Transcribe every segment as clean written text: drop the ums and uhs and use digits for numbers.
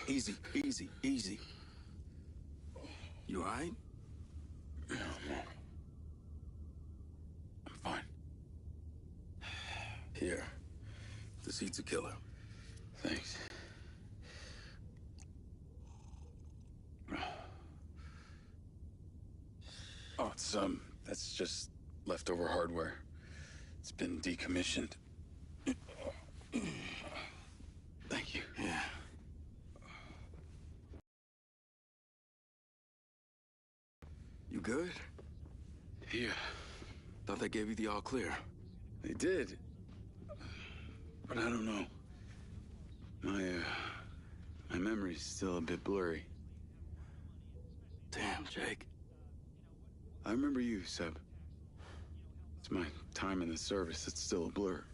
Easy, easy, easy. You all right? No, I'm fine. Here. The seat's a killer. Thanks. Oh, that's just leftover hardware. It's been decommissioned. Thank you. Yeah. You good? Yeah, Thought they gave you the all clear. they did. But I don't know. My memory's still a bit blurry. Damn, Jake. I remember you, Seb. It's my time in the service that's still a blur.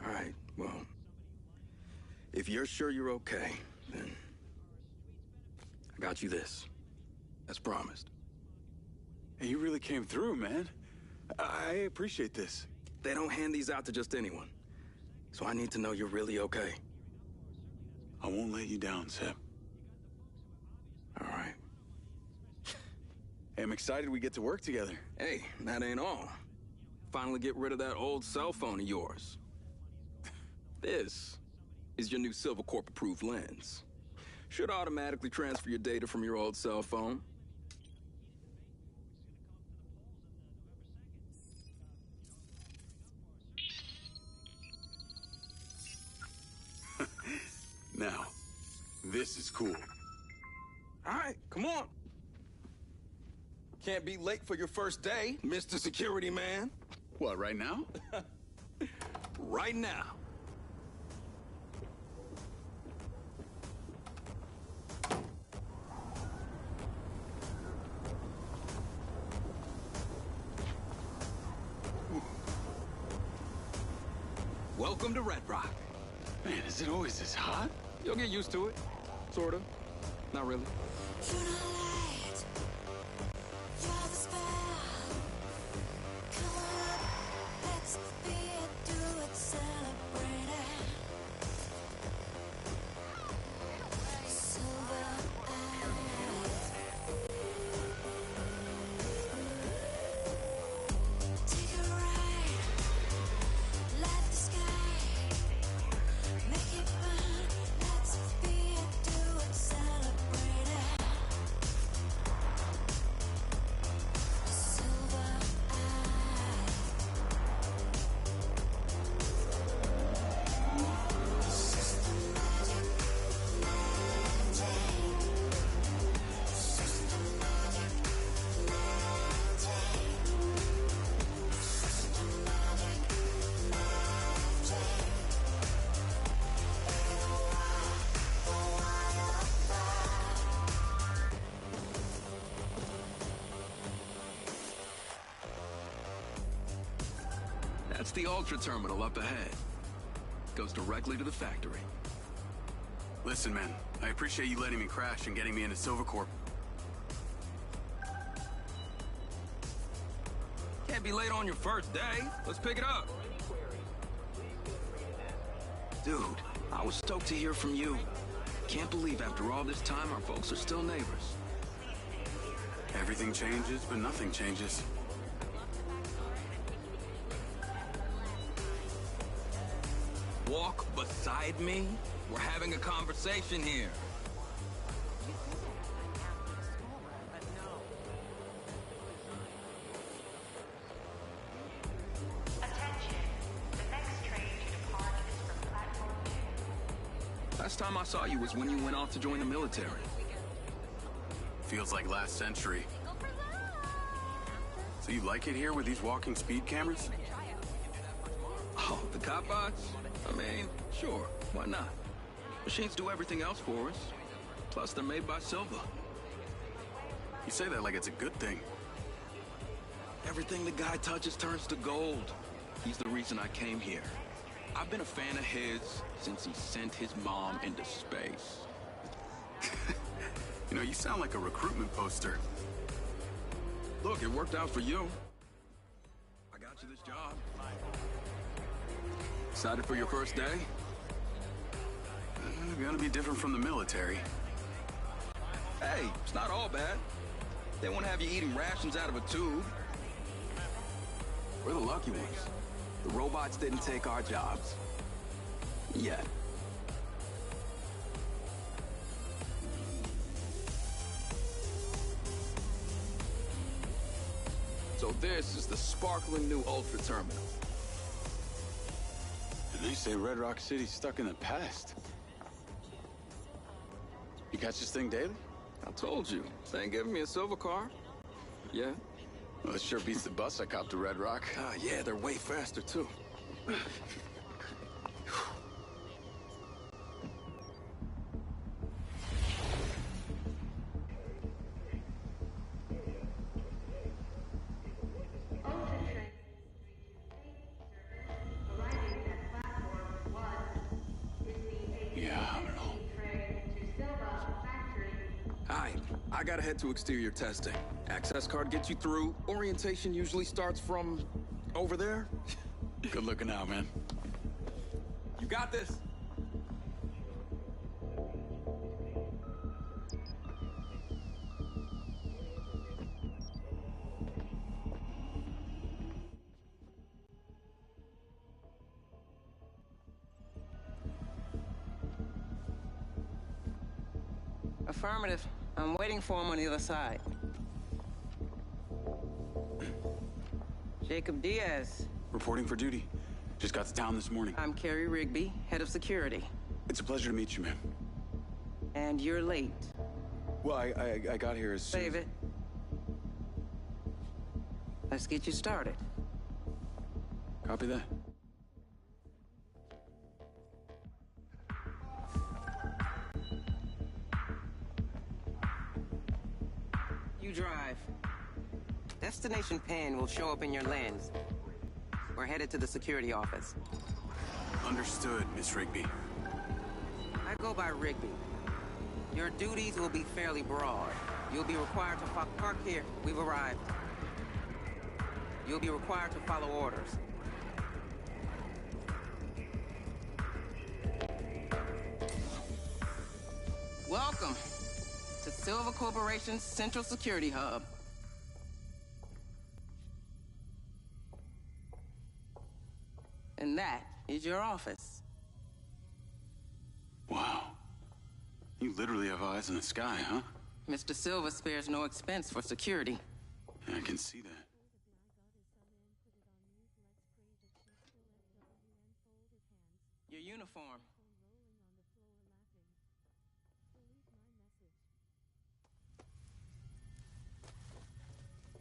All right, well, if you're sure you're okay, then I got you this, as promised. Hey, you really came through, man. I appreciate this. They don't hand these out to just anyone, so I need to know you're really okay. I won't let you down, Seb. All right. Hey, I'm excited we get to work together. Hey, that ain't all. Finally get rid of that old cell phone of yours. This is your new Silvercorp approved lens. Should automatically transfer your data from your old cell phone. Now, this is cool. All right, come on. Can't be late for your first day, Mr. Security Man. What, right now? Right now. Welcome to Red Rock. Man, is it always this hot? You'll get used to it. Sorta. Not really. That's the Ultra Terminal up ahead. Goes directly to the factory. Listen, man, I appreciate you letting me crash and getting me into Silvercorp. Can't be late on your first day. Let's pick it up. Dude, I was stoked to hear from you. Can't believe after all this time our folks are still neighbors. Everything changes, but nothing changes. Walk beside me? We're having a conversation here. Last time I saw you was when you went off to join the military. Feels like last century. So you like it here with these walking speed cameras? Oh, the cop bots? I mean, sure, why not? Machines do everything else for us. Plus, they're made by Silva. You say that like it's a good thing. Everything the guy touches turns to gold. He's the reason I came here. I've been a fan of his since he sent his mom into space. You know, you sound like a recruitment poster. Look, it worked out for you. I got you this job. Excited for your first day? Gonna be different from the military. Hey, it's not all bad. They won't have you eating rations out of a tube. We're the lucky ones. The robots didn't take our jobs. Yet. So this is the sparkling new Ultra Terminal. And they say Red Rock City's stuck in the past. You catch this thing daily? I told you. They ain't giving me a silver car. Yeah? Well, it sure beats the bus I copped to Red Rock. Yeah, they're way faster, too. I gotta head to exterior testing. Access card gets you through. Orientation usually starts from over there. Good looking out, man. You got this. Affirmative. I'm waiting for him on the other side. Jacob Diaz. Reporting for duty. Just got to town this morning. I'm Carrie Rigby, head of security. It's a pleasure to meet you, ma'am. And you're late. Well, I got here as soon Save it. Let's get you started. Copy that. You drive. Destination pin will show up in your lens. We're headed to the security office. Understood, Miss Rigby. I go by Rigby. Your duties will be fairly broad. You'll be required to park here. We've arrived. You'll be required to follow orders. Welcome to Silva Corporation's Central Security Hub. And that is your office. Wow. You literally have eyes in the sky, huh? Mr. Silva spares no expense for security. Yeah, I can see that. Your uniform.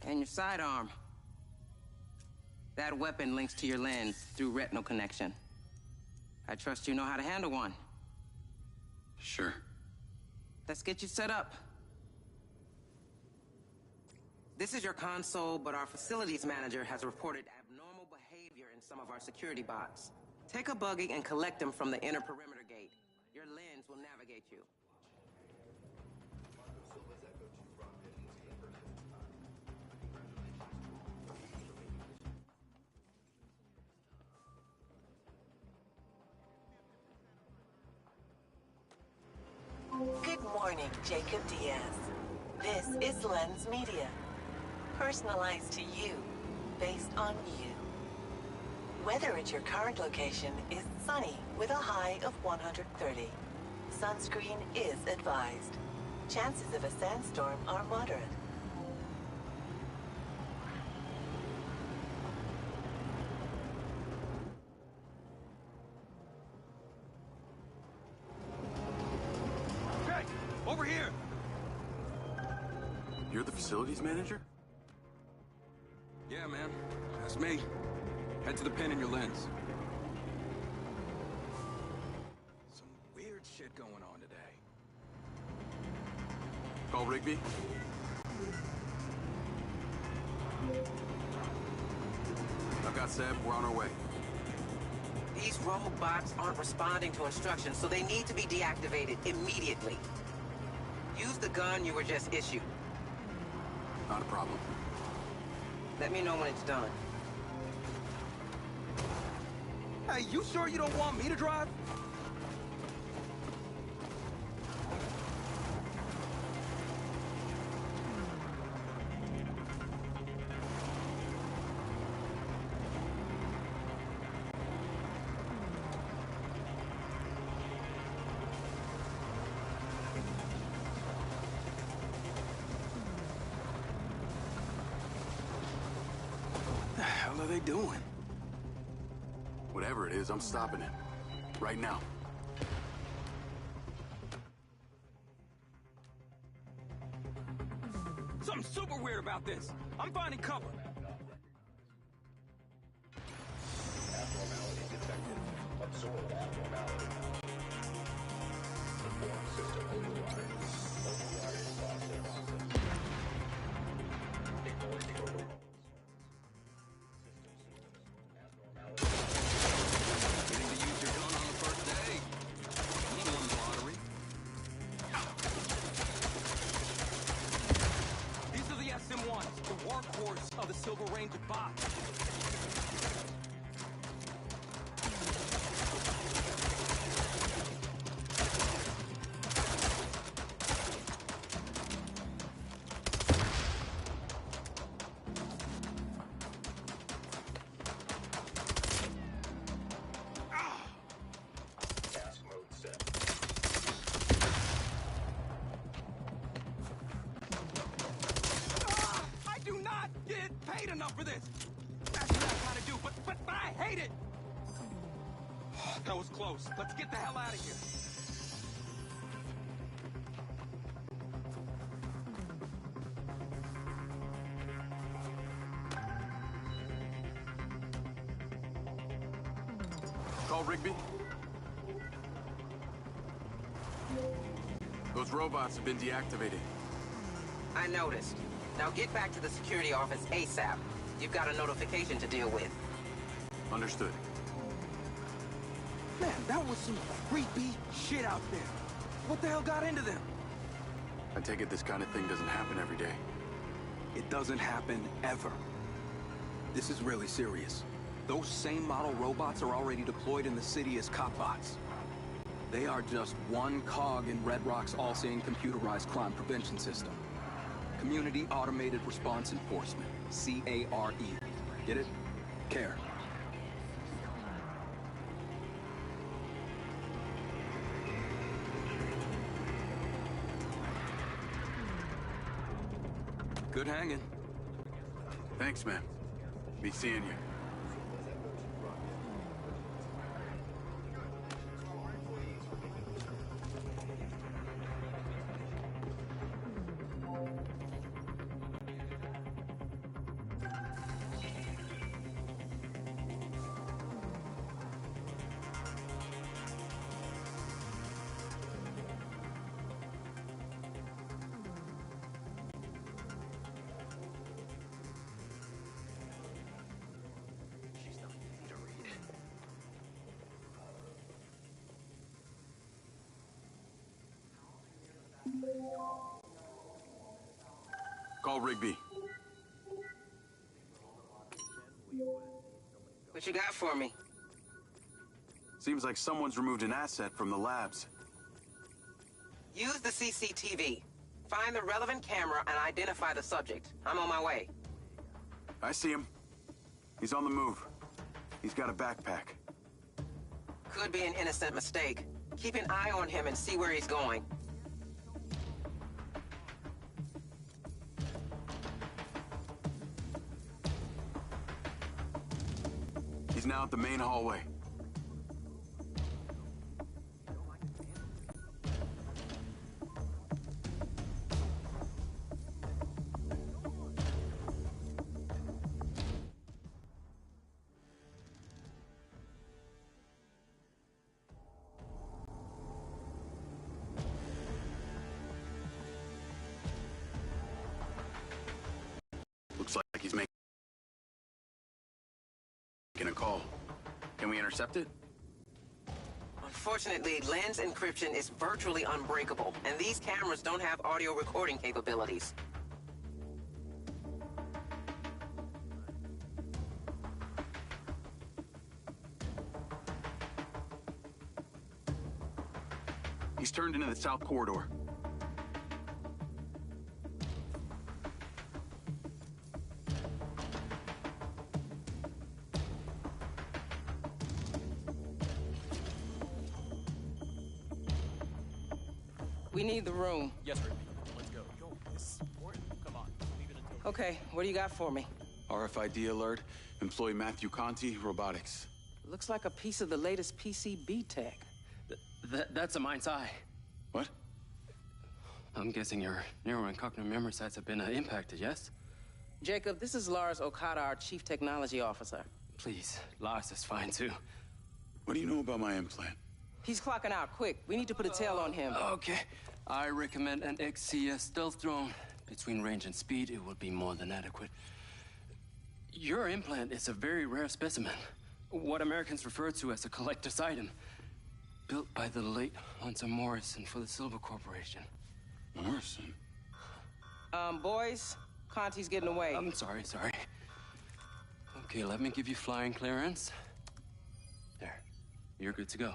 And your sidearm. That weapon links to your lens through retinal connection. I trust you know how to handle one. Sure. Let's get you set up. This is your console, but our facilities manager has reported abnormal behavior in some of our security bots. Take a buggy and collect them from the inner perimeter gate. Your lens will navigate you. Good morning, Jacob Diaz. This is Lens Media. Personalized to you, based on you. Weather at your current location is sunny with a high of 130. Sunscreen is advised. Chances of a sandstorm are moderate. Hey, over here! You're the facilities manager? Yeah, man. That's me. Head to the pin in your lens. Some weird shit going on today. Call Rigby? I've got Seb. We're on our way. These robots aren't responding to instructions, so they need to be deactivated immediately. Use the gun you were just issued. Not a problem. Let me know when it's done. Hey, you sure you don't want me to drive? hell are they doing? Whatever it is, I'm stopping it. Right now. Something super weird about this. I'm finding cover. Abnormality detected. Absorb abnormality. Perform system override. Override process. Ignore the overall. Getting to use your gun on the first day. You won the lottery. These are the SM-1s, the workhorse of the Silver Ranger bot. Task mode set. I do not get paid enough for this. That's what I gotta do, but I hate it. That was close. Let's get the hell out of here. Call Rigby? Those robots have been deactivated. I noticed. Now get back to the security office ASAP. You've got a notification to deal with. Understood. Man, that was some creepy shit out there. What the hell got into them? I take it this kind of thing doesn't happen every day. It doesn't happen ever. This is really serious. Those same model robots are already deployed in the city as cop bots. They are just one cog in Red Rock's all-seeing computerized crime prevention system. Community Automated Response Enforcement, CARE. Get it? CARE. Good hanging. Thanks, man. Be seeing you. Call Rigby. What you got for me? Seems like someone's removed an asset from the labs. Use the CCTV. Find the relevant camera and identify the subject. I'm on my way. I see him. He's on the move. He's got a backpack. Could be an innocent mistake. Keep an eye on him and see where he's going. He's now at the main hallway. Looks like he's making a call. Can we intercept it? Unfortunately, lens encryption is virtually unbreakable, and these cameras don't have audio recording capabilities. He's turned into the south corridor. We need the room. Yes, Rigby. Let's go. Yo, this is important. Come on. Leave it until... Okay, what do you got for me? RFID alert. Employee Matthew Conti, robotics. Looks like a piece of the latest PCB tech. That's a mind's eye. What? I'm guessing your neural and cognitive memory sites have been impacted, yes? Jacob, this is Lars Okada, our Chief Technology Officer. Please, Lars is fine too. What do you know about my implant? He's clocking out quick. We need to put a tail on him. Okay. I recommend an XCS stealth drone. Between range and speed, it will be more than adequate. Your implant is a very rare specimen. What Americans refer to as a collector's item. Built by the late Hunter Morrison for the Silver Corporation. Morrison? Boys, Conti's getting away. I'm sorry. Okay, let me give you flying clearance. There. You're good to go.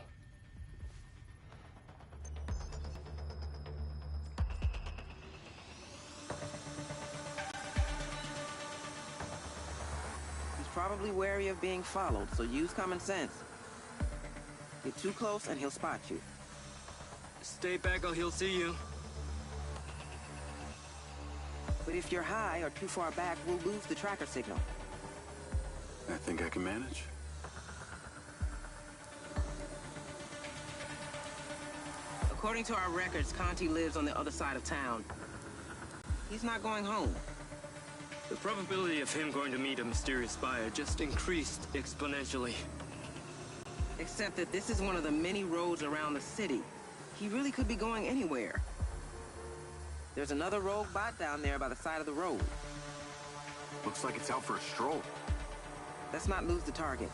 He's probably wary of being followed, so use common sense. Get too close and he'll spot you. Stay back or he'll see you. But if you're high or too far back, we'll lose the tracker signal. I think I can manage. According to our records, Conti lives on the other side of town. He's not going home. The probability of him going to meet a mysterious buyer just increased exponentially. Except that this is one of the many roads around the city. He really could be going anywhere. There's another rogue bot down there by the side of the road. Looks like it's out for a stroll. Let's not lose the target.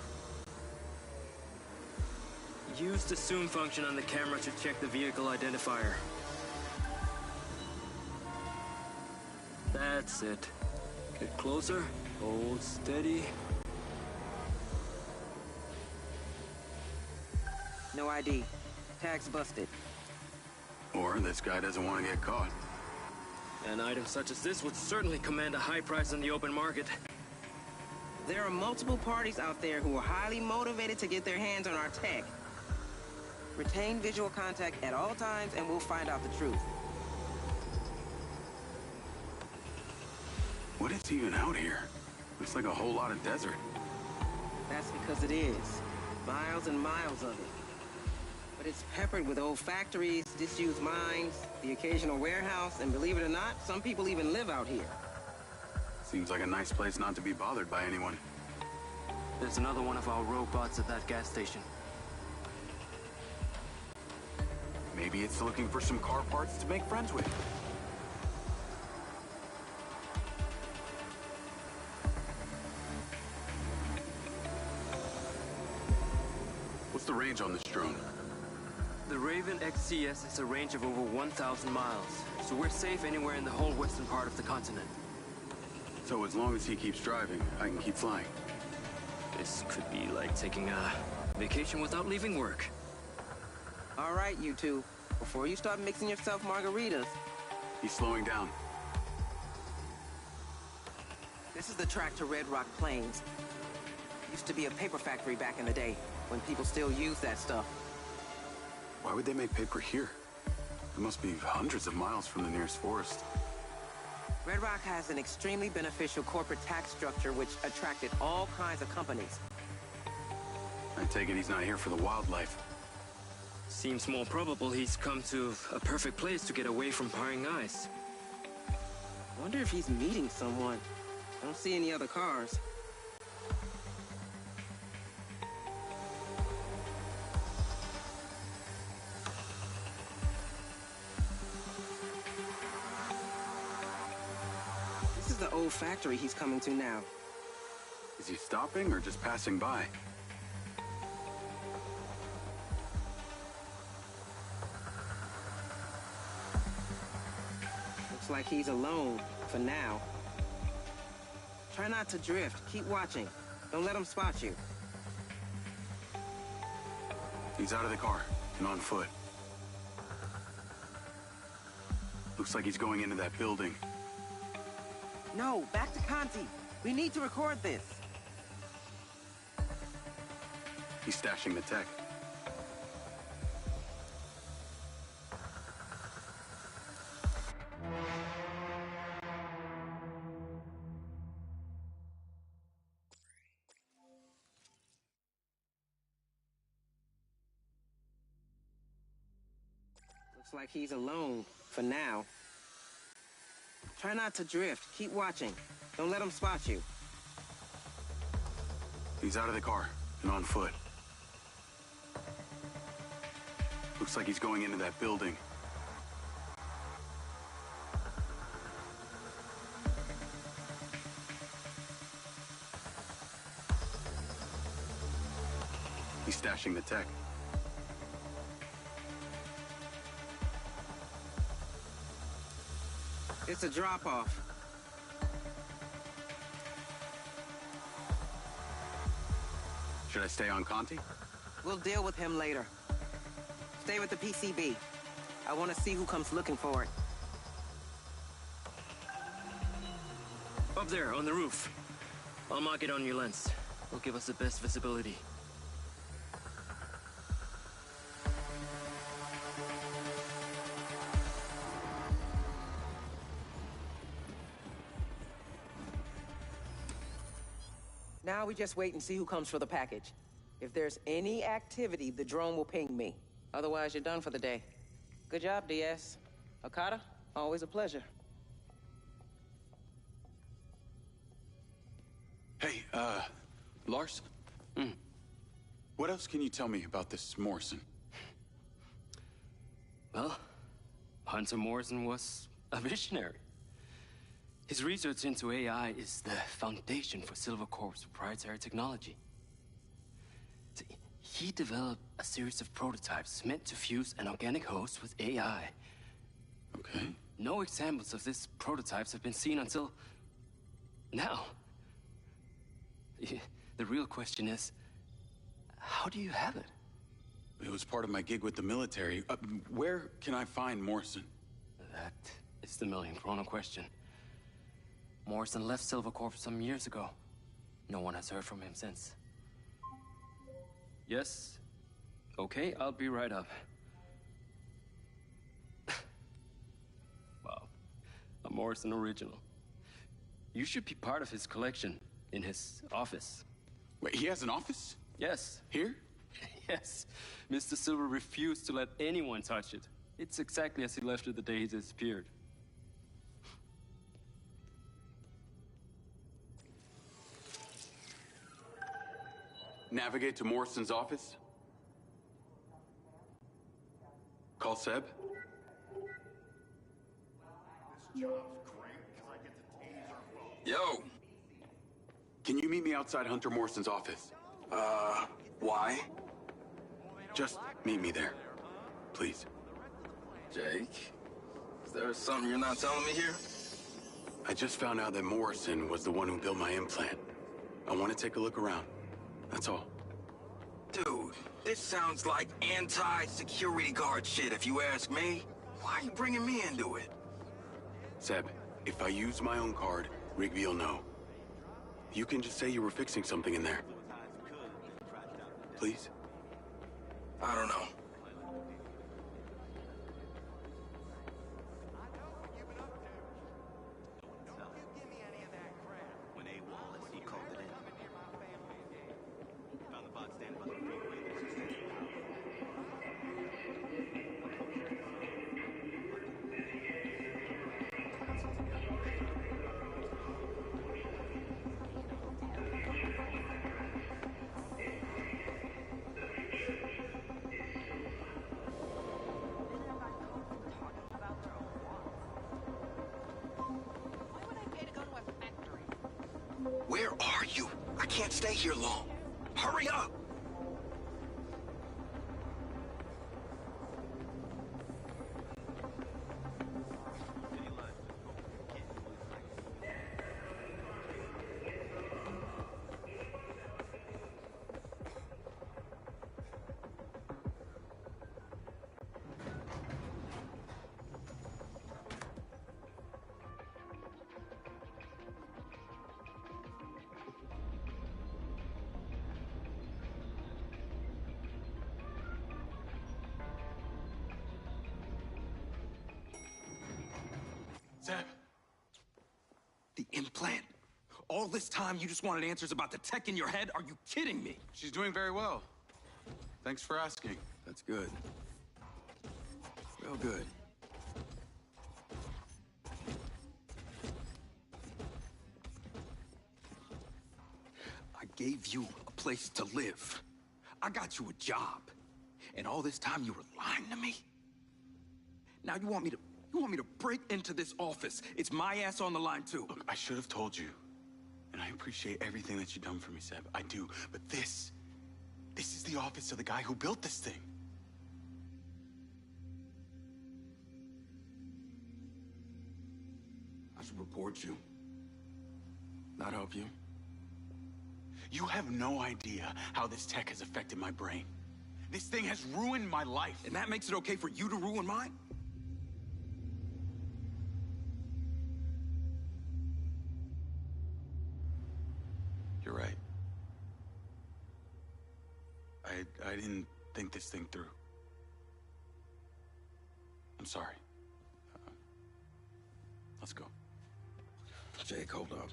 Use the zoom function on the camera to check the vehicle identifier. That's it. Get closer, hold steady. No ID. Tag's busted. Or this guy doesn't want to get caught. An item such as this would certainly command a high price on the open market. There are multiple parties out there who are highly motivated to get their hands on our tech. Retain visual contact at all times and we'll find out the truth. What is even out here? Looks like a whole lot of desert. That's because it is. Miles and miles of it. But it's peppered with old factories, disused mines, the occasional warehouse, and believe it or not, some people even live out here. Seems like a nice place not to be bothered by anyone. There's another one of our robots at that gas station. Maybe it's looking for some car parts to make friends with. What's the range on this drone? The Raven XCS has a range of over 1,000 miles, so we're safe anywhere in the whole western part of the continent. So as long as he keeps driving, I can keep flying. This could be like taking a vacation without leaving work. All right, you two. Before you start mixing yourself margaritas, He's slowing down. this is the track to Red Rock Plains. Used to be a paper factory back in the day, when people still used that stuff. Why would they make paper here? It must be hundreds of miles from the nearest forest. Red Rock has an extremely beneficial corporate tax structure which attracted all kinds of companies. I take it he's not here for the wildlife. Seems more probable he's come to a perfect place to get away from prying eyes. Wonder if he's meeting someone. I don't see any other cars. This is the old factory he's coming to now. Is he stopping or just passing by? Looks like he's alone, for now. Try not to drift. Keep watching. Don't let him spot you. He's out of the car and on foot. Looks like he's going into that building. No, back to Conti. We need to record this. He's stashing the tech. Looks like he's alone, for now. Try not to drift. Keep watching. Don't let him spot you. He's out of the car and on foot. Looks like he's going into that building. He's stashing the tech. It's a drop-off. Should I stay on Conti? We'll deal with him later. Stay with the PCB. I want to see who comes looking for it. Up there, on the roof. I'll mark it on your lens. It'll give us the best visibility. Now we just wait and see who comes for the package. If there's any activity, the drone will ping me. Otherwise, you're done for the day. Good job, DS. Okada, always a pleasure. Hey, Lars? What else can you tell me about this Morrison? Well, Hunter Morrison was a visionary. His research into AI is the foundation for Silver Corp's proprietary technology. See, he developed a series of prototypes meant to fuse an organic host with AI. Okay. No examples of these prototypes have been seen until now. The real question is, how do you have it? It was part of my gig with the military. Where can I find Morrison? That is the million-kroner question. Morrison left Silvercorp some years ago. No one has heard from him since. Yes? Okay, I'll be right up. Wow. A Morrison original. You should be part of his collection in his office. Wait, he has an office? Yes. Here? Yes. Mr. Silver refused to let anyone touch it. It's exactly as he left it the day he disappeared. Navigate to Morrison's office? Call Seb? Yo! Can you meet me outside Hunter Morrison's office? Why? Just meet me there. Please. Jake? Is there something you're not telling me here? I just found out that Morrison was the one who built my implant. I want to take a look around. That's all. Dude, this sounds like anti-security guard shit, if you ask me. Why are you bringing me into it? Seb, if I use my own card, Rigby will know. You can just say you were fixing something in there. Please? I don't know. Where are you? I can't stay here long. Hurry up! Seb! The implant? All this time you just wanted answers about the tech in your head? Are you kidding me? She's doing very well. Thanks for asking. That's good. Real good. I gave you a place to live. I got you a job. And all this time you were lying to me? Now you want me to break into this office? It's my ass on the line too. Look, I should have told you. And I appreciate everything that you've done for me, Seb. I do. But this is the office of the guy who built this thing. I should report you. Not help you. You have no idea how this tech has affected my brain. This thing has ruined my life. And that makes it okay for you to ruin mine? You're right. I didn't think this thing through. I'm sorry. Let's go. Jake, hold up.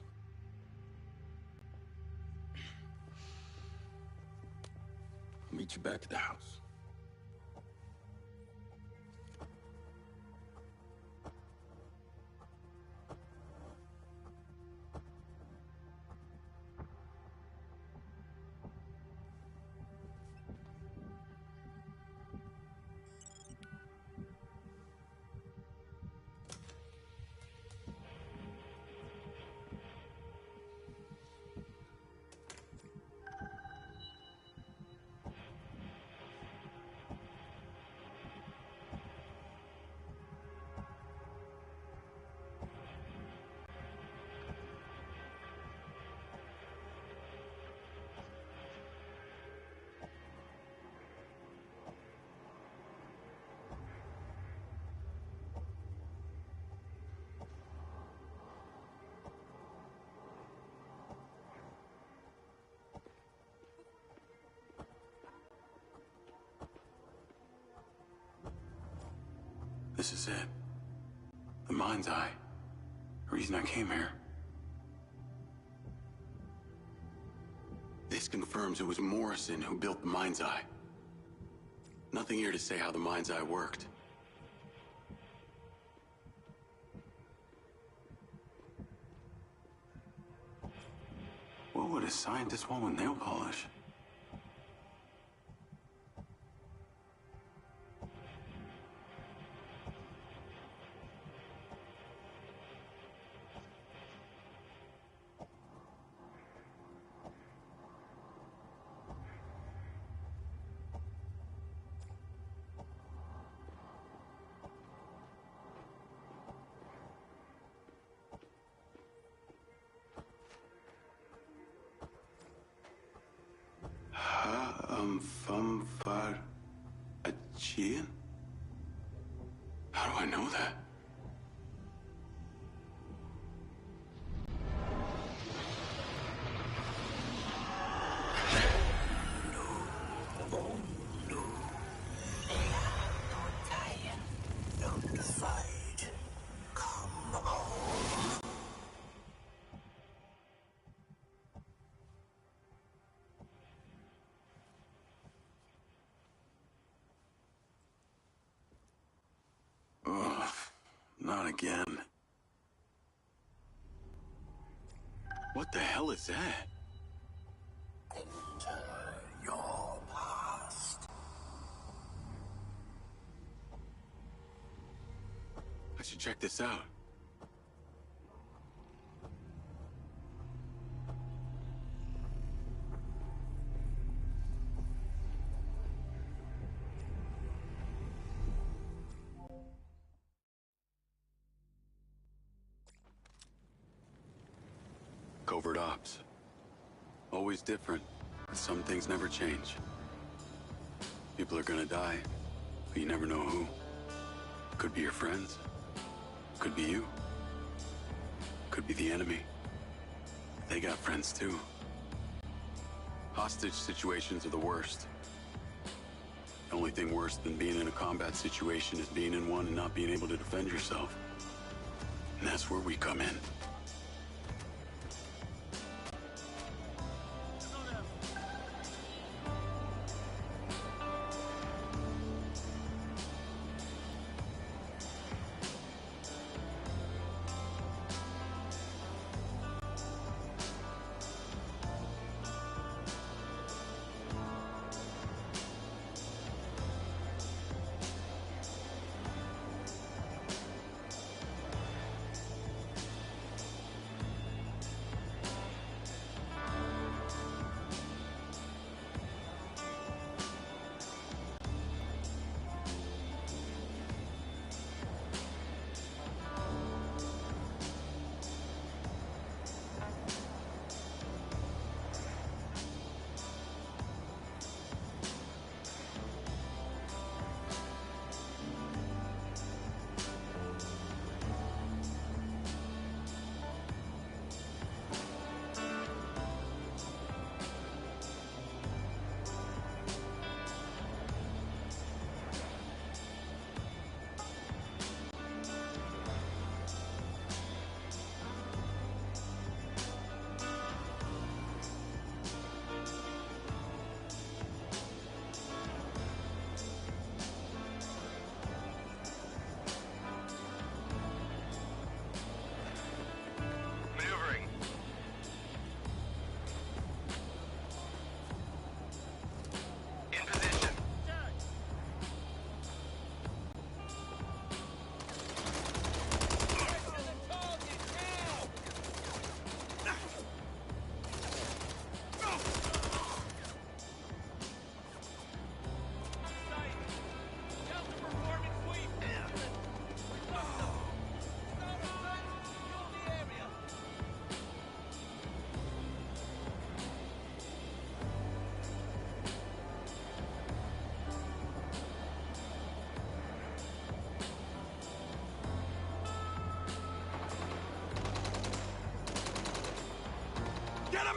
I'll meet you back at the house. This is it. The Mind's Eye. The reason I came here. This confirms it was Morrison who built the Mind's Eye. Nothing here to say how the Mind's Eye worked. What would a scientist want with nail polish? Achian? How do I know that? Not again. What the hell is that? Enter your past. I should check this out. Covert ops. Always different, but some things never change. People are gonna die, but you never know who. Could be your friends. Could be you. Could be the enemy. They got friends too. Hostage situations are the worst. The only thing worse than being in a combat situation is being in one and not being able to defend yourself. And that's where we come in.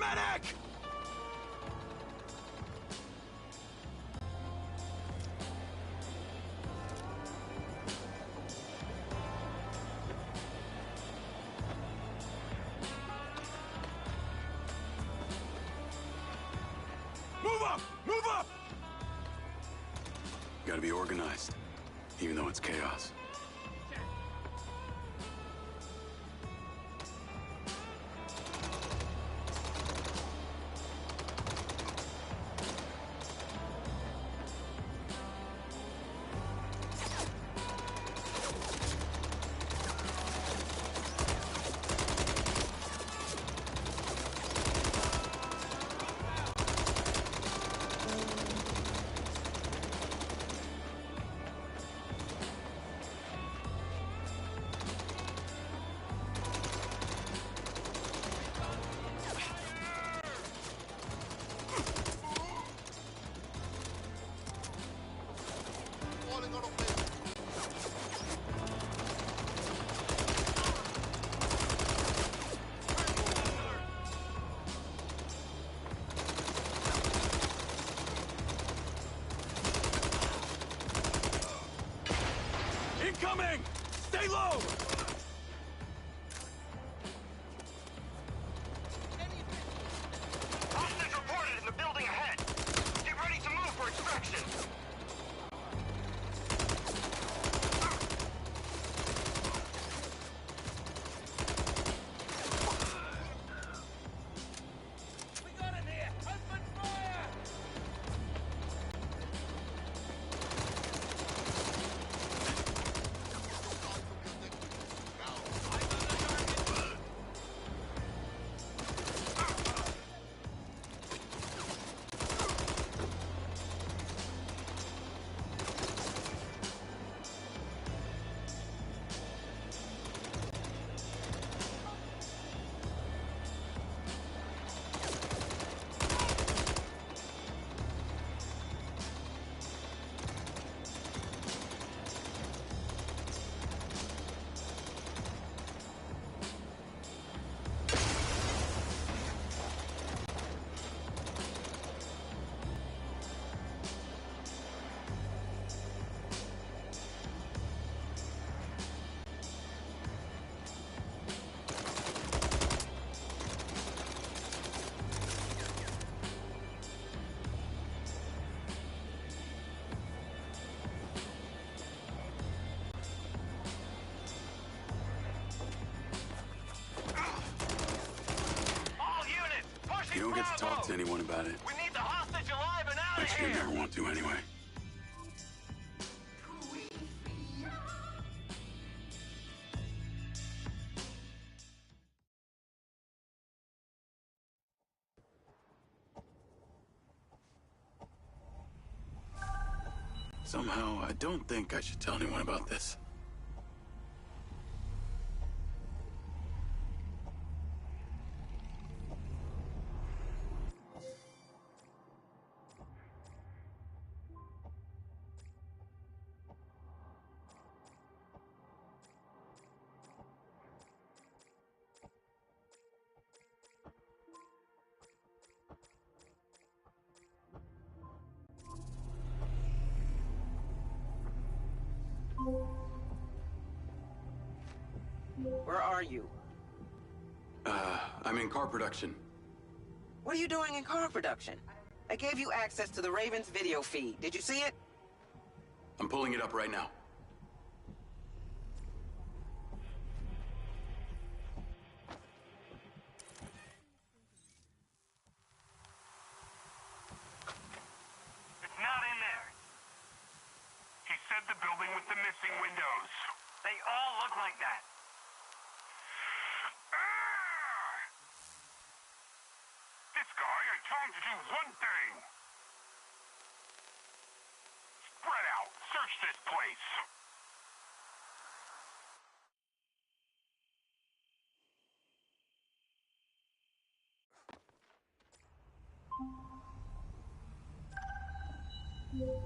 medic! Move up! Move up! You gotta be organized, even though it's chaos. Incoming! Stay low! Hostage reported in the building ahead. Get ready to move for extraction. We got him here! Open fire! All units, pushing You don't get to Bravo. talk to anyone about it. We need the hostage alive and out of But you here. never want to anyway. Somehow, I don't think I should tell anyone about this. Where are you? I'm in car production. What are you doing in car production? I gave you access to the Raven's video feed. Did you see it? I'm pulling it up right now. It's not in there. He said the building with the missing windows. They all look like that. This guy, I told him to do one thing. Spread out. Search this place.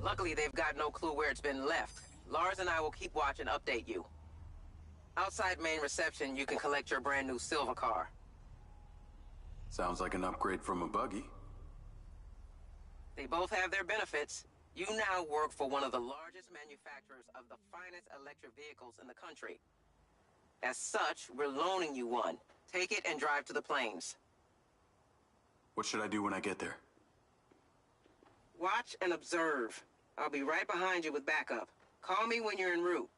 Luckily, they've got no clue where it's been left. Lars and I will keep watch and update you. Outside main reception, you can collect your brand new silver car. Sounds like an upgrade from a buggy. They both have their benefits. You now work for one of the largest manufacturers of the finest electric vehicles in the country. As such, we're loaning you one. Take it and drive to the plains. What should I do when I get there? Watch and observe. I'll be right behind you with backup. Call me when you're en route.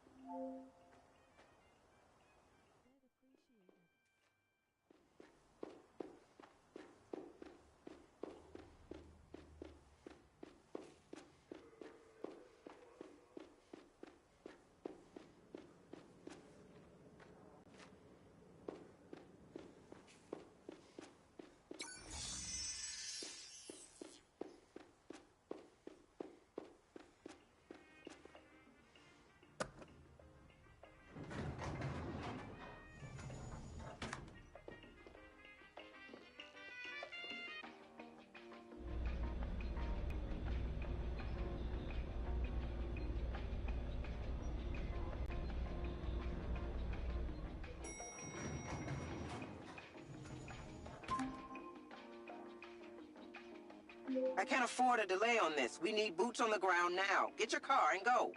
I can't afford a delay on this. We need boots on the ground now. Get your car and go.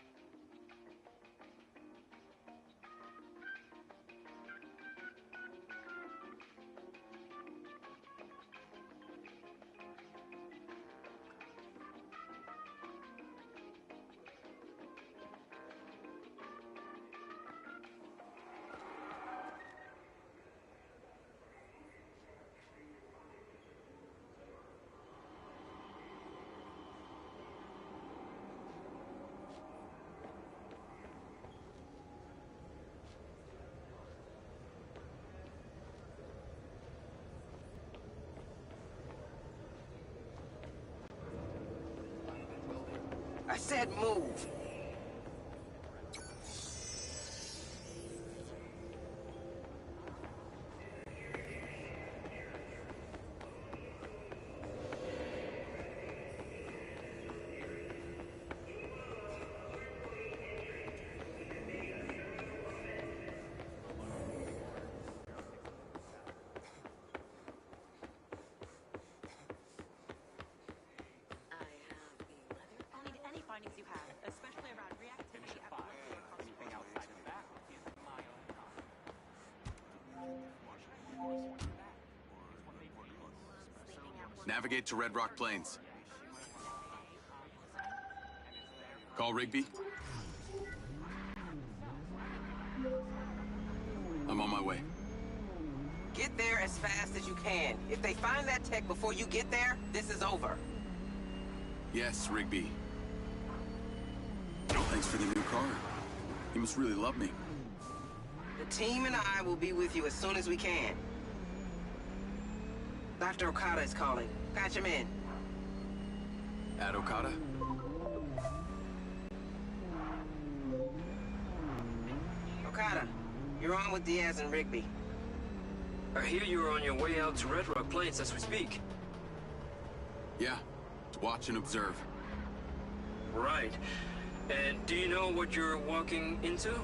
I said move. Findings you have, especially around reactivity at anything outside of that is my own. Navigate to Red Rock Plains. Call Rigby. I'm on my way. Get there as fast as you can. If they find that tech before you get there, this is over. Yes, Rigby. Thanks for the new car. You must really love me. The team and I will be with you as soon as we can. Dr. Okada is calling. Patch him in. At Okada? Okada, you're on with Diaz and Rigby. I hear you're on your way out to Red Rock Plains as we speak. Yeah, to watch and observe. Right. And do you know what you're walking into?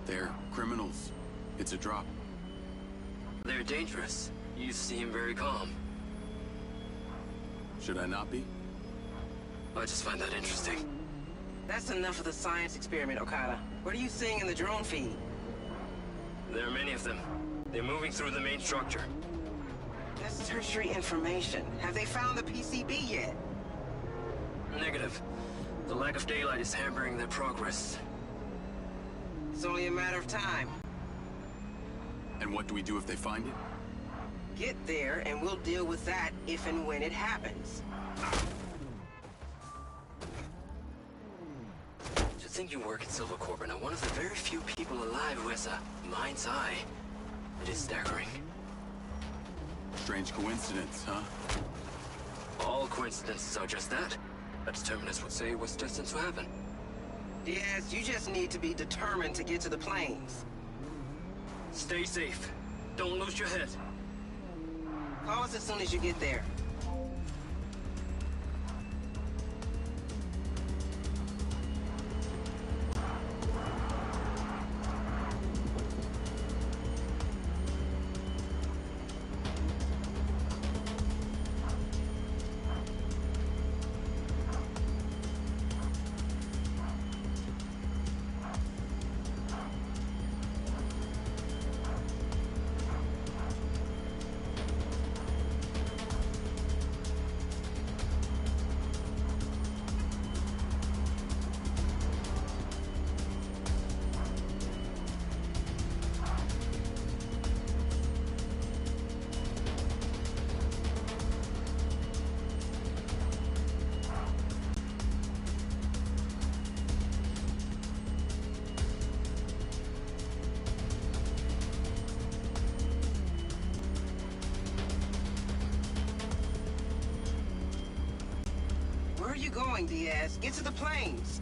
They're criminals. It's a drop. They're dangerous. You seem very calm. Should I not be? I just find that interesting. That's enough of the science experiment, Okada. What are you seeing in the drone feed? There are many of them. They're moving through the main structure. That's tertiary information. Have they found the PCB yet? Negative. The lack of daylight is hampering their progress. It's only a matter of time. And what do we do if they find it? Get there, and we'll deal with that if and when it happens. To think you work at Silvercorp and are one of the very few people alive who has a mind's eye. It is staggering. Strange coincidence, huh? All coincidences are just that. A determinist would say it was destined to happen. Yes, you just need to be determined to get to the plains. Stay safe. Don't lose your head. Call us as soon as you get there. you going, Diaz? Get to the planes.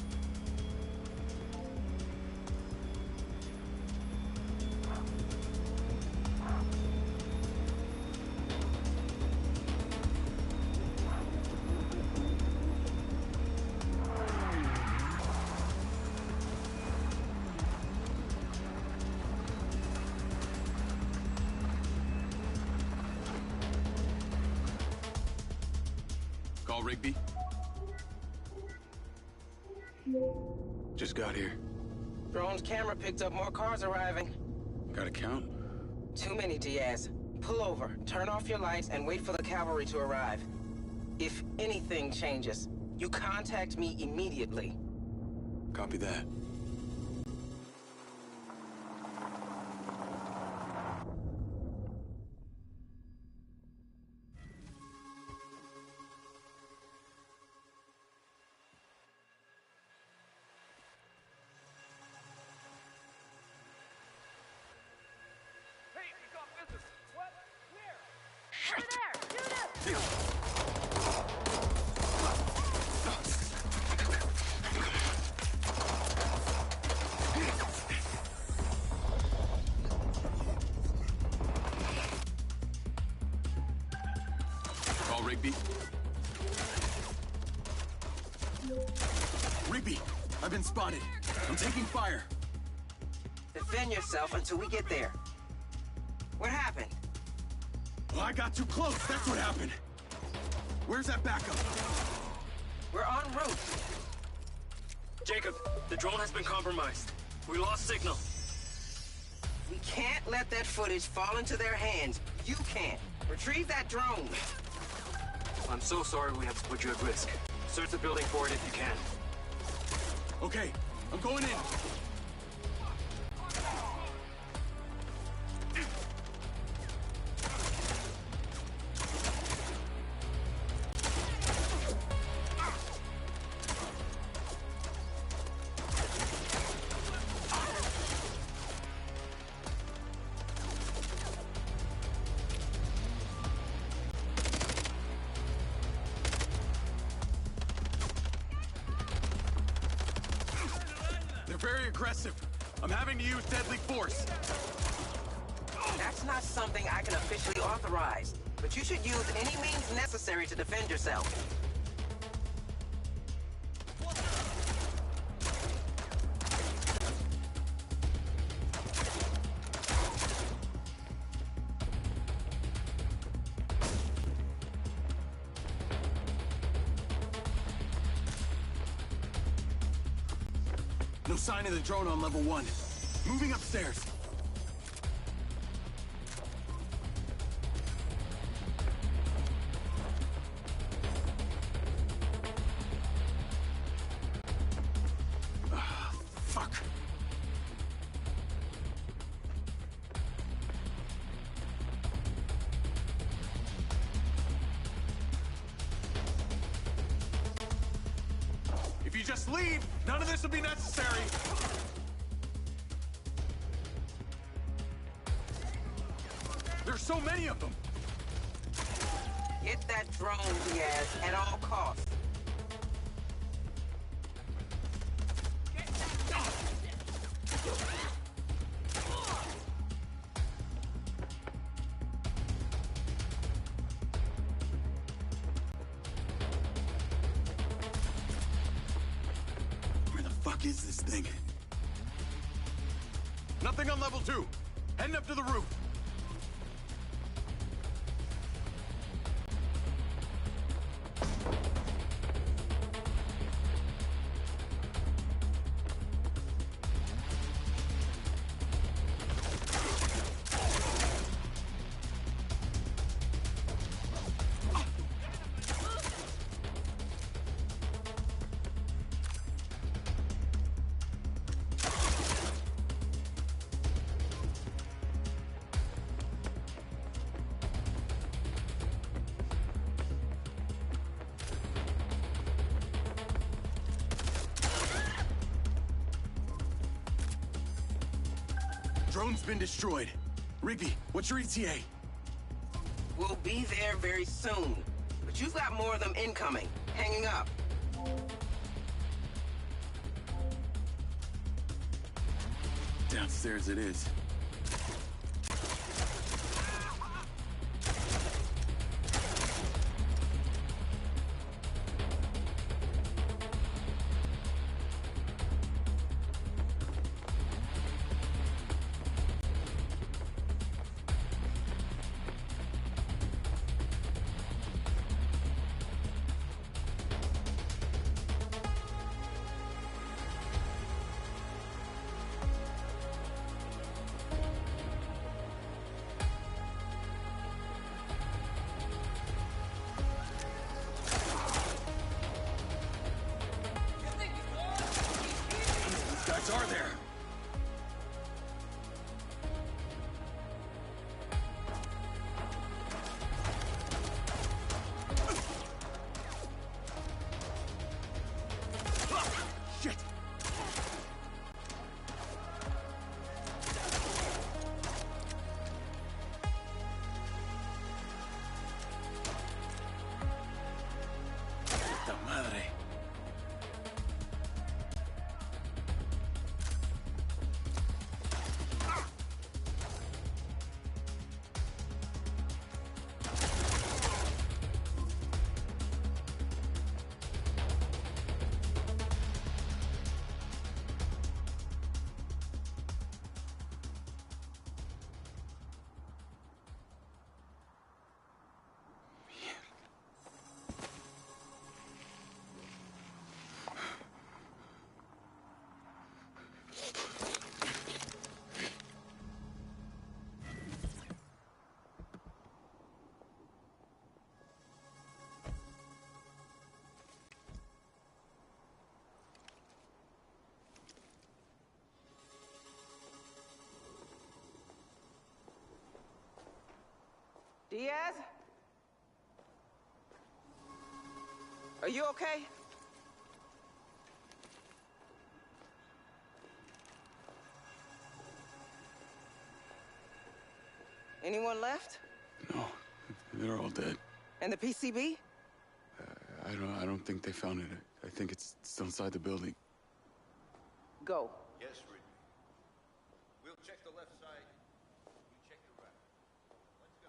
Call Rigby. Just got here. Drone's camera picked up more cars arriving. Got a count? Too many, Diaz. Pull over, turn off your lights, and wait for the cavalry to arrive. If anything changes, you contact me immediately. Copy that. Call Rigby. Rigby, I've been spotted. I'm taking fire. Defend yourself until we get there. What happened? Well, I got too close. That's what happened. Where's that backup? We're en route. Jacob, the drone has been compromised. We lost signal. We can't let that footage fall into their hands. You can't. Retrieve that drone. I'm so sorry we have to put you at risk. Search the building for it if you can. Okay, I'm going in. They're very aggressive. I'm having to use deadly force. That's not something I can officially authorize, but you should use any means necessary to defend yourself. No sign of the drone on level 1. Moving upstairs. Fuck. If you just leave, none of this will be necessary. There's so many of them. Get that drone, Diaz, at all costs. Where the fuck is this thing? Nothing on level 2. Heading up to the roof. Drone's been destroyed. Rigby, what's your ETA? We'll be there very soon, but you've got more of them incoming. Hanging up. Downstairs it is. Guys are there? Shit! Puta madre. Diaz? Are you okay? Anyone left? No, they're all dead. And the PCB? I don't think they found it. I think it's still inside the building. Go. Yes, Ridley. We'll check the left side. You check the right. Let's go.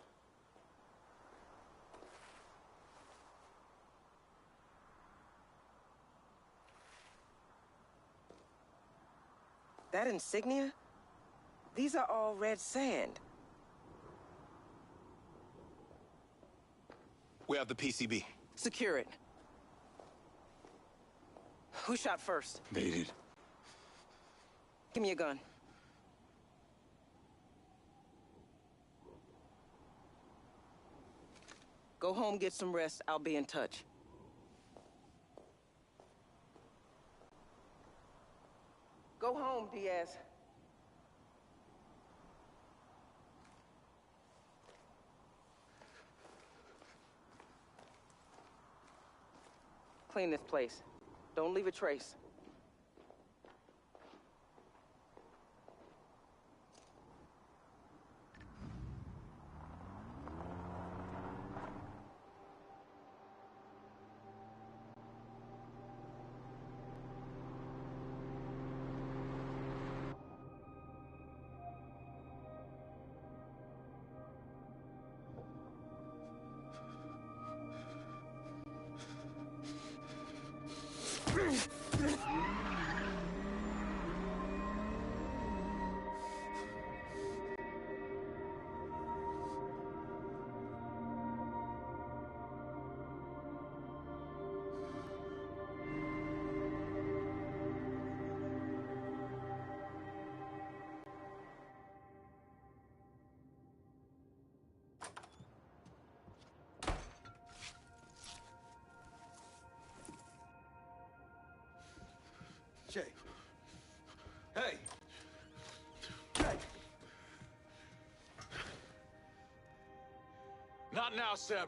That insignia? These are all red sand. We have the PCB. Secure it. Who shot first? They did. Give me a gun. Go home, get some rest. I'll be in touch. Go home, Diaz. Clean this place. Don't leave a trace. Jake. Hey. Jake. Not now, Seb.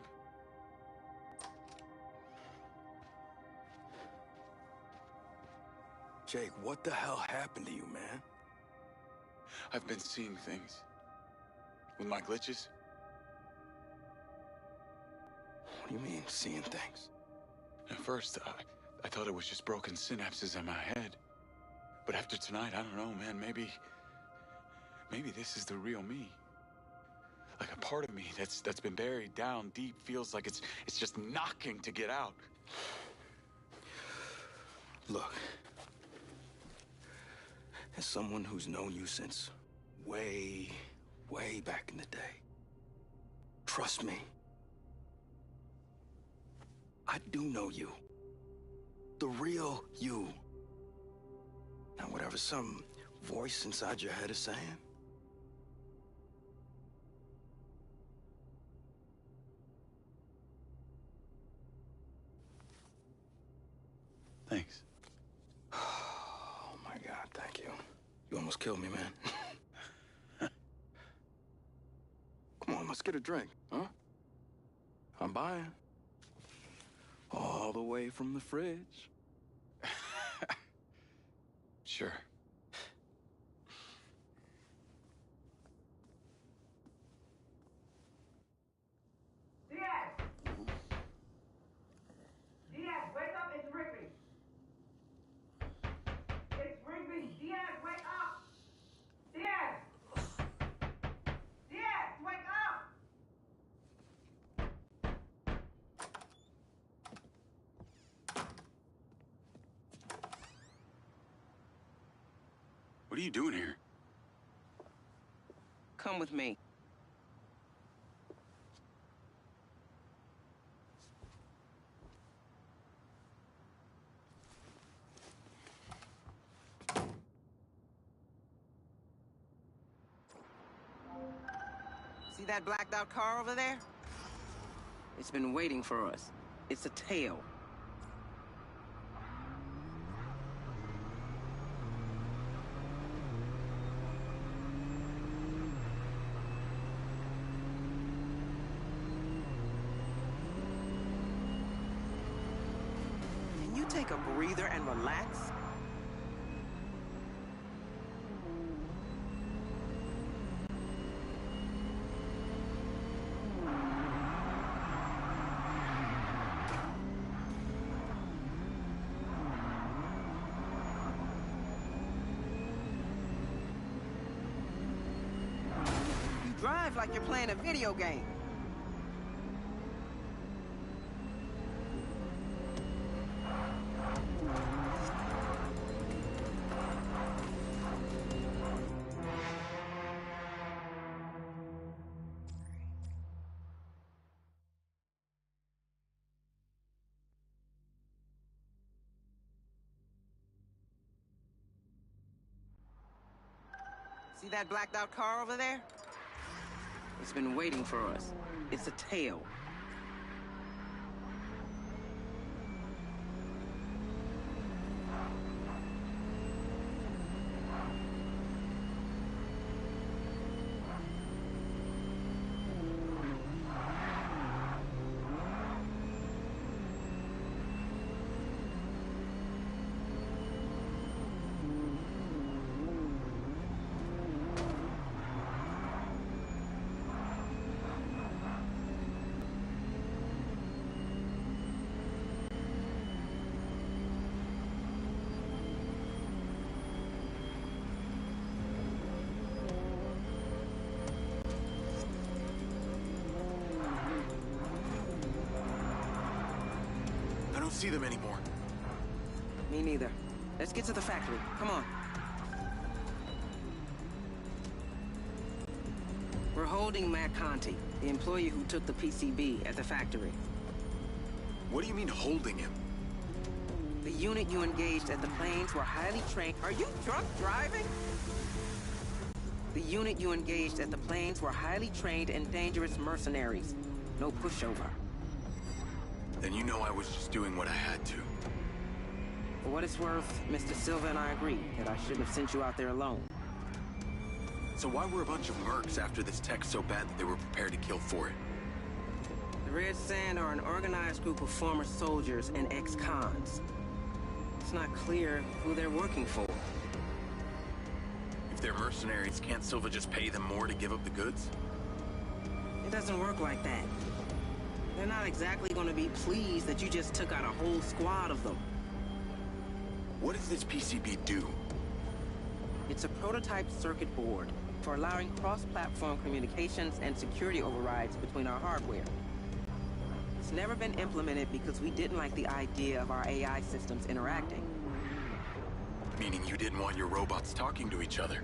Jake, what the hell happened to you, man? I've been seeing things. With my glitches. What do you mean, seeing things? At first, I thought it was just broken synapses in my head. But after tonight, I don't know, man, maybe this is the real me. Like a part of me that's been buried down deep feels like it's just knocking to get out. Look, as someone who's known you since way back in the day, trust me, I do know you. The real you. Now, whatever some voice inside your head is saying, thanks. oh my God, thank you. You almost killed me, man. Come on, let's get a drink, huh? I'm buying. All the way from the fridge. Sure. Diaz! Diaz, wake up, it's Rigby. It's Rigby. Diaz, wake up! Diaz! Diaz, wake up! What are you doing here? Come with me. See that blacked out car over there? It's been waiting for us. It's a tail. Can you take a breather and relax? Drive like you're playing a video game. See that blacked out car over there? It's been waiting for us. It's a tail. I don't see them anymore. Me neither. Let's get to the factory. Come on. We're holding Matt Conti, the employee who took the PCB at the factory. What do you mean holding him? The unit you engaged at the planes were highly trained. Are you drunk driving? The unit you engaged at the planes were highly trained and dangerous mercenaries. No pushover. Then you know I was just doing what I had to. For what it's worth, Mr. Silva and I agree that I shouldn't have sent you out there alone. So why were a bunch of mercs after this tech so bad that they were prepared to kill for it? The Red Sand are an organized group of former soldiers and ex-cons. It's not clear who they're working for. If they're mercenaries, can't Silva just pay them more to give up the goods? It doesn't work like that. They're not exactly going to be pleased that you just took out a whole squad of them. What does this PCB do? It's a prototype circuit board for allowing cross-platform communications and security overrides between our hardware. It's never been implemented because we didn't like the idea of our AI systems interacting. Meaning you didn't want your robots talking to each other?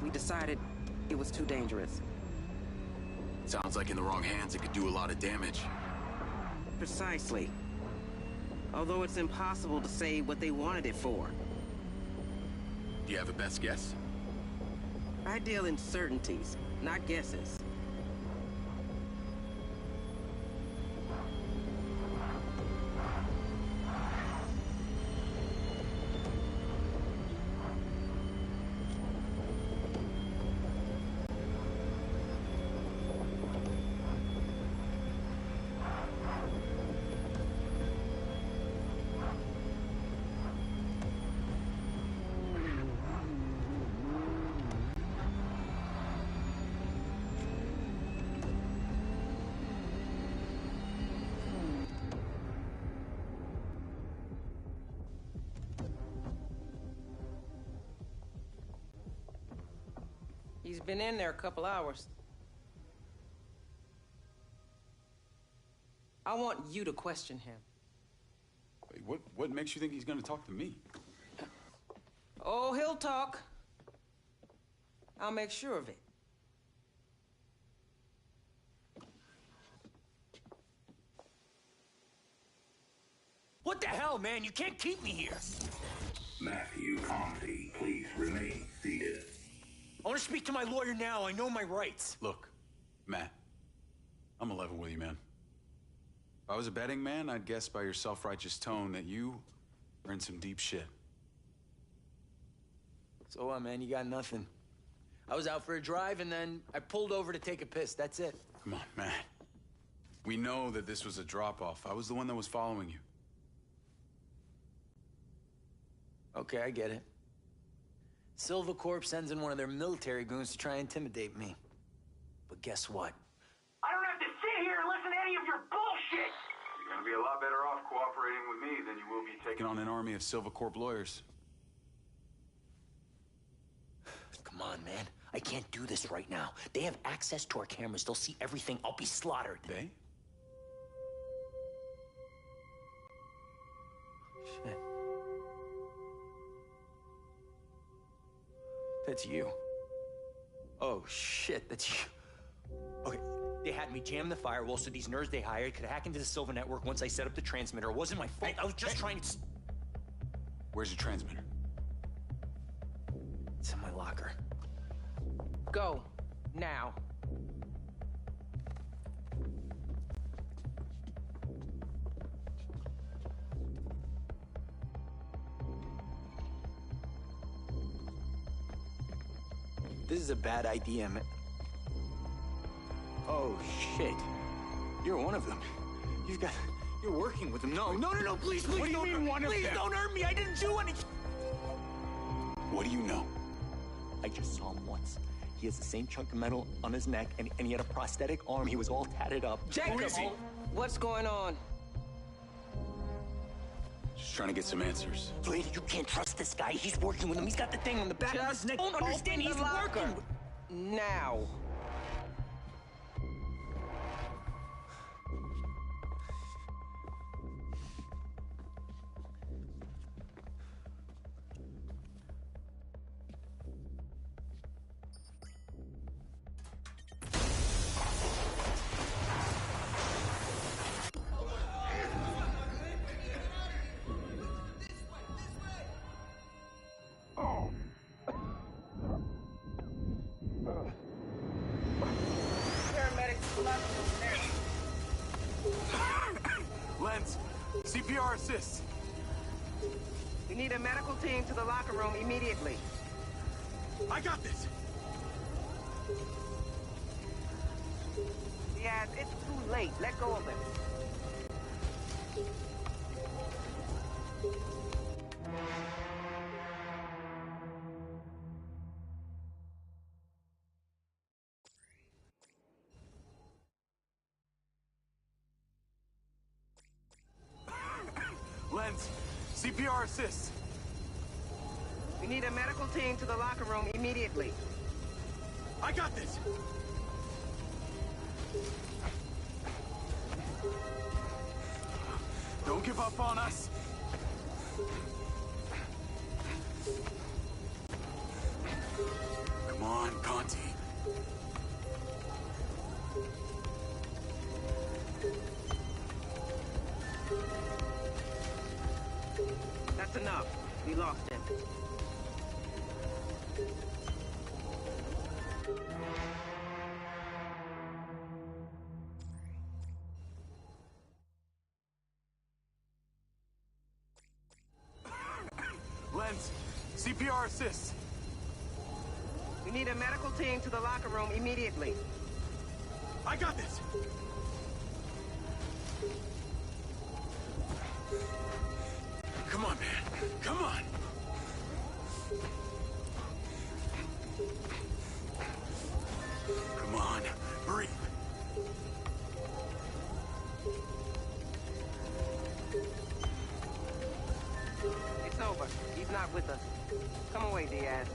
We decided it was too dangerous. Sounds like in the wrong hands it could do a lot of damage. Precisely. Although it's impossible to say what they wanted it for. Do you have a best guess? I deal in certainties, not guesses. He's been in there a couple hours. I want you to question him. Wait, what makes you think he's gonna talk to me? Oh, he'll talk. I'll make sure of it. What the hell, man? You can't keep me here. Matthew Conti, please remain seated. I want to speak to my lawyer now. I know my rights. Look, Matt, I'm 11 with you, man. If I was a betting man, I'd guess by your self-righteous tone that you are in some deep shit. So what, man? You got nothing. I was out for a drive, and then I pulled over to take a piss. That's it. Come on, Matt. We know that this was a drop-off. I was the one that was following you. Okay, I get it. Silva Corp sends in one of their military goons to try and intimidate me. But guess what? I don't have to sit here and listen to any of your bullshit! You're gonna be a lot better off cooperating with me than you will be taking on an army of Silva Corp lawyers. Come on, man. I can't do this right now. They have access to our cameras. They'll see everything. I'll be slaughtered. They? Shit. That's you. Oh, shit, that's you. Okay, they had me jam the firewall so these nerds they hired could hack into the Silva network once I set up the transmitter. It wasn't my fault. I was just trying to... Where's your transmitter? It's in my locker. Go. Now. This is a bad idea, man. Oh, shit. You're one of them. You're working with them. No, please, What do you mean, one of them? Please don't hurt me. I didn't do anything. What do you know? I just saw him once. He has the same chunk of metal on his neck, and he had a prosthetic arm. He was all tatted up. Jacob, Who is he? what's going on? Just trying to get some answers. Lady, you can't trust this guy. He's working with him. He's got the thing on the back of his neck. Don't understand. Open He's the locker. working with... Now. Lens, CPR assist. We need a medical team to the locker room immediately. I got this. Diaz, it's too late. Let go of him. Lens, CPR assist. We need a medical team to the locker room immediately. I got this. Don't give up on us. Come on, Conti. That's enough. We lost him. Lens, CPR assist. We need a medical team to the locker room immediately. I got this. Come on, man. Come on. Come on. Breathe. It's over. He's not with us. Come away, Diaz.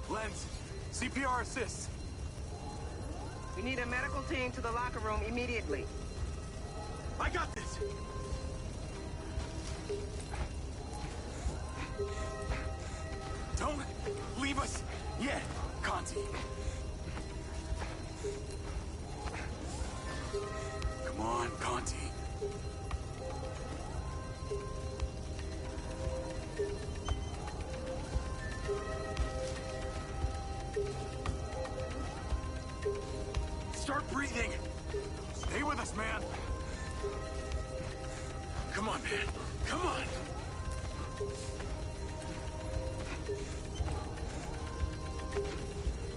Lens, CPR assist. We need a medical team to the locker room immediately. I got this. Don't leave us yet, Conti. Come on, Conti. Start breathing. Stay with us, man. Come on, man. Come on.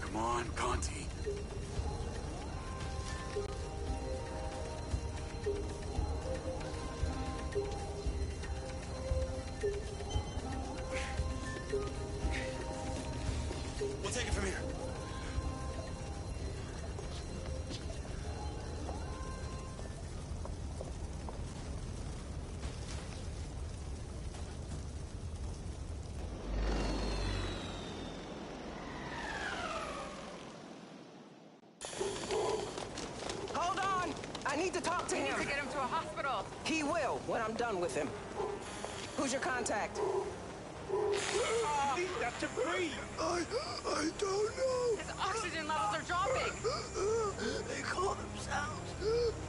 Come on, Conti. We'll take it from here. Hold on! I need to talk to him. We need to get him to a hospital. He will, when I'm done with him. Who's your contact? Need that to breathe. I don't know. His oxygen levels are dropping. They call themselves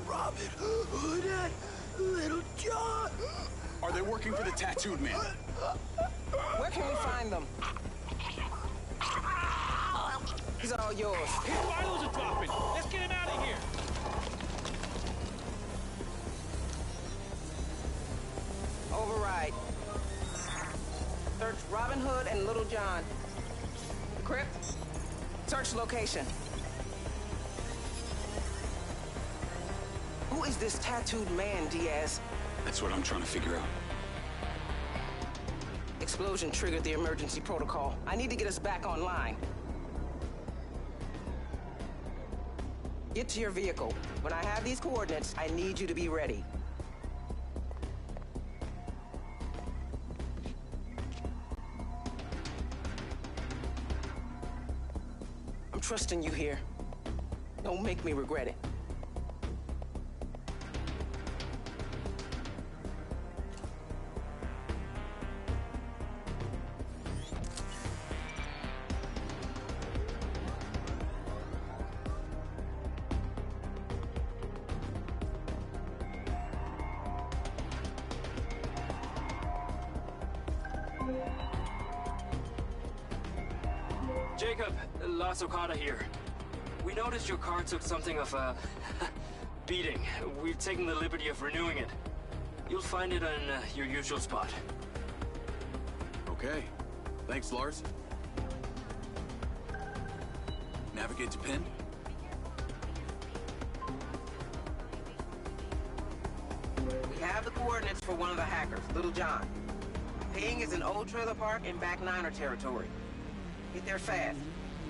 Robin Hood and Little John. Are they working for the tattooed man? Where can we find them? He's all yours. His vitals are dropping. Let's get him out of here. Override. Search Robin Hood and Little John. The crypt? Search location. Who is this tattooed man, Diaz? That's what I'm trying to figure out. Explosion triggered the emergency protocol. I need to get us back online. Get to your vehicle. When I have these coordinates, I need you to be ready. I'm trusting you here. Don't make me regret it. Jacob, La Socata here. We noticed your car took something of a beating. We've taken the liberty of renewing it. You'll find it on your usual spot. Okay. Thanks, Lars. Navigate to pin. We have the coordinates for one of the hackers, Little John. Ping is an old trailer park in Back Niner territory. Get there fast.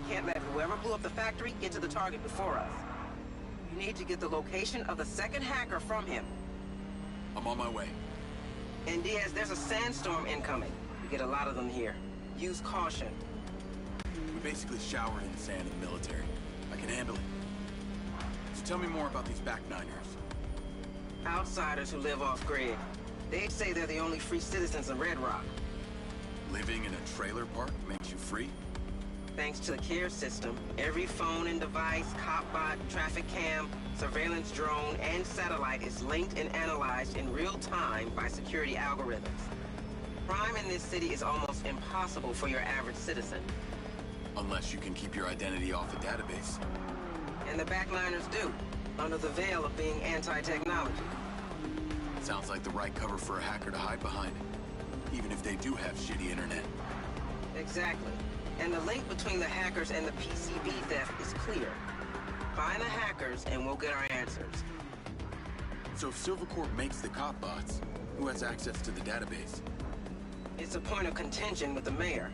Can't let whoever blew up the factory get to the target before us. You need to get the location of the second hacker from him. I'm on my way. And Diaz, there's a sandstorm incoming. We get a lot of them here. Use caution. We basically showered in sand in the military. I can handle it. So tell me more about these Back Niners. Outsiders who live off-grid. They'd say they're the only free citizens in Red Rock. Living in a trailer park makes you free? Thanks to the CARE system, every phone and device, copbot, traffic cam, surveillance drone, and satellite is linked and analyzed in real time by security algorithms. Crime in this city is almost impossible for your average citizen. Unless you can keep your identity off the database. And the backliners do, under the veil of being anti-technology. Sounds like the right cover for a hacker to hide behind, even if they do have shitty internet. Exactly. And the link between the hackers and the PCB theft is clear. Find the hackers and we'll get our answers. So if Silvercorp makes the cop bots, who has access to the database? It's a point of contention with the mayor.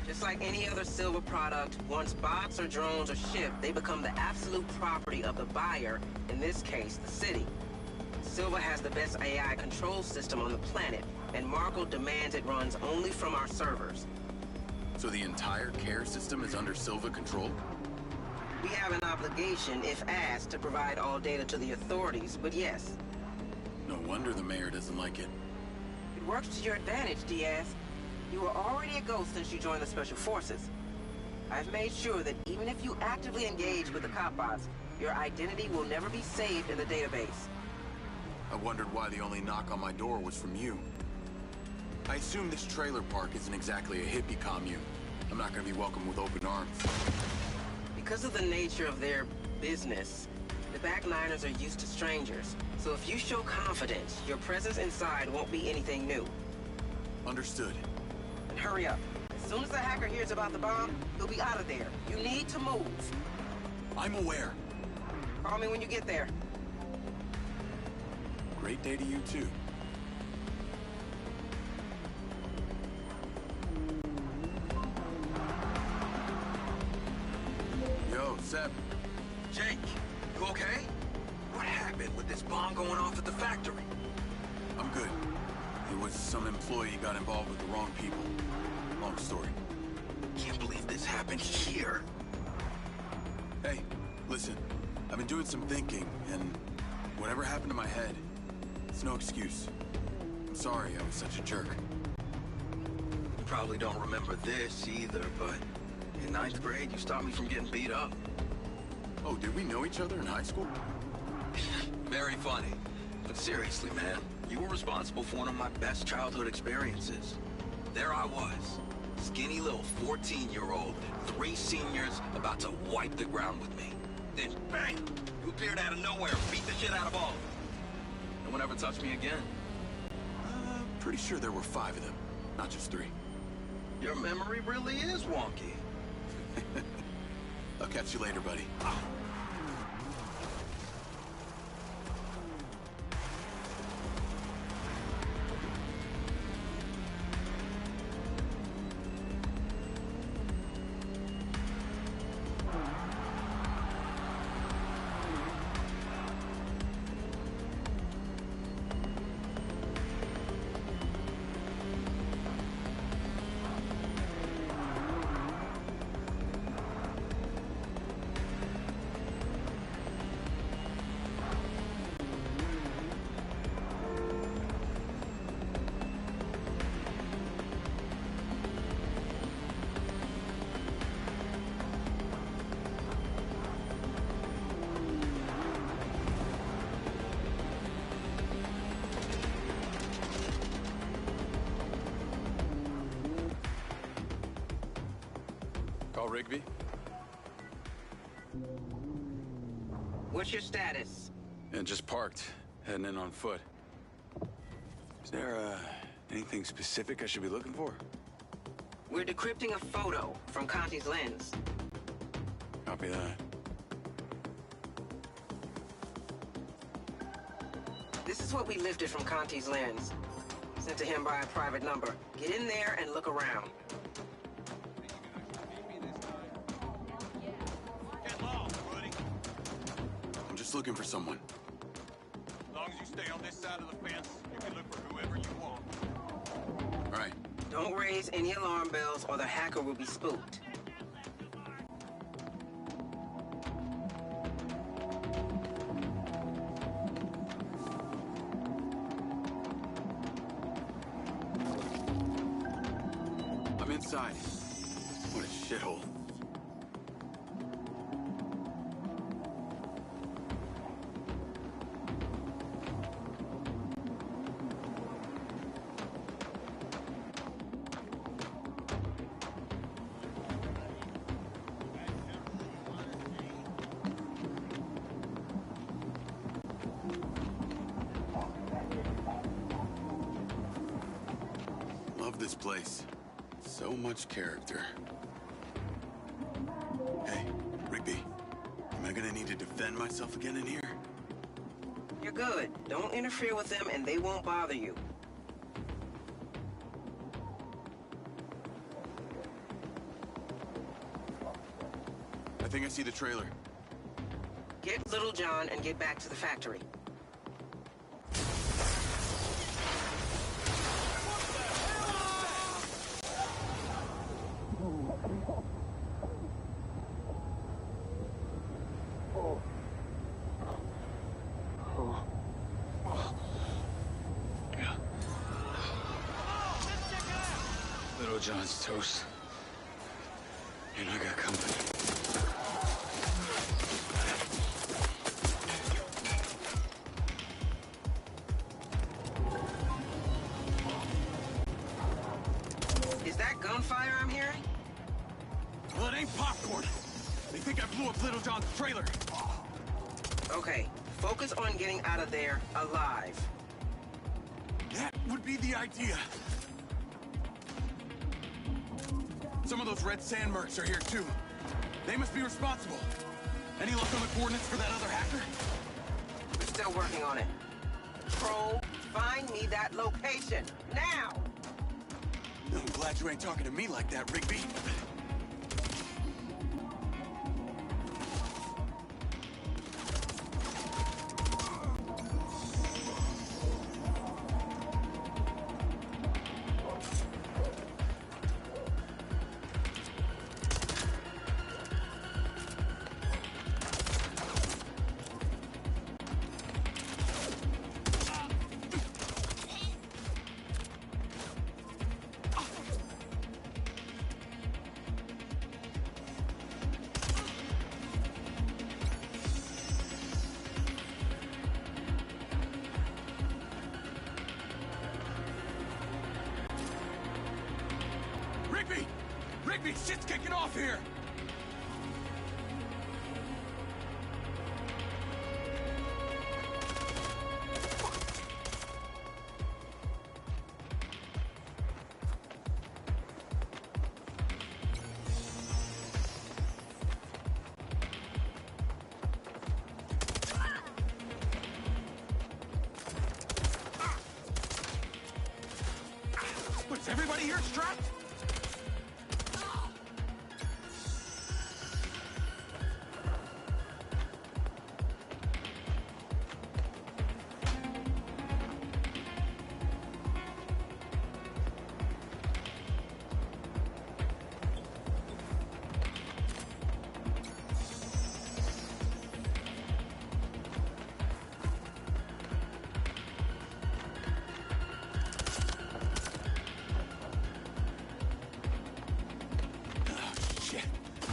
Just like any other Silver product, once bots or drones are shipped, they become the absolute property of the buyer, in this case, the city. Silver has the best AI control system on the planet, and Markle demands it runs only from our servers. So the entire CARE system is under Silva control? We have an obligation, if asked, to provide all data to the authorities, but yes. No wonder the mayor doesn't like it. It works to your advantage, Diaz. You were already a ghost since you joined the Special Forces. I've made sure that even if you actively engage with the cop bots, your identity will never be saved in the database. I wondered why the only knock on my door was from you. I assume this trailer park isn't exactly a hippie commune. I'm not gonna be welcomed with open arms. Because of the nature of their business, the Backliners are used to strangers. So if you show confidence, your presence inside won't be anything new. Understood. And hurry up. As soon as the hacker hears about the bomb, he'll be out of there. You need to move. I'm aware. Call me when you get there. Great day to you, too. Yo, Seb. Jake, you okay? What happened with this bomb going off at the factory? I'm good. It was some employee got involved with the wrong people. Long story. Can't believe this happened here. Hey, listen. I've been doing some thinking, and whatever happened to my head, it's no excuse. I'm sorry I was such a jerk. You probably don't remember this either, but in 9th grade, you stopped me from getting beat up. Oh, did we know each other in high school? Very funny. But seriously, man, you were responsible for one of my best childhood experiences. There I was, skinny little 14-year-old, 3 seniors about to wipe the ground with me. Then, bang, you appeared out of nowhere and beat the shit out of all of them. No one ever touched me again. Pretty sure there were 5 of them, not just 3. Your memory really is wonky. I'll catch you later, buddy. Call Rigby? What's your status? Yeah, just parked. Heading in on foot. Is there, anything specific I should be looking for? We're decrypting a photo from Conti's lens. Copy that. This is what we lifted from Conti's lens. Sent to him by a private number. Get in there and look around. I'm just looking for someone. As long as you stay on this side of the fence, you can look for whoever you want. All right. Don't raise any alarm bells or the hacker will be spooked. I'm inside. What a shithole. Love this place. So much character. Hey, Rigby. Am I gonna need to defend myself again in here? You're good. Don't interfere with them and they won't bother you. I think I see the trailer. Get Little John and get back to the factory. Little John's toast. And I got company. Is that gunfire I'm hearing? Well, it ain't popcorn. They think I blew up Little John's trailer. Okay, focus on getting out of there alive. That would be the idea. Some of those red sand mercs are here too. They must be responsible. Any luck on the coordinates for that other hacker? We're still working on it. Troll, find me that location, now! I'm glad you ain't talking to me like that, Rigby. Rigby! Rigby, shit's kicking off here! Is everybody here strapped?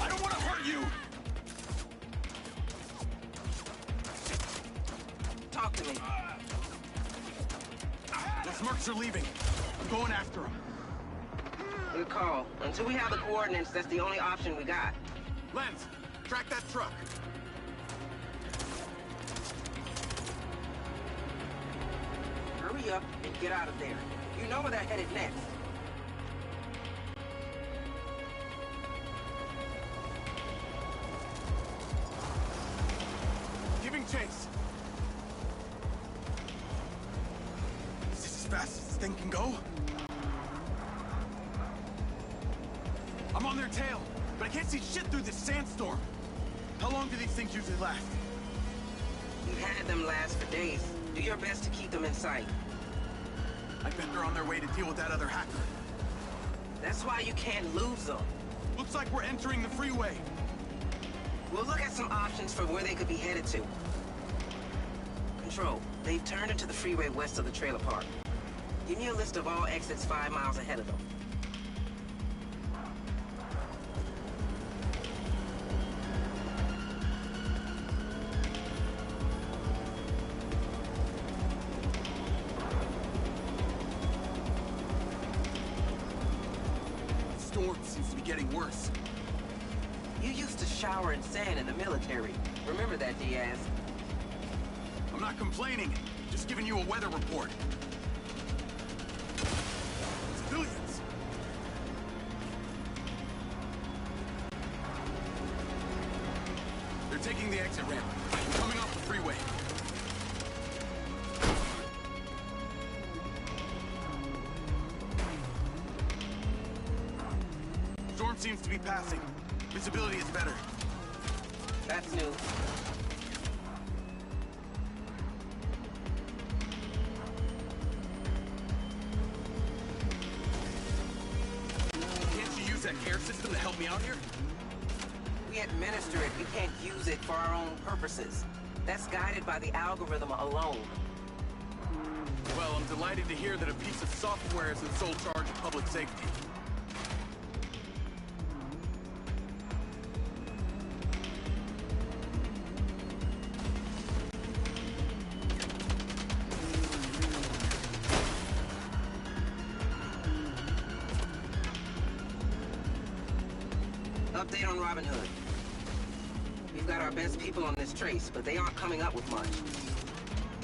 I don't want to hurt you! Talk to me. Those mercs are leaving. I'm going after them. Good call. Until we have the coordinates, that's the only option we got. Lens, track that truck. Hurry up and get out of there. You know where they're headed next. Giving chase. This is as fast as it's thing can go? I'm on their tail, but I can't see shit through this sandstorm. How long do these things usually last? You've had them last for days. Do your best to keep them in sight. I bet they're on their way to deal with that other hacker. That's why you can't lose them. Looks like we're entering the freeway. We'll look at some options for where they could be headed to. Control, they've turned into the freeway west of the trailer park. Give me a list of all exits 5 miles ahead of them. The storm seems to be getting worse. You used to shower in sand in the military. Remember that, Diaz? I'm not complaining, just giving you a weather report. Civilians! They're taking the exit ramp. Coming off the freeway. Storm seems to be passing. Visibility is better. That's new. Can't you use that care system to help me out here? We administer it. We can't use it for our own purposes. That's guided by the algorithm alone. Well, I'm delighted to hear that a piece of software is in sole charge of public safety. Update on Robin Hood. We've got our best people on this trace, but they aren't coming up with much.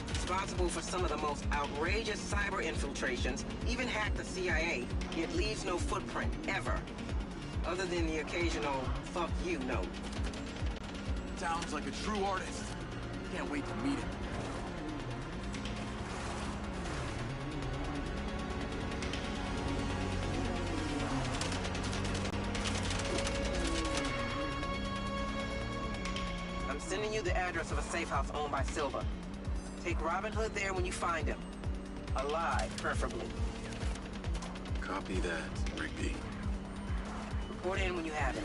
Responsible for some of the most outrageous cyber infiltrations, even hacked the CIA, yet leaves no footprint, ever. Other than the occasional, fuck you note. Sounds like a true artist. Can't wait to meet him. I'm sending you the address of a safe house owned by Silva. Take Robin Hood there when you find him. Alive, preferably. Copy that, Rigby. Report in when you have it.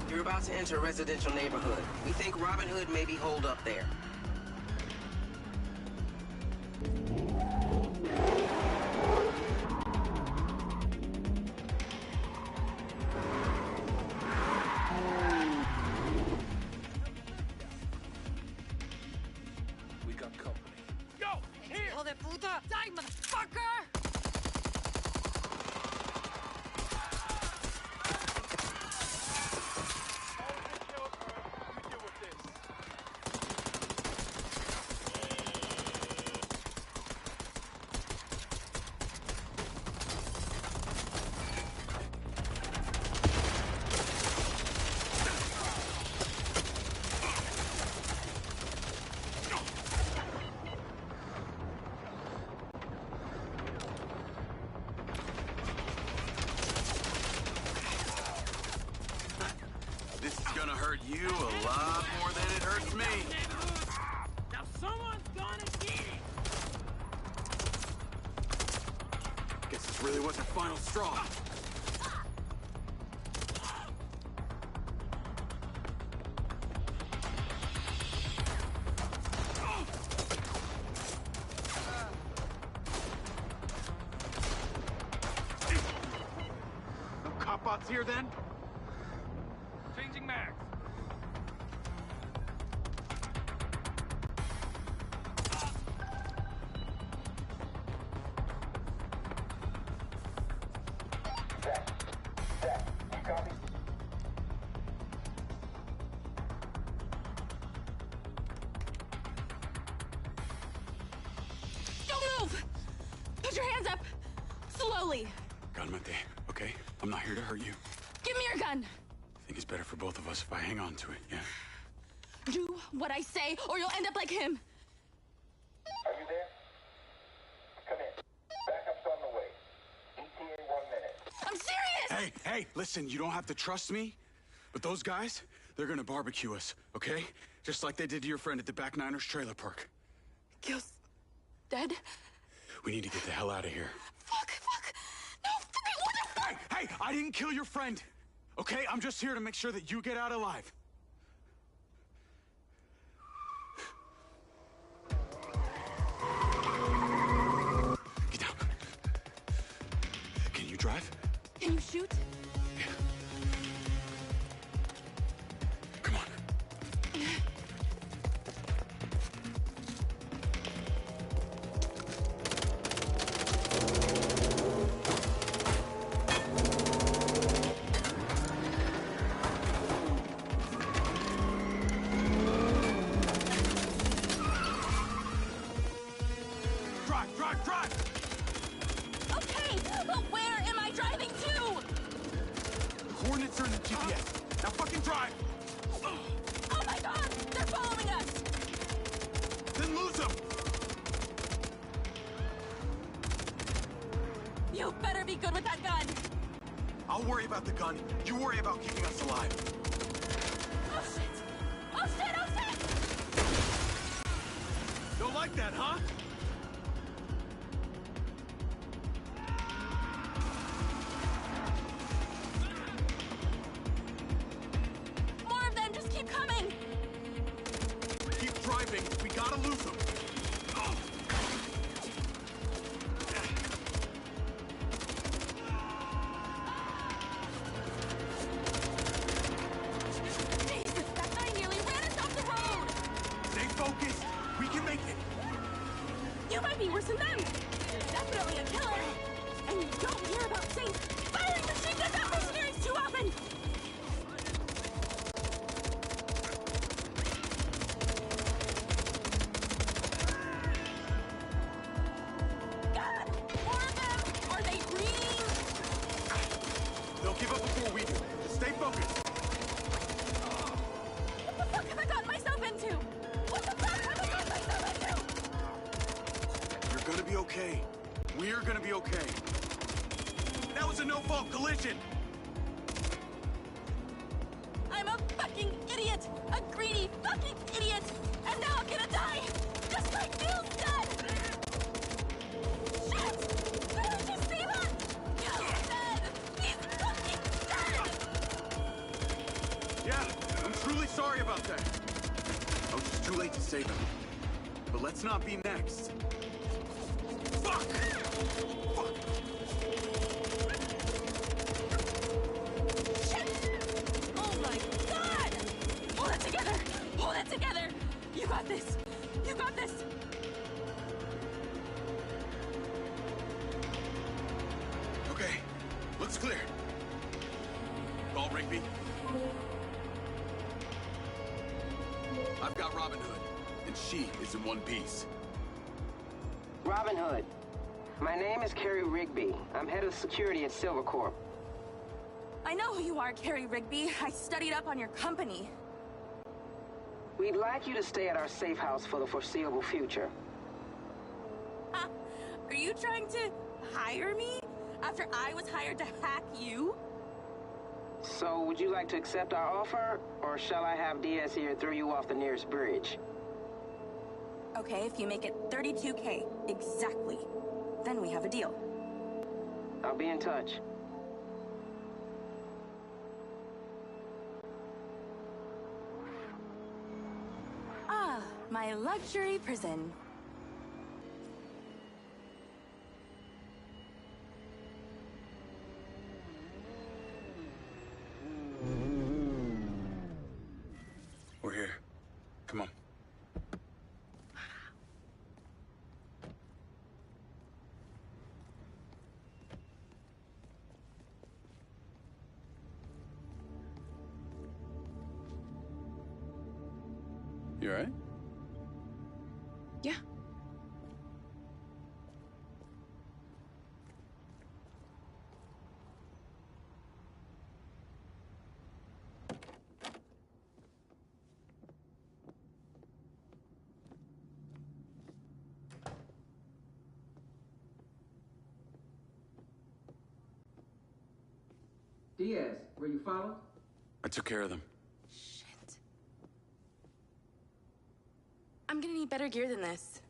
You're about to enter a residential neighborhood. We think Robin Hood may be holed up there. We got company. Yo, here! Hijo de puta! Die, motherfucker! This is gonna hurt you a lot more than it hurts me. Now someone's gonna get it! Guess this really was our final straw. No cop bots here then? Changing mags. Don't move! Put your hands up! Slowly! Calmate, okay? I'm not here to hurt you. Give me your gun! I think it's better for both of us if I hang on to it, yeah? Do what I say, or you'll end up like him! Are you there? Come in. Backup's on the way. ETA 1 minute. I'm serious! Hey, listen, you don't have to trust me, but those guys, they're gonna barbecue us, okay? Just like they did to your friend at the Back Niners trailer park. Gil's dead? We need to get the hell out of here. Fuck! No, what the Hey, I didn't kill your friend, okay? I'm just here to make sure that you get out alive. Get down. Can you drive? Can you shoot? Yeah. Come on. Drive! Okay, but where am I driving to? The coordinates are in the GPS. Now fucking drive! Oh my god! They're following us! Then lose them! You better be good with that gun! I'll worry about the gun. You worry about keeping us alive. Oh shit! Oh shit! Oh shit! Don't like that, huh? More of them! Just keep coming! Keep driving. We gotta lose them. Jesus, that guy nearly ran us off the road! Stay focused. We can make it. You might be worse than them! You're definitely a killer! And you don't hear about Saints firing machine guns at mercenaries too often! God! More of them! Are they green? They'll give up before we do. Just stay focused. What the fuck have I gotten myself into? What the fuck have I gotten myself into? You're gonna be okay. We're gonna be okay. That was a no-fault collision. I'm a fucking idiot! A greedy fucking idiot! And now I'm gonna die! Just like Bill's dead! Shit! Did you see that? Bill's dead! He's fucking dead! Yeah, I'm truly sorry about that. I was just too late to save him. But let's not be next. Fuck! Fuck! Shit! Oh my god! Hold it together! Hold it together! You got this! You got this! Okay, looks clear. Call Rigby. I've got Robin Hood, and she is in one piece. Robin Hood. My name is Kerry Rigby. I'm head of security at Silvercorp. I know who you are, Kerry Rigby. I studied up on your company. We'd like you to stay at our safe house for the foreseeable future. Huh? Are you trying to hire me? After I was hired to hack you? So, would you like to accept our offer, or shall I have Diaz here throw you off the nearest bridge? Okay, if you make it 32K, exactly. Then we have a deal. I'll be in touch. Ah, my luxury prison. We're here. Come on. You all right? Yeah. Diaz, were you followed? I took care of them. Shit. I'm gonna need better gear than this.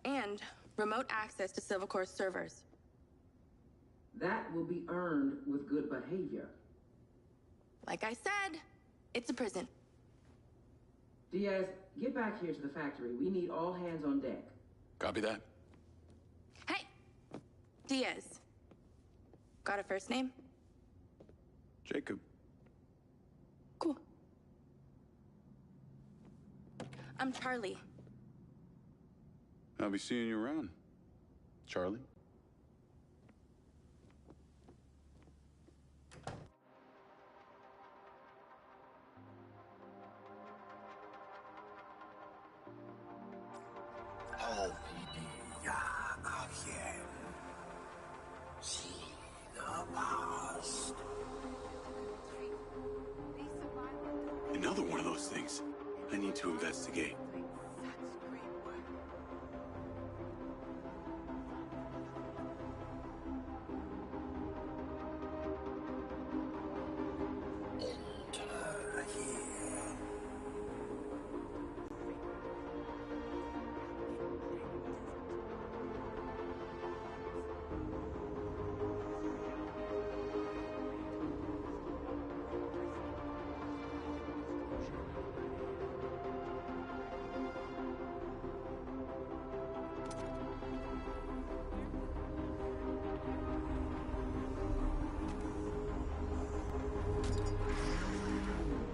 And remote access to Civil Corps servers. That will be earned with good behavior. Like I said, it's a prison. Diaz, get back here to the factory. We need all hands on deck. Copy that. Hey! Diaz. Got a first name? Jacob. Cool. I'm Charlie. I'll be seeing you around, Charlie. Another one of those things. I need to investigate.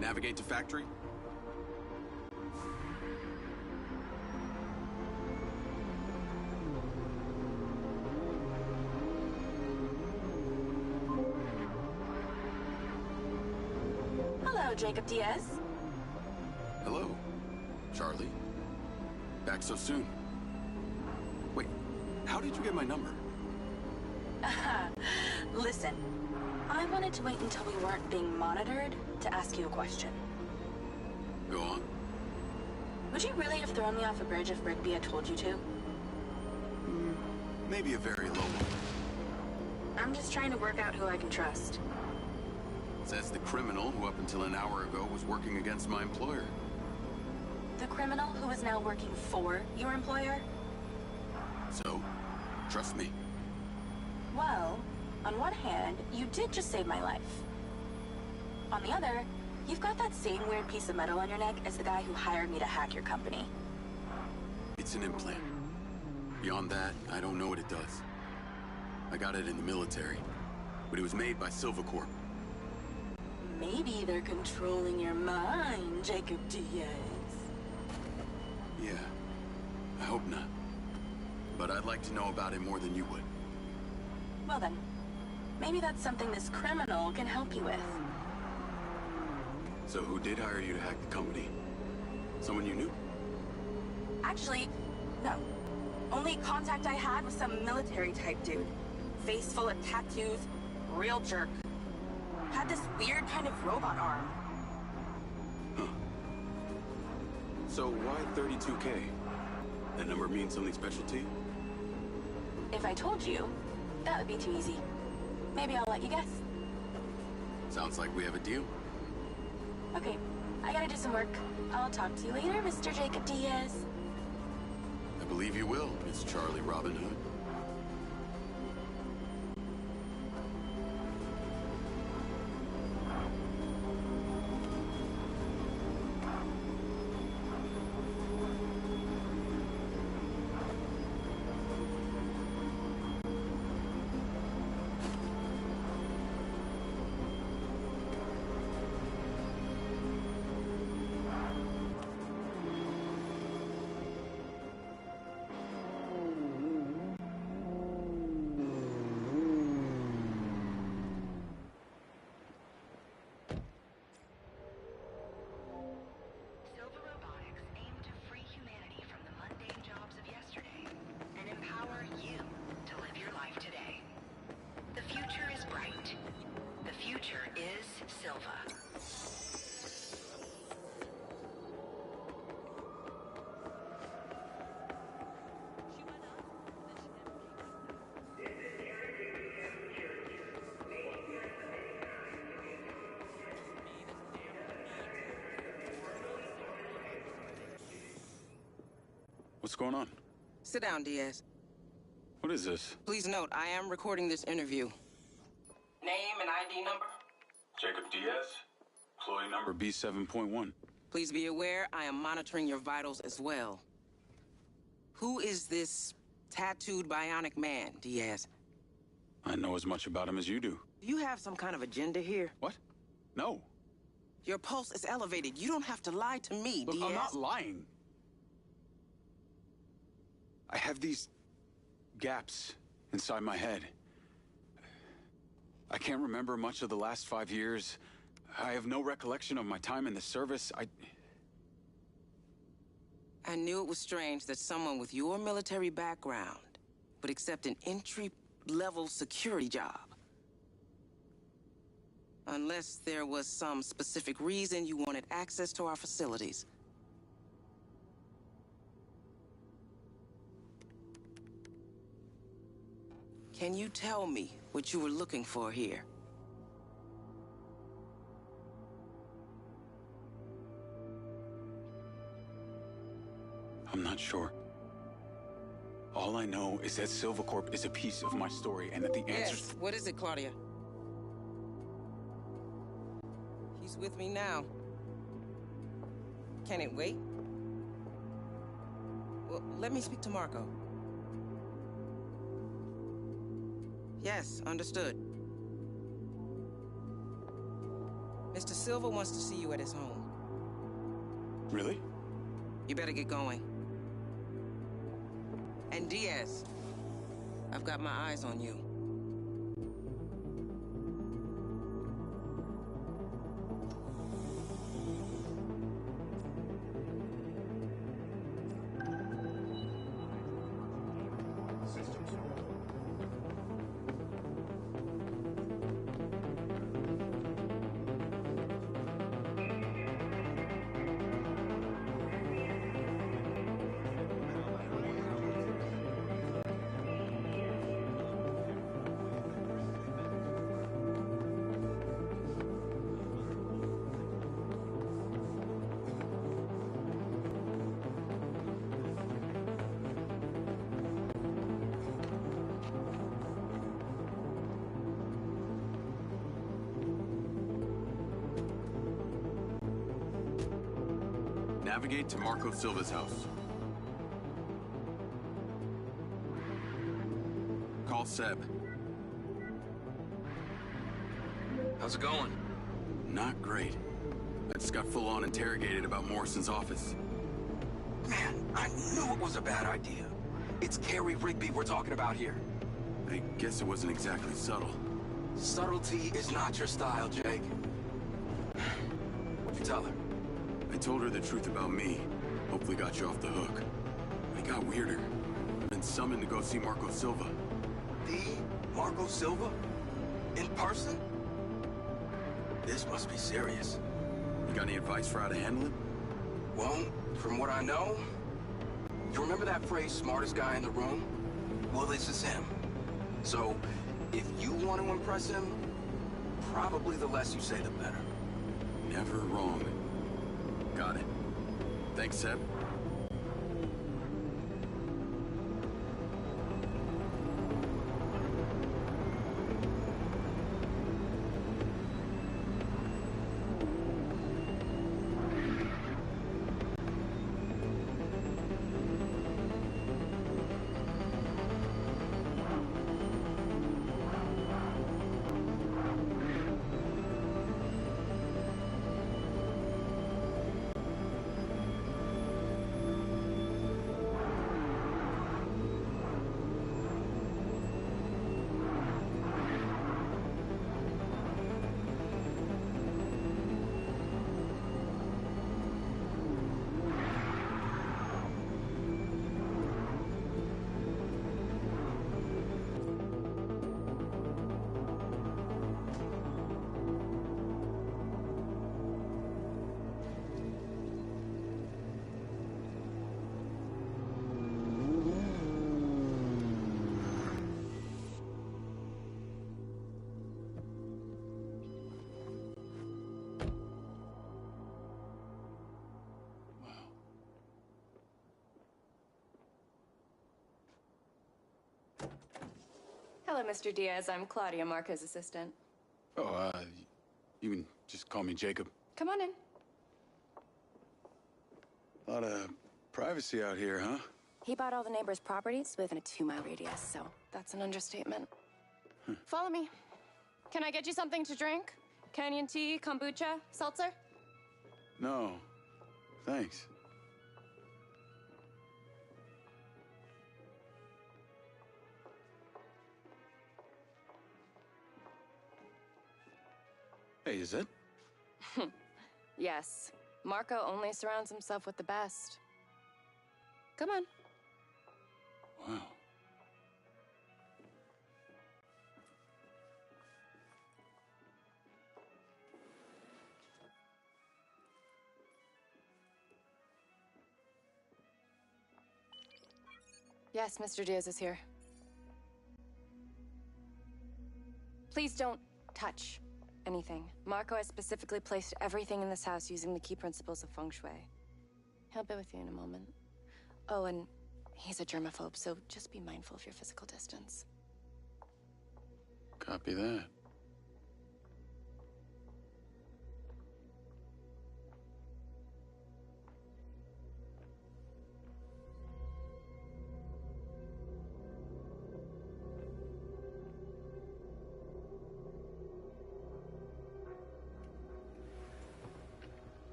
Navigate to factory. Hello, Jacob Diaz. Hello, Charlie. Back so soon. Wait, how did you get my number? Listen, I wanted to wait until we weren't being monitored to ask you a question. Go on. Would you really have thrown me off a bridge if Rigby had told you to? Maybe a very low one. I'm just trying to work out who I can trust. Says the criminal who up until an hour ago was working against my employer. The criminal who is now working for your employer? So, trust me. Well, on one hand, you did just save my life. On the other, you've got that same weird piece of metal on your neck as the guy who hired me to hack your company. It's an implant. Beyond that, I don't know what it does. I got it in the military, but it was made by Silvercorp. Maybe they're controlling your mind, Jacob Diaz. Yeah, I hope not. But I'd like to know about it more than you would. Well then, maybe that's something this criminal can help you with. So who did hire you to hack the company? Someone you knew? Actually, no. Only contact I had was some military-type dude. Face full of tattoos, real jerk. Had this weird kind of robot arm. Huh. So why 32K? That number means something special to you? If I told you, that would be too easy. Maybe I'll let you guess. Sounds like we have a deal. Okay, I gotta do some work. I'll talk to you later, Mr. Jacob Diaz. I believe you will, Miss Charlie Robin Hood. Silva. What's going on? Sit down, Diaz. What is this? Please note, I am recording this interview. Name and ID number? Jacob Diaz. Employee number B7.1. Please be aware, I am monitoring your vitals as well. Who is this tattooed bionic man, Diaz? I know as much about him as you do. Do you have some kind of agenda here? What? No. Your pulse is elevated. You don't have to lie to me, Look, Diaz. I'm not lying. I have these gaps inside my head. I can't remember much of the last 5 years. I have no recollection of my time in the service. I knew it was strange that someone with your military background would accept an entry-level security job. Unless there was some specific reason you wanted access to our facilities. Can you tell me what you were looking for here? I'm not sure. All I know is that Silvercorp is a piece of my story and that the answers... Yes, what is it, Claudia? He's with me now. Can it wait? Well, let me speak to Marco. Yes, understood. Mr. Silva wants to see you at his home. Really? You better get going. And Diaz, I've got my eyes on you. Navigate to Marco Silva's house. Call Seb. How's it going? Not great. I just got full-on interrogated about Morrison's office. Man, I knew it was a bad idea. It's Carrie Rigby we're talking about here. I guess it wasn't exactly subtle. Subtlety is not your style, Jake. What'd you tell her? I told her the truth about me. Hopefully got you off the hook. It got weirder. I've been summoned to go see Marco Silva. The Marco Silva? In person? This must be serious. You got any advice for how to handle it? Well, from what I know, you remember that phrase, smartest guy in the room? Well, this is him. So, if you want to impress him, probably the less you say, the better. Never wrong. Got it. Thanks, Seb. Hello, Mr. Diaz. I'm Claudia, Marco's assistant. Oh, you can just call me Jacob. Come on in. A lot of privacy out here, huh? He bought all the neighbors' properties within a 2-mile radius, so that's an understatement. Follow me. Can I get you something to drink? Canyon tea, kombucha, seltzer? No, thanks. Hey, is it? Yes. Marco only surrounds himself with the best. Come on. Wow. Yes, Mr. Diaz is here. Please don't touch anything. Marco has specifically placed everything in this house using the key principles of feng shui. He'll be with you in a moment. Oh, and he's a germaphobe, so just be mindful of your physical distance. Copy that.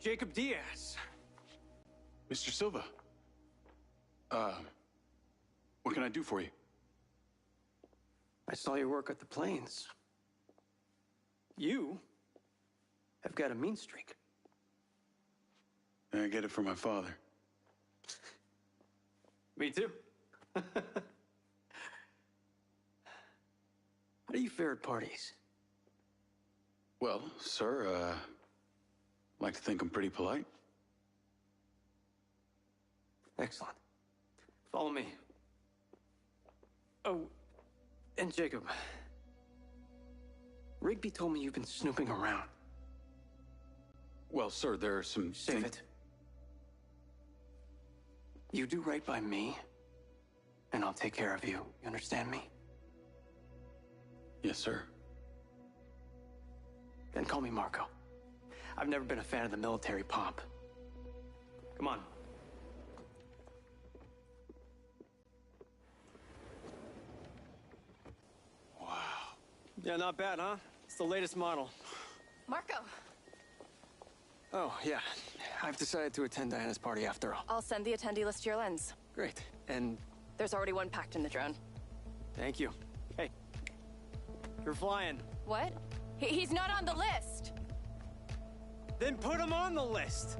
Jacob Diaz. Mr. Silva. What can I do for you? I saw your work at the Plains. You have got a mean streak. I get it from my father. Me too. How do you fare at parties? Well, sir, like to think I'm pretty polite. Excellent. Follow me. Oh, and Jacob. Rigby told me you've been snooping around. Well, sir, there are some Save it. You do right by me, and I'll take care of you. You understand me? Yes, sir. Then call me Marco. I've never been a fan of the military pomp. Come on. Wow. Yeah, not bad, huh? It's the latest model. Marco! Oh, yeah. I've decided to attend Diana's party after all. I'll send the attendee list to your lens. Great. And there's already one packed in the drone. thank you. Hey, you're flying. What? He's not on the list! Then put him on the list!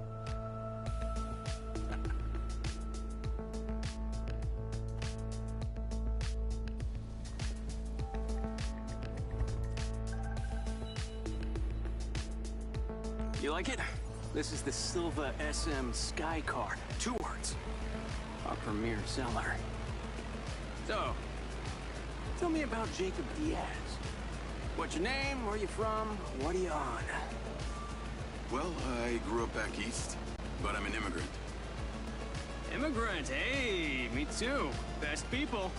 You like it? This is the Silva SM Skycar. 2 words. Our premier seller. So, tell me about Jacob Diaz. What's your name? Where are you from? What are you on? Well, I grew up back east, but I'm an immigrant. Immigrant, hey, me too. Best people.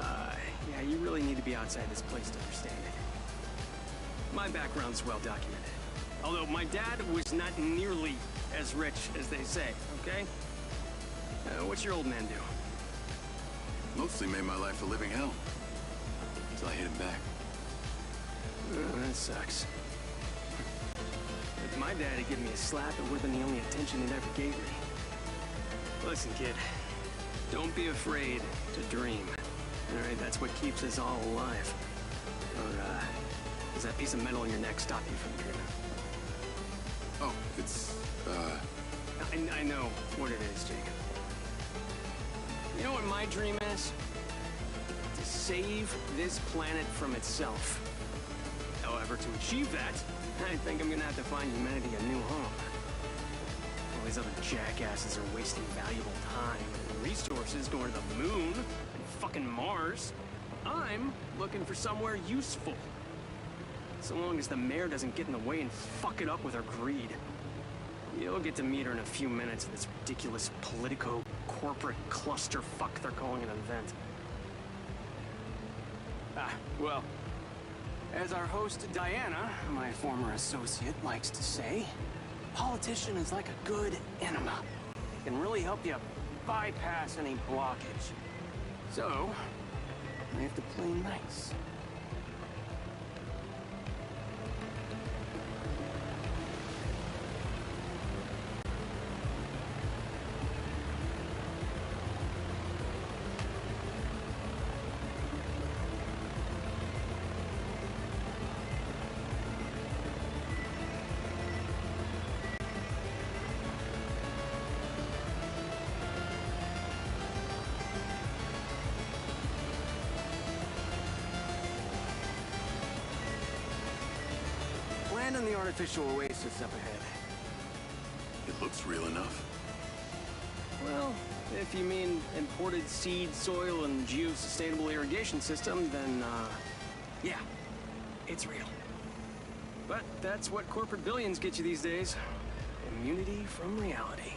Yeah, you really need to be outside this place to understand it. My background's well documented. Although my dad was not nearly as rich as they say, okay? What's your old man do? Mostly made my life a living hell. Until I hit him back. That sucks. If my dad had given me a slap, it would have been the only attention it ever gave me. Listen, kid. Don't be afraid to dream. Alright, that's what keeps us all alive. Or, does that piece of metal in your neck stop you from dreaming? Oh, it's, I know what it is, Jacob. You know what my dream is? To save this planet from itself. However, to achieve that, I think I'm gonna have to find humanity a new home. All these other jackasses are wasting valuable time and resources going to the moon and fucking Mars. I'm looking for somewhere useful. So long as the mayor doesn't get in the way and fuck it up with her greed. You'll get to meet her in a few minutes at this ridiculous politico-corporate clusterfuck they're calling an event. Well, as our host Diana, my former associate, likes to say, a politician is like a good enema. It can really help you bypass any blockage. So, I have to play nice. Land on the artificial oasis up ahead. It looks real enough. Well, if you mean imported seed, soil, and geosustainable irrigation system, then, yeah, it's real. But that's what corporate billions get you these days. Immunity from reality.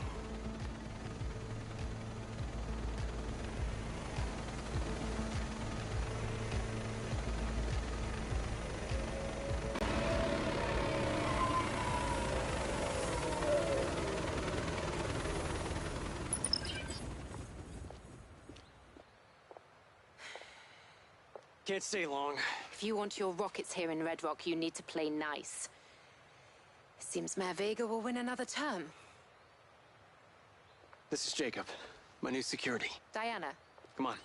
Can't stay long. If you want your rockets here in Red Rock, you need to play nice. Seems Mayor Vega will win another term. This is Jacob, my new security. Diana. Come on.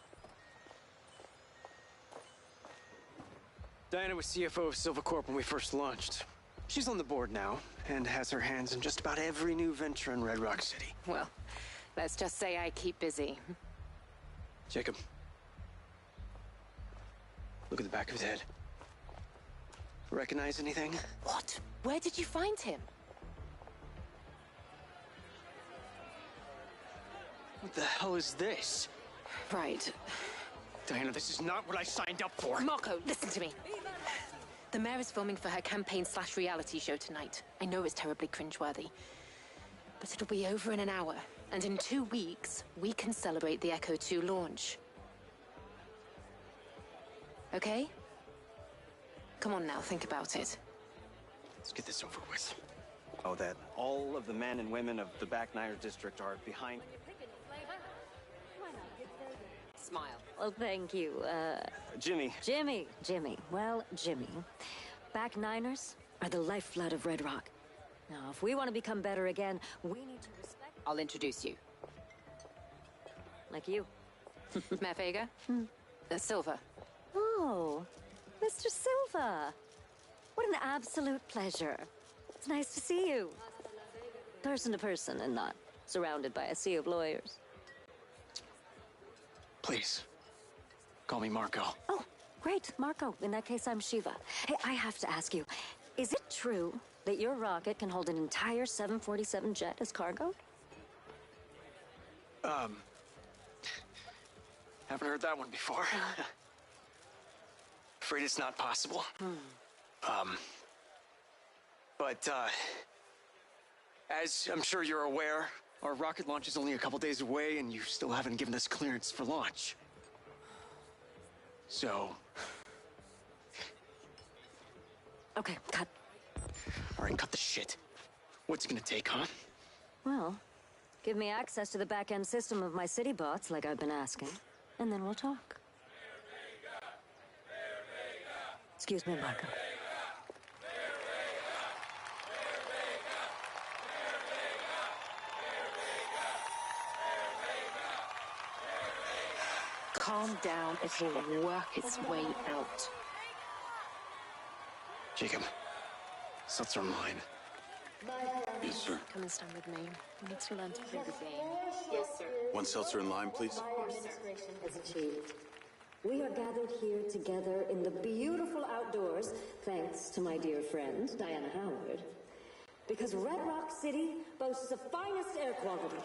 Diana was CFO of Silvercorp when we first launched. She's on the board now, and has her hands in just about every new venture in Red Rock City. Well, let's just say I keep busy. Jacob. Look at the back of his head. Recognize anything? What? Where did you find him? What the hell is this? Right. Diana, this is not what I signed up for. Marco, listen to me. The mayor is filming for her campaign/reality show tonight. I know it's terribly cringeworthy. But it'll be over in an hour. And in 2 weeks, we can celebrate the Echo 2 launch. Okay? Come on now, think about it. Let's get this over with. Oh, that all of the men and women of the Back Niner District are behind... Smile. Well, thank you, Jimmy. Jimmy. Well, Jimmy, Back Niners are the lifeblood of Red Rock. Now, if we want to become better again, we need to respect... I'll introduce you. Like you. Mayor Vega? Silva. Oh, Mr. Silva. What an absolute pleasure. It's nice to see you. Person to person and not surrounded by a sea of lawyers. Please, call me Marco. Oh, great, Marco. In that case, I'm Shiva. Hey, I have to ask you, is it true that your rocket can hold an entire 747 jet as cargo? Haven't heard that one before. Afraid it's not possible. But as I'm sure you're aware, our rocket launch is only a couple days away, and you still haven't given us clearance for launch. So... Okay, cut. All right, cut the shit. What's it gonna take, huh? Well, give me access to the back-end system of my city bots, like I've been asking, and then we'll talk. Excuse me, Marco. Calm down, it will work its way out. Jacob, Seltzer online. Yes, sir. Come and stand with me. We need to learn to play the game. Yes, sir. One seltzer in line, please. Administration has achieved. We are gathered here together in the beautiful outdoors, thanks to my dear friend, Diana Howard, because Red Rock City boasts the finest air quality.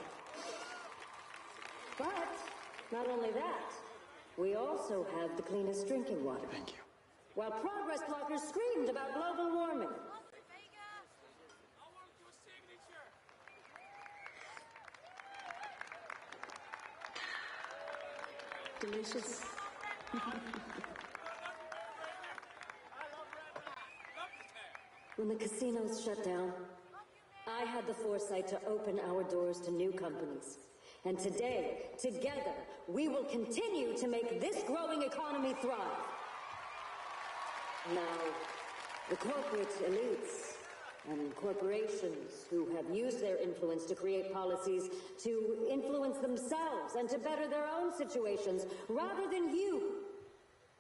But not only that, we also have the cleanest drinking water. Thank you. While progress blockers screamed about global warming. Delicious. When the casinos shut down, I had the foresight to open our doors to new companies. And today, together, we will continue to make this growing economy thrive. Now, the corporate elites and corporations who have used their influence to create policies to influence themselves and to better their own situations, rather than you,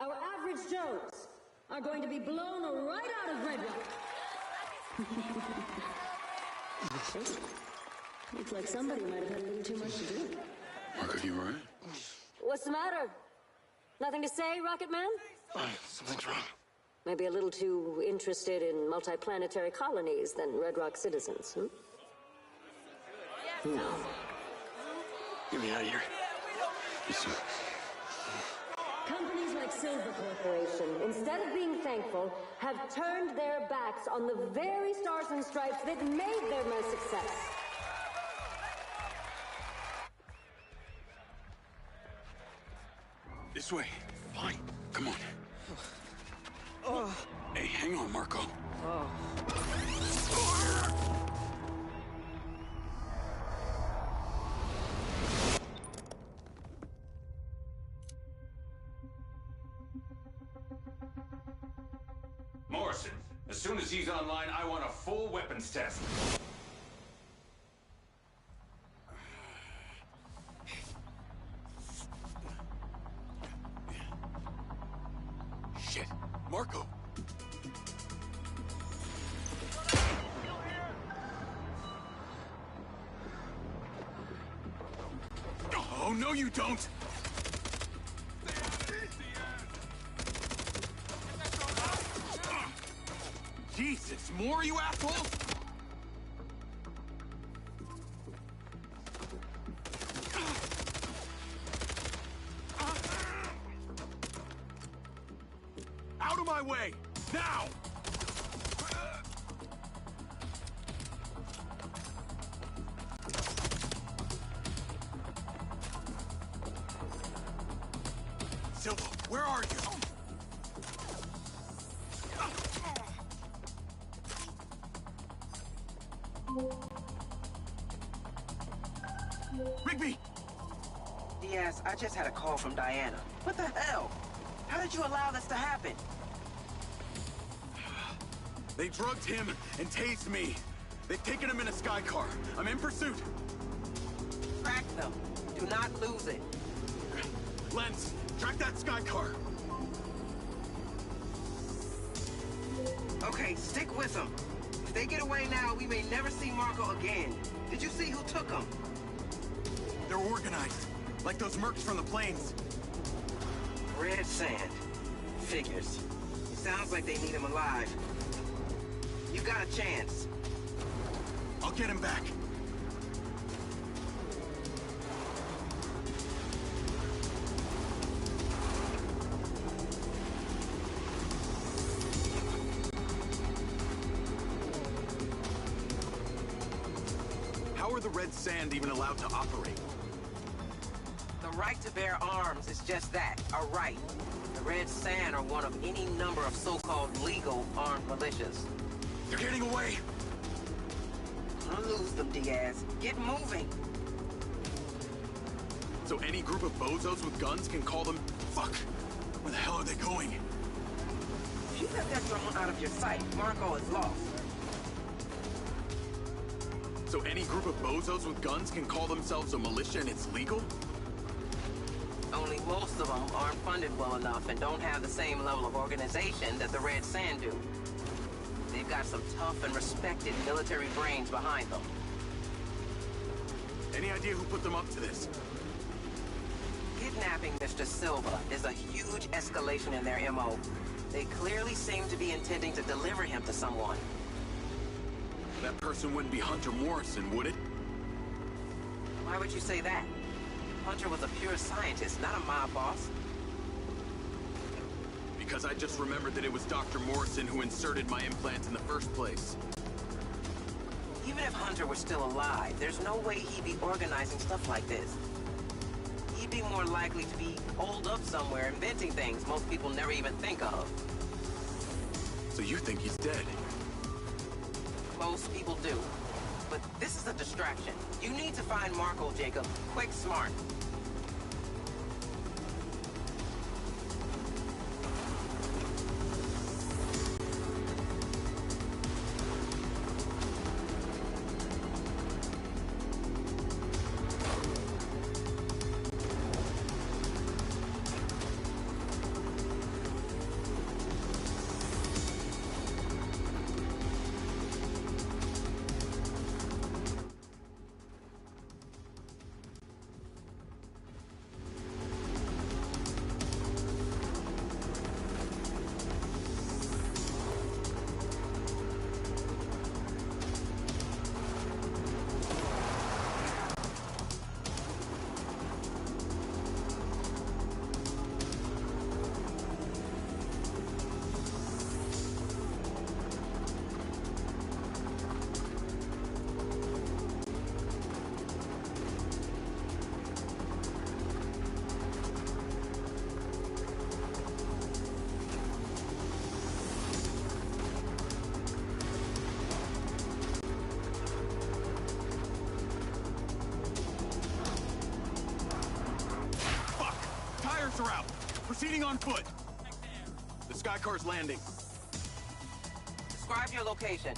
our average Joes, are going to be blown right out of Red Rock. Looks like somebody might have had a little too much to do. Marco, you all right? What's the matter? Nothing to say, Rocket Man? Something's wrong. Maybe a little too interested in multiplanetary colonies than Red Rock citizens, No. Get me out of here. Yes, sir. Companies like Silver Corporation, instead of being thankful, have turned their backs on the very stars and stripes that made them a success. This way. Fine. Come on. Hey, hang on, Marco. Morrison, as soon as he's online, I want a full weapons test. Shit. Marco! Oh, no you don't! Jesus, more, you assholes? Out of my way! Now! Silva, where are you? Rigby! Diaz, I just had a call from Diana. What the hell? How did you allow this to happen? They drugged him and tased me. They've taken him in a sky car. I'm in pursuit. Track them. Do not lose it. Lens, track that sky car. Okay, stick with them. If they get away now, we may never see Marco again. Did you see who took them? They're organized, like those mercs from the plains. Red Sand. Figures. It sounds like they need him alive. You got a chance. I'll get him back. How are the Red Sand even allowed to operate? The right to bear arms is just that, a right. The Red Sand are one of any number of so-called legal armed militias. They're getting away! Don't lose them, Diaz. Get moving! So any group of bozos with guns can call them... Fuck! Where the hell are they going? If you let that drone out of your sight, Marco is lost. So any group of bozos with guns can call themselves a militia and it's legal? Only most of them aren't funded well enough and don't have the same level of organization that the Red Sand do. They've got some tough and respected military brains behind them. Any idea who put them up to this? Kidnapping Mr. Silva is a huge escalation in their MO. They clearly seem to be intending to deliver him to someone. That person wouldn't be Hunter Morrison, would it? Why would you say that? Hunter was a pure scientist, not a mob boss. Because I just remembered that it was Dr. Morrison who inserted my implant in the first place. Even if Hunter were still alive, there's no way he'd be organizing stuff like this. He'd you'd be more likely to be holed up somewhere inventing things most people never even think of. So you think he's dead? Most people do. But this is a distraction. You need to find Marco, Jacob. Quick, smart. Are out. Proceeding on foot. The Skycar's landing. Describe your location.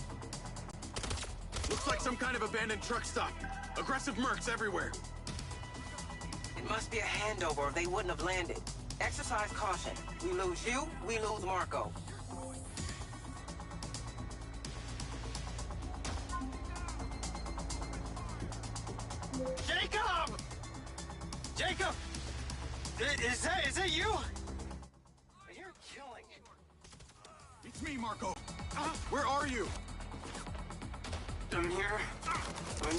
Looks like some kind of abandoned truck stop. Aggressive mercs everywhere. It must be a handover or they wouldn't have landed. Exercise caution. We lose you, we lose Marco. Jacob! Jacob! Is that you? You're killing. It's me, Marco. Where are you? I'm here.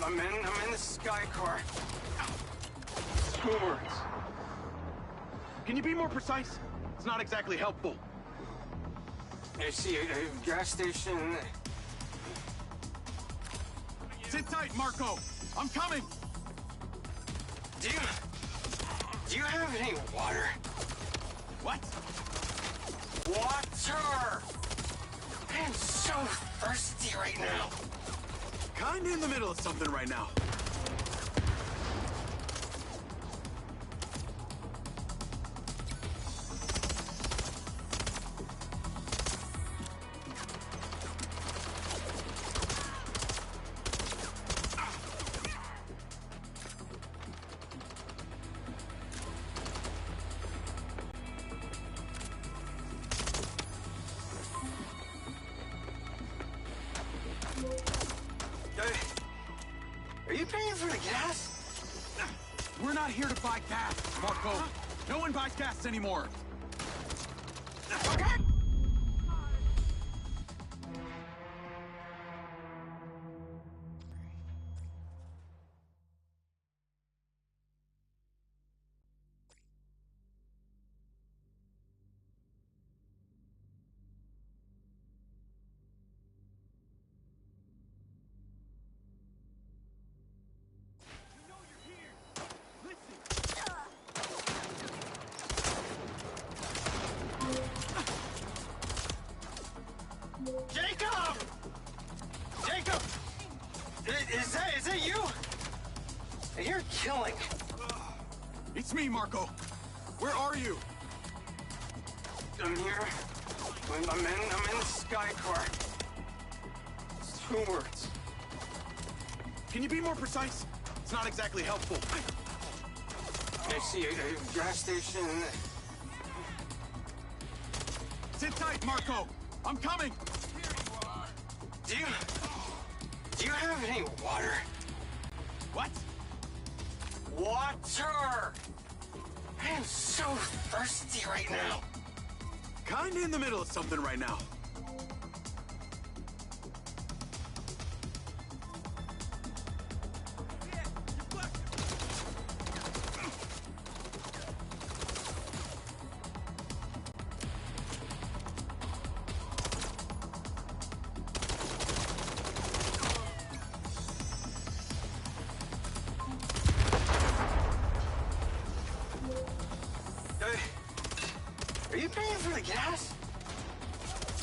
I'm in the Skycar. 2 words. Can you be more precise? It's not exactly helpful. I see a gas station. Sit tight, Marco. I'm coming. Do you have any water? What? Water! I am so thirsty right now. Kinda in the middle of something right now. Are you paying for the gas? We're not here to buy gas, Marco. No one buys gas anymore. Okay. Jacob! Jacob! Is that you? You're killing. It's me, Marco. Where are you? I'm here. I'm in the Skycar. 2 words. Can you be more precise? It's not exactly helpful. I see a gas station. Sit tight, Marco. I'm coming. Do you have any water? What? Water! I am so thirsty right now. Kinda in the middle of something right now. Are you paying for the gas?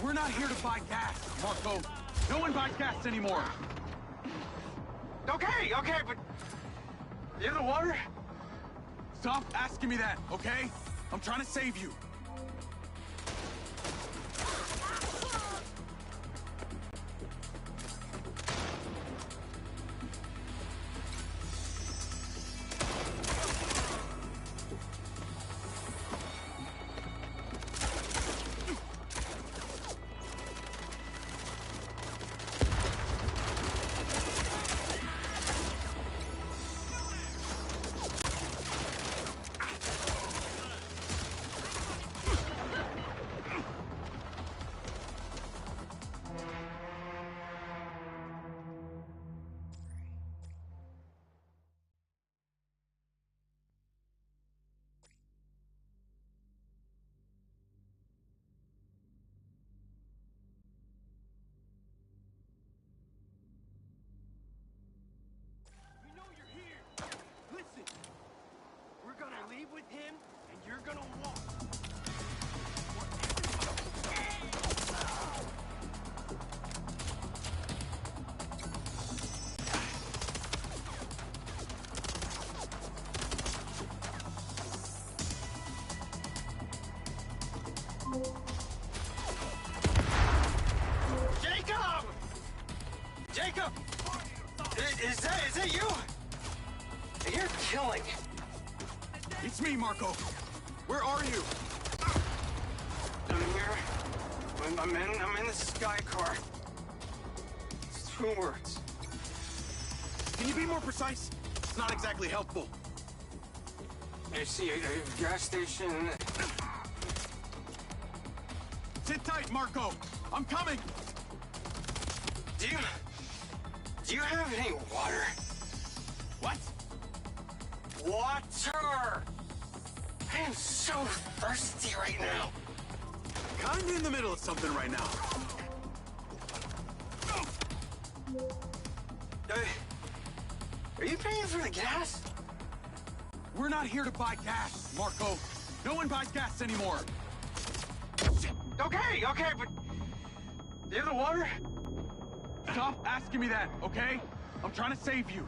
We're not here to buy gas, Marco. No one buys gas anymore. Okay, but... You have the water? Stop asking me that, okay? I'm trying to save you. With him, and you're gonna walk. Jacob! Is that you? You're killing. It's me, Marco. Where are you? I'm here. I'm in the sky car. It's 2 words. Can you be more precise? It's not exactly helpful. I see a gas station. Sit tight, Marco. I'm coming. Do you have any water? What? Water! I am so thirsty right now. Kinda in the middle of something right now. Are you paying for the gas? We're not here to buy gas, Marco. No one buys gas anymore. Okay, but... Do you have the water? Stop asking me that, okay? I'm trying to save you.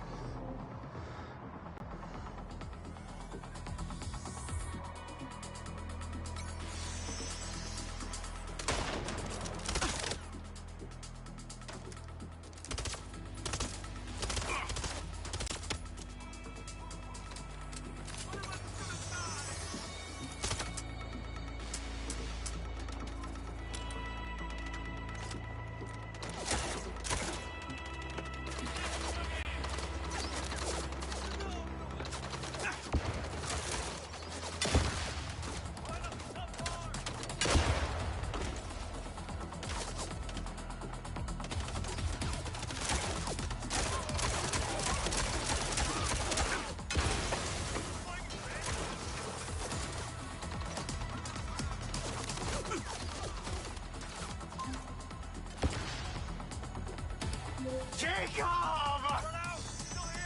Jacob!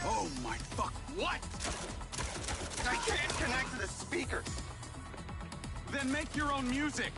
Oh my fuck, what? I can't connect to the speaker. Then make your own music.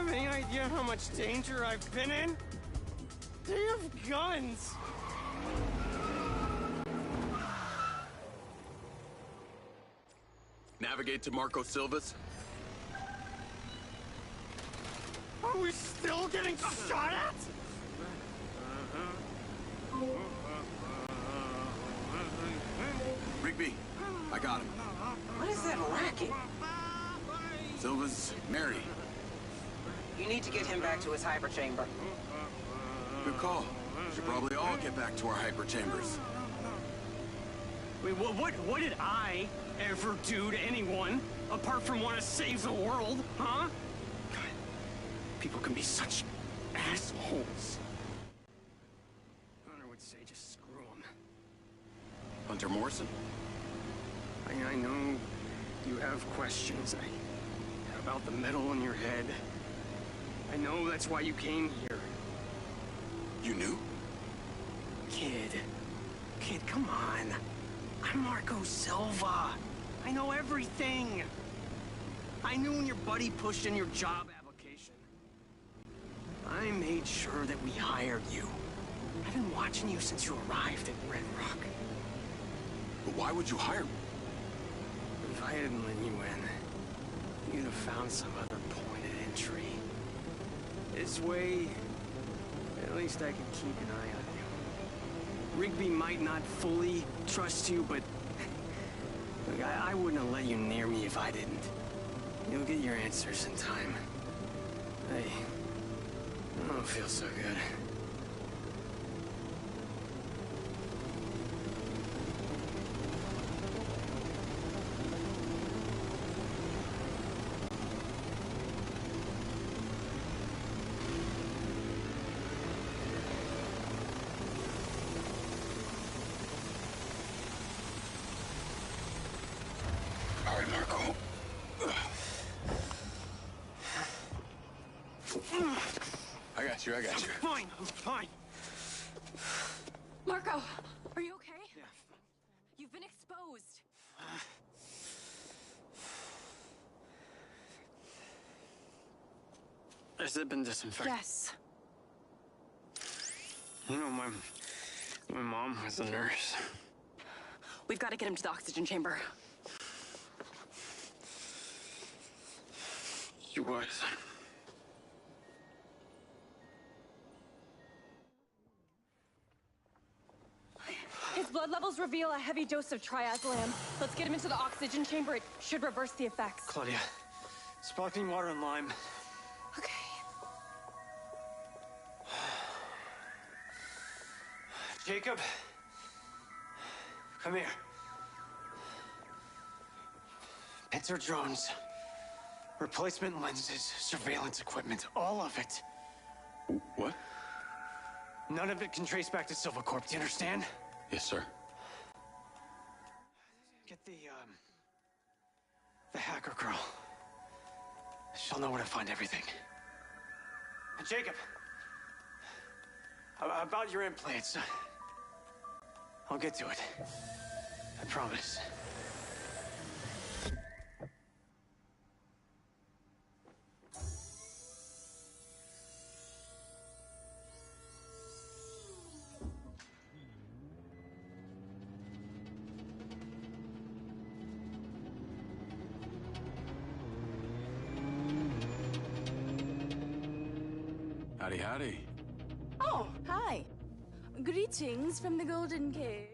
have any idea how much danger I've been in? They have guns! Navigate to Marco Silva's. Are we still getting shot at? Rigby, I got him. What is that racket? Silva's Mary. You need to get him back to his hyperchamber. Good call. Should probably all get back to our hyperchambers. Wait, what did I ever do to anyone, apart from want to save the world, huh? God, people can be such assholes. Hunter would say just screw them. Hunter Morrison? I know you have questions about the metal in your head. I know that's why you came here. You knew? Kid, come on. I'm Marco Silva. I know everything. I knew when your buddy pushed in your job application. I made sure that we hired you. I've been watching you since you arrived at Red Rock. But why would you hire me? If I hadn't let you in, you'd have found some other point of entry. This way, at least I can keep an eye on you. Rigby might not fully trust you, but look, I wouldn't have let you near me if I didn't. You'll get your answers in time. I don't feel so good. All right, Marco. I got you. I'm fine. Marco, are you okay? Yeah. You've been exposed. Has it been disinfected? Yes. You know, my mom was a nurse. We've got to get him to the oxygen chamber. She was. His blood levels reveal a heavy dose of triazolam. Let's get him into the oxygen chamber. It should reverse the effects. Claudia, sparkling water and lime. Okay. Jacob, come here. Pincer drones, replacement lenses, surveillance equipment, all of it. What? None of it can trace back to Silvercorp, do you understand? Yes, sir. Get the hacker girl. She'll know where to find everything. And Jacob, about your implants, I'll get to it. I promise. Howdy. Oh, hi. Greetings from the Golden Cage.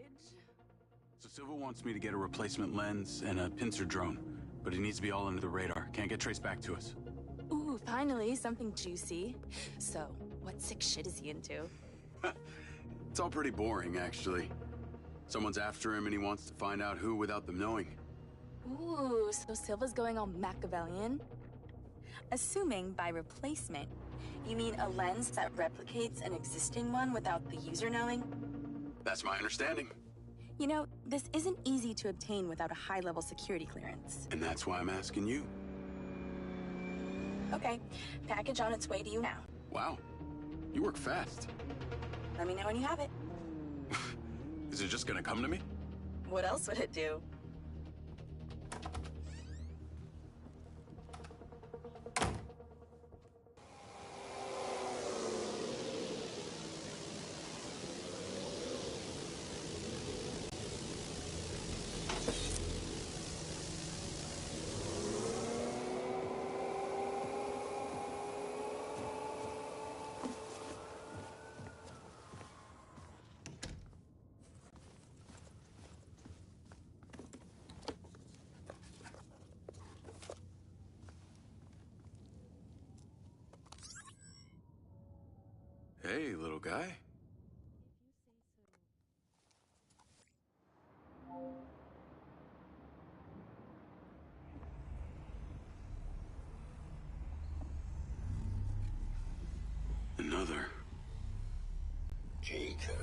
So Silva wants me to get a replacement lens and a pincer drone, but it needs to be all under the radar. Can't get traced back to us. Ooh, finally, something juicy. So, what sick shit is he into? It's all pretty boring, actually. Someone's after him and he wants to find out who without them knowing. Ooh, so Silva's going all Machiavellian? Assuming by replacement, you mean a lens that replicates an existing one without the user knowing? That's my understanding. You know, this isn't easy to obtain without a high-level security clearance. And that's why I'm asking you. Okay, package on its way to you now. Wow, you work fast. Let me know when you have it. Is it just gonna come to me? What else would it do? Hey, little guy. Another. Jacob.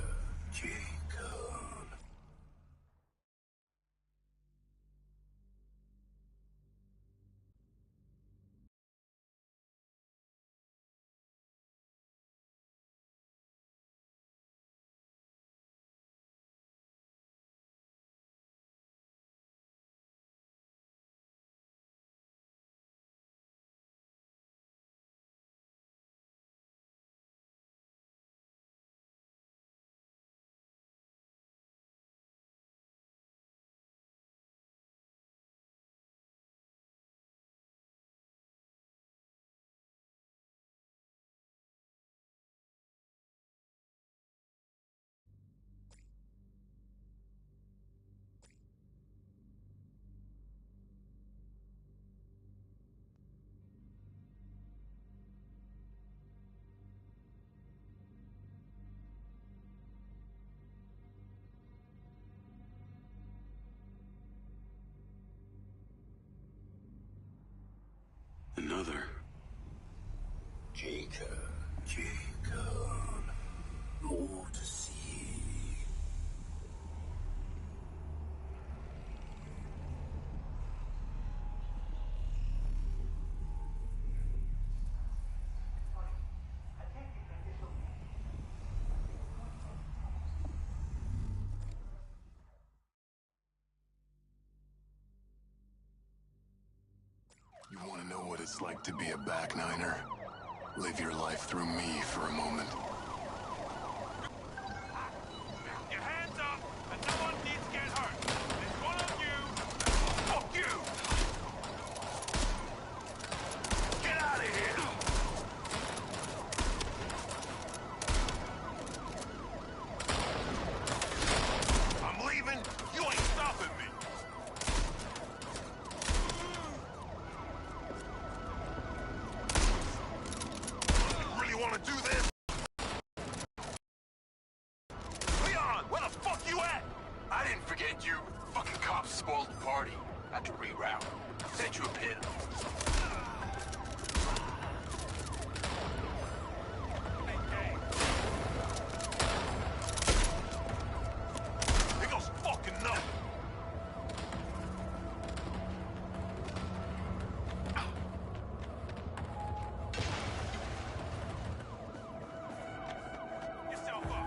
Another. Jacob. More to see. You want to know what it's like to be a back niner? Live your life through me for a moment. Your hands up, and no one needs to get hurt. It's one of you. Fuck you! Get out of here! I'm leaving. You ain't stopping me. You really want to do this? Leon, where the fuck you at? I didn't forget you. Fucking cops spoiled the party. Had to reroute. Sent you a pin. He goes fucking nuts. Yourself up.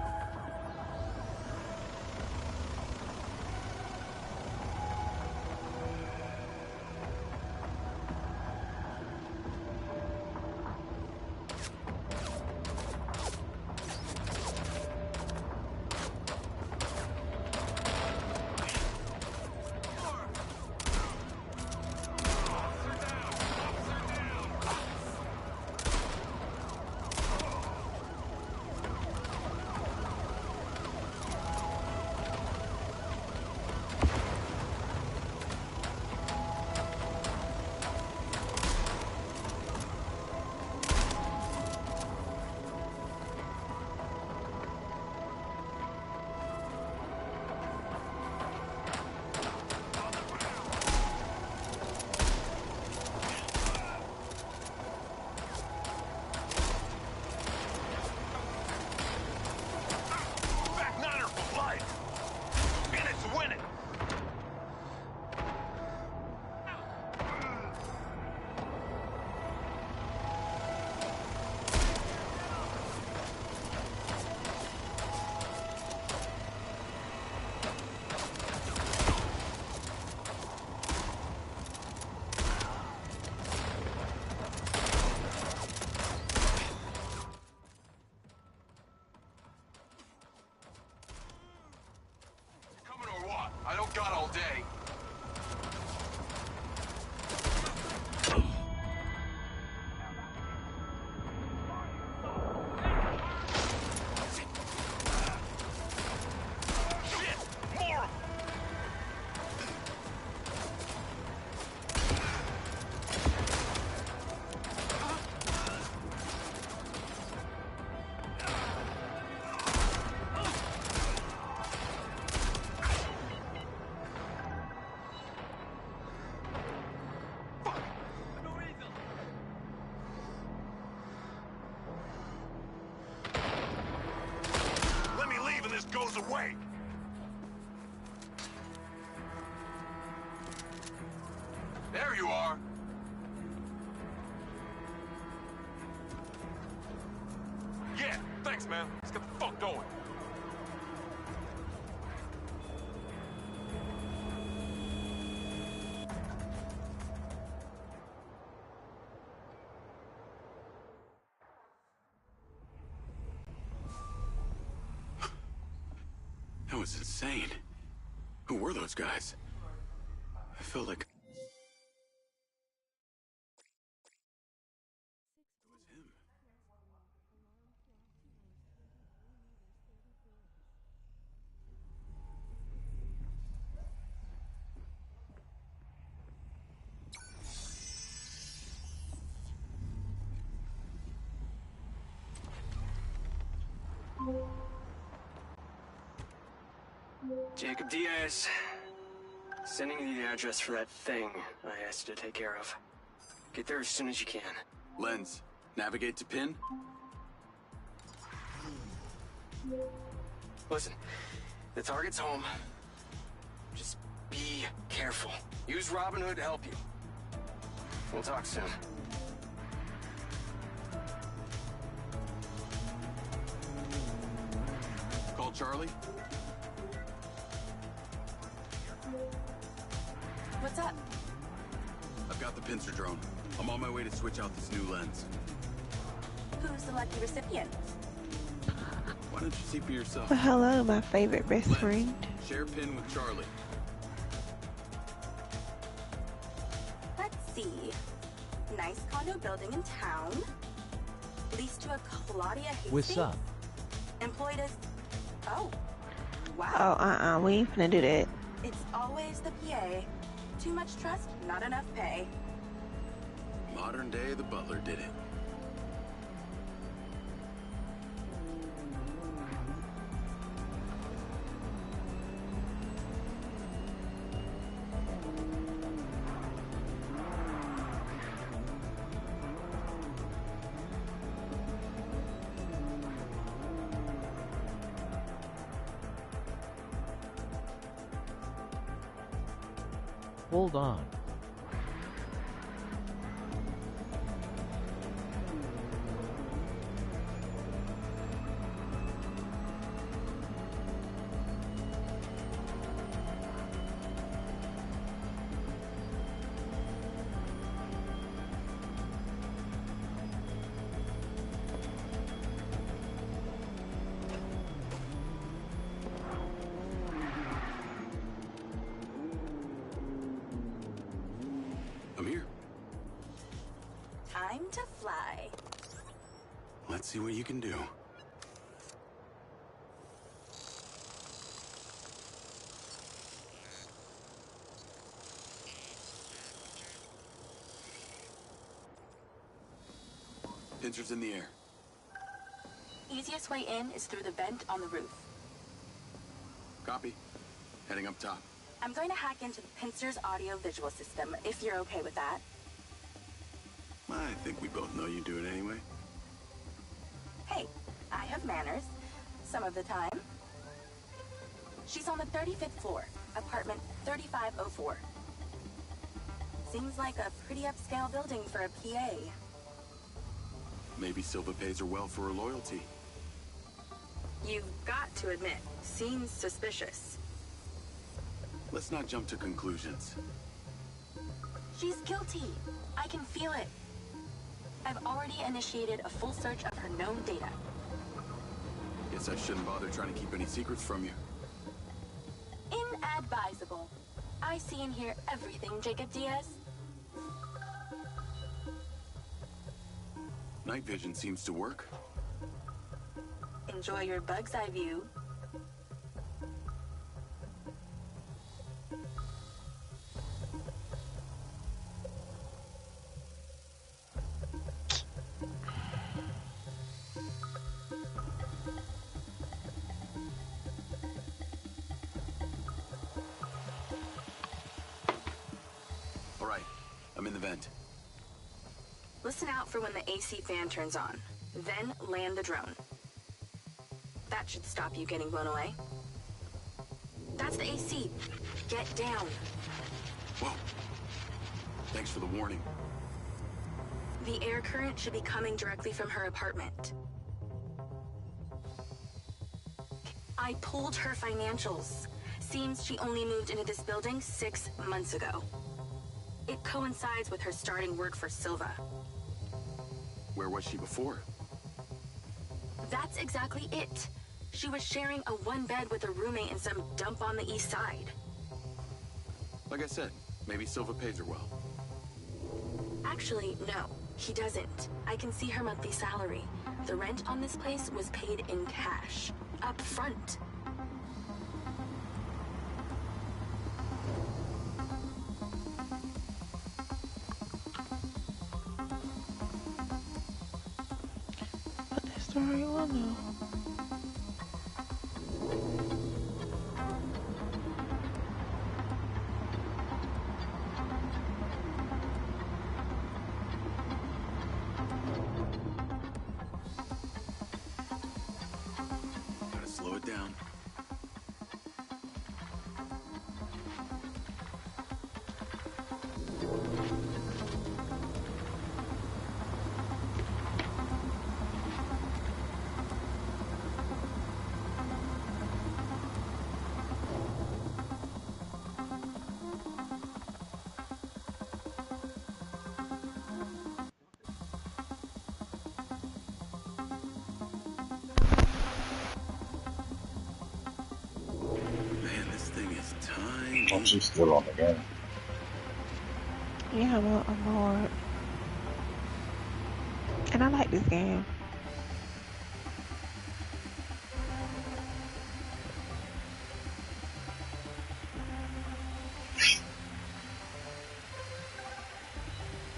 car. Yeah, thanks, man. Let's get the fuck going. That was insane. Who were those guys? I felt like... It was him. Jacob Diaz. Sending you the address for that thing I asked you to take care of. Get there as soon as you can. Lens, navigate to pin. Listen, the target's home. Just be careful. Use Robin Hood to help you. We'll talk soon. Call Charlie. What's up? I've got the pincer drone. I'm on my way to switch out this new lens. Who's the lucky recipient? Why don't you see for yourself? Well, hello, my favorite best Lens, friend. share pin with Charlie. Let's see. Nice condo building in town. Leased to a Claudia Hastings. What's up? Employed as... Oh. Wow. Oh, we ain't finna do that. It's always the PA. Too much trust, not enough pay. Modern day, the butler did it. Hold on. I'm here. Time to fly. Let's see what you can do. Pincer's in the air. Easiest way in is through the vent on the roof. Copy. Heading up top. I'm going to hack into the Pincer's audio-visual system, if you're okay with that. I think we both know you do it anyway. Hey, I have manners. Some of the time. She's on the 35th floor, apartment 3504. Seems like a pretty upscale building for a PA. Maybe Silva pays her well for her loyalty. You've got to admit, seems suspicious. Let's not jump to conclusions. She's guilty. I can feel it. I've already initiated a full search of her known data. Guess I shouldn't bother trying to keep any secrets from you. Inadvisable. I see and hear everything, Jacob Diaz. Night vision seems to work. Enjoy your bug's eye view. All right, I'm in the vent. Listen out for when the AC fan turns on. Then land the drone. That should stop you getting blown away. That's the AC. Get down. Whoa. Thanks for the warning. The air current should be coming directly from her apartment. I pulled her financials. Seems she only moved into this building 6 months ago. It coincides with her starting work for Silva. Where was she before? That's exactly it. She was sharing a one bed with a roommate in some dump on the east side. Like I said, maybe Silva pays her well. Actually, no, he doesn't. I can see her monthly salary. The rent on this place was paid in cash, up front. But that's the right one though. Slow it down. Oh, she's still on the game. Yeah, I'm bored. And I like this game.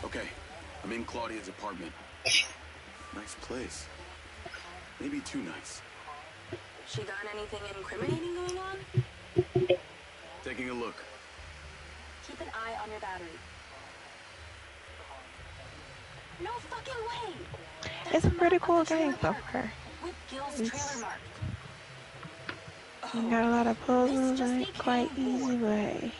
Okay, I'm in Claudia's apartment. Nice place. Maybe too nice. She got anything incriminating going on? Taking a look. Keep an eye on your battery. No fucking way! It's a pretty cool game so far. With Gil's trailer mark. You got a lot of puzzles and it's quite easy way.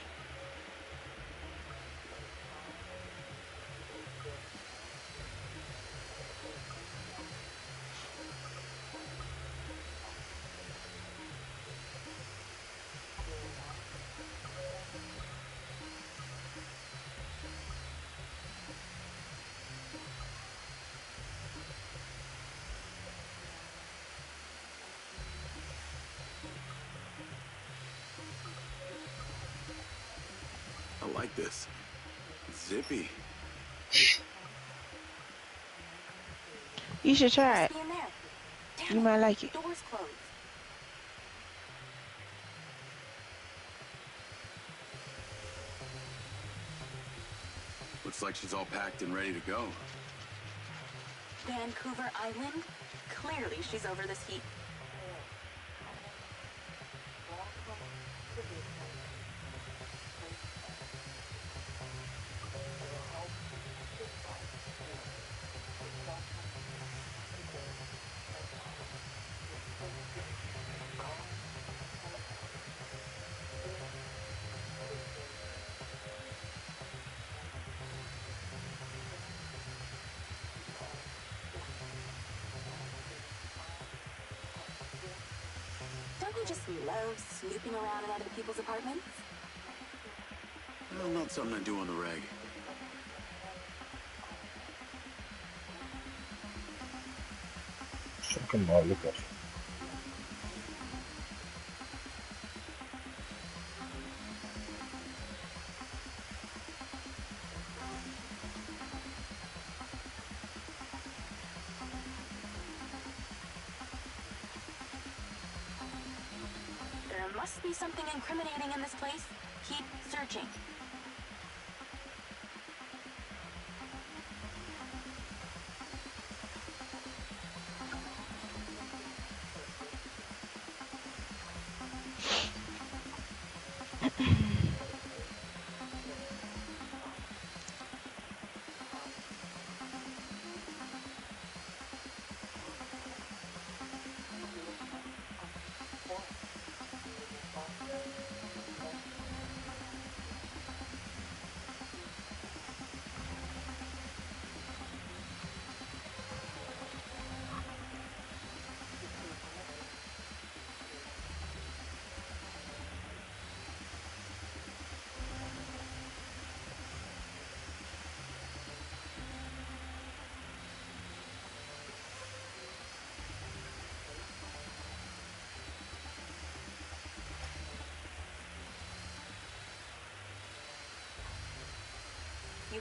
I like this. Zippy. You should try it. You might like it. Doors closed. Looks like she's all packed and ready to go. Vancouver Island? Clearly she's over this heat. Don't you just love snooping around in other people's apartments? Well, not something I do on the reg. Checking my look at. There must be something incriminating in this place. Keep searching.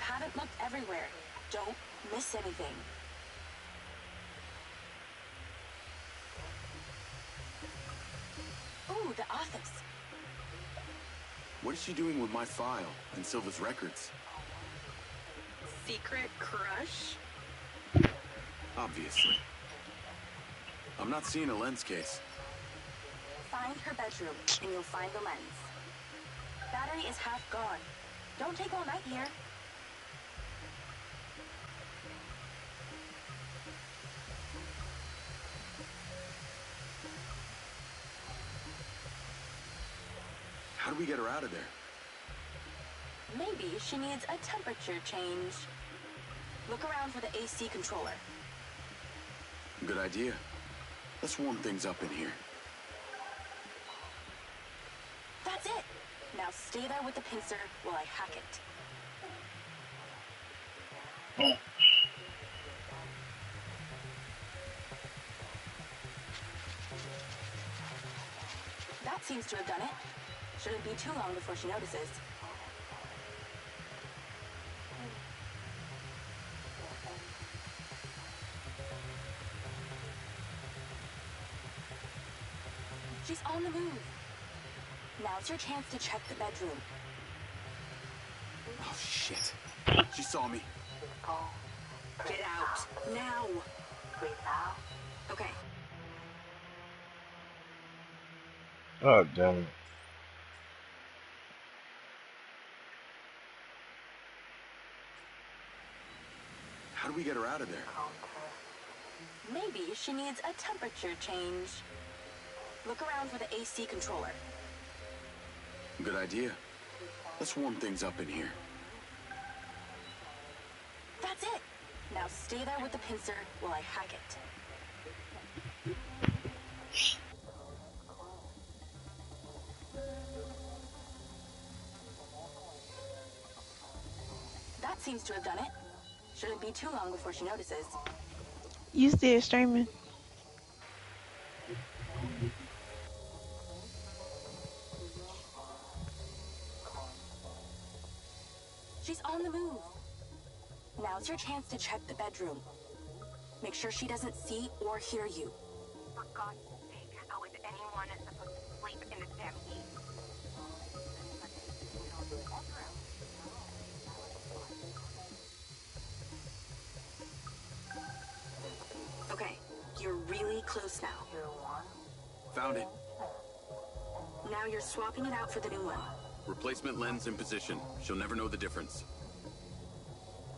haven't looked everywhere. Don't miss anything. Ooh, the office. What is she doing with my file and Silva's records? Secret crush? Obviously. I'm not seeing a lens case. Find her bedroom, and you'll find the lens. Battery is half gone. Don't take all night here. How do we get her out of there? Maybe she needs a temperature change. Look around for the AC controller. Good idea. Let's warm things up in here. That's it. Now stay there with the pincer while I hack it. That seems to have done it. Shouldn't be too long before she notices. She's on the move. Now's your chance to check the bedroom. Oh, shit. She saw me. Get out. Now. Okay. Oh, damn it. How do we get her out of there? Maybe she needs a temperature change. Look around for the AC controller. Good idea. Let's warm things up in here. That's it. Now stay there with the pincer while I hack it. That seems to have done it. Shouldn't be too long before she notices. You still streaming? She's on the move. Now's your chance to check the bedroom. Make sure she doesn't see or hear you. For God's sake, how is anyone supposed to sleep in this damn heat? Okay, you're really close now. Found it. Now you're swapping it out for the new one. Replacement lens in position. She'll never know the difference.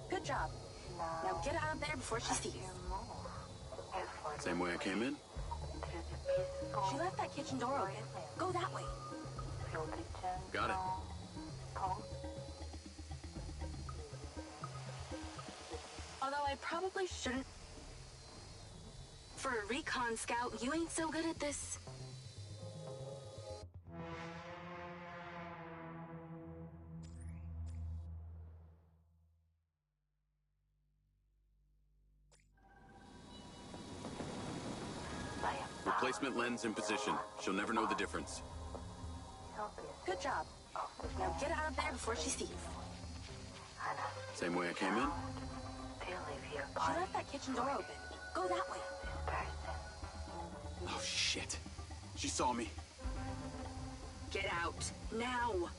Good job. Now get out of there before she sees. Same way I came in? She left that kitchen door open. Go that way. Got it. Although I probably shouldn't. For a recon scout, you ain't so good at this. Replacement lens in position. She'll never know the difference. Good job. Now get out of there before she sees. Same way I came in? She left that kitchen door open. Go that way. Oh, shit. She saw me. Get out. Now.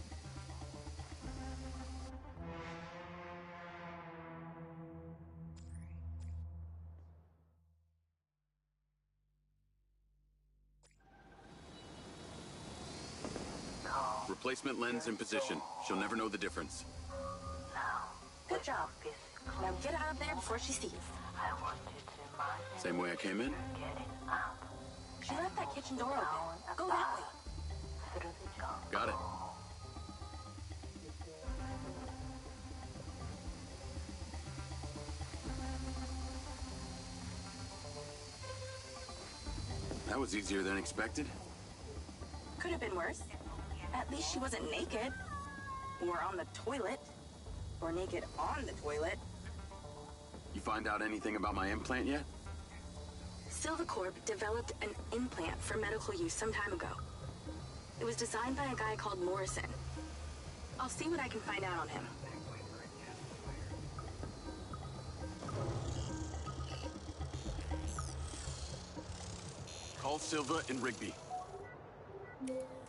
Replacement lens in position. She'll never know the difference. Good job. Now get out of there before she sees. Same way I came in? She left that kitchen door open. Go that way. Got it. That was easier than expected. Could have been worse. At least she wasn't naked. Or on the toilet. Or naked on the toilet. You find out anything about my implant yet? Silvacorp developed an implant for medical use some time ago. It was designed by a guy called Morrison. I'll see what I can find out on him. Call Silva and Rigby.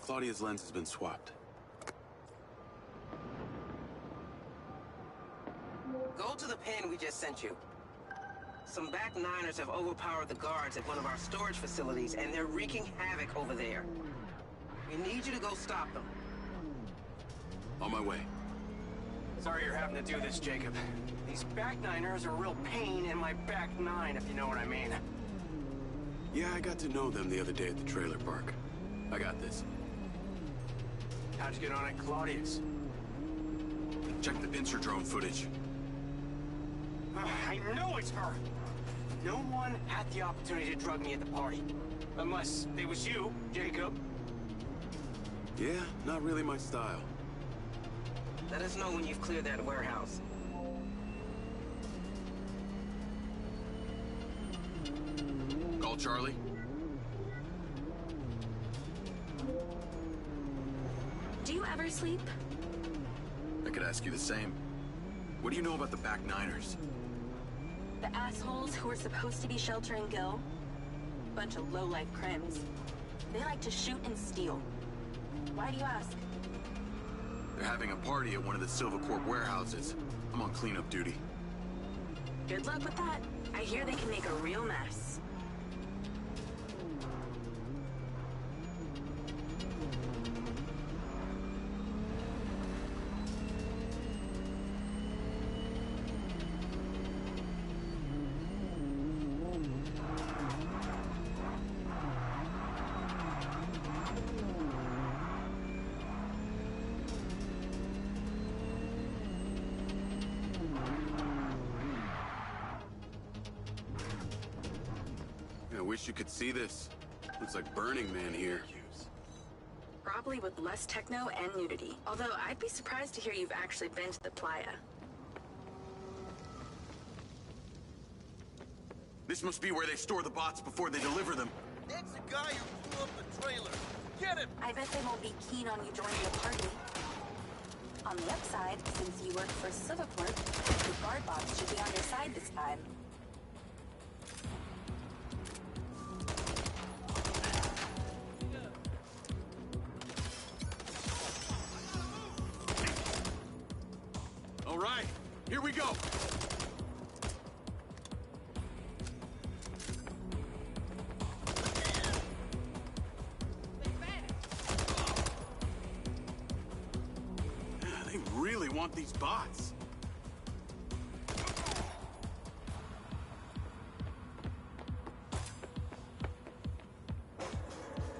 Claudia's lens has been swapped. Go to the pin we just sent you. Some back niners have overpowered the guards at one of our storage facilities, and they're wreaking havoc over there. We need you to go stop them. On my way. Sorry you're having to do this, Jacob. These back niners are a real pain in my back nine, if you know what I mean. Yeah, I got to know them the other day at the trailer park. I got this. How'd you get on at Claudia's? Check the pincer drone footage. I know it's her! No one had the opportunity to drug me at the party. Unless it was you, Jacob. Yeah, not really my style. Let us know when you've cleared that warehouse. Call Charlie. Do you ever sleep? I could ask you the same. What do you know about the back niners? The assholes who were supposed to be sheltering Gil? Bunch of low-life crims. They like to shoot and steal. Why do you ask? They're having a party at one of the Silva Corp warehouses. I'm on cleanup duty. Good luck with that. I hear they can make a real mess. I wish you could see this. Looks like Burning Man here. Probably with less techno and nudity. Although I'd be surprised to hear you've actually been to the playa. This must be where they store the bots before they deliver them. That's the guy who blew up the trailer. Get him! I bet they won't be keen on you joining the party. On the upside, since you work for Silverport, the guard bots should be on your side this time. All right, here we go. They really want these bots.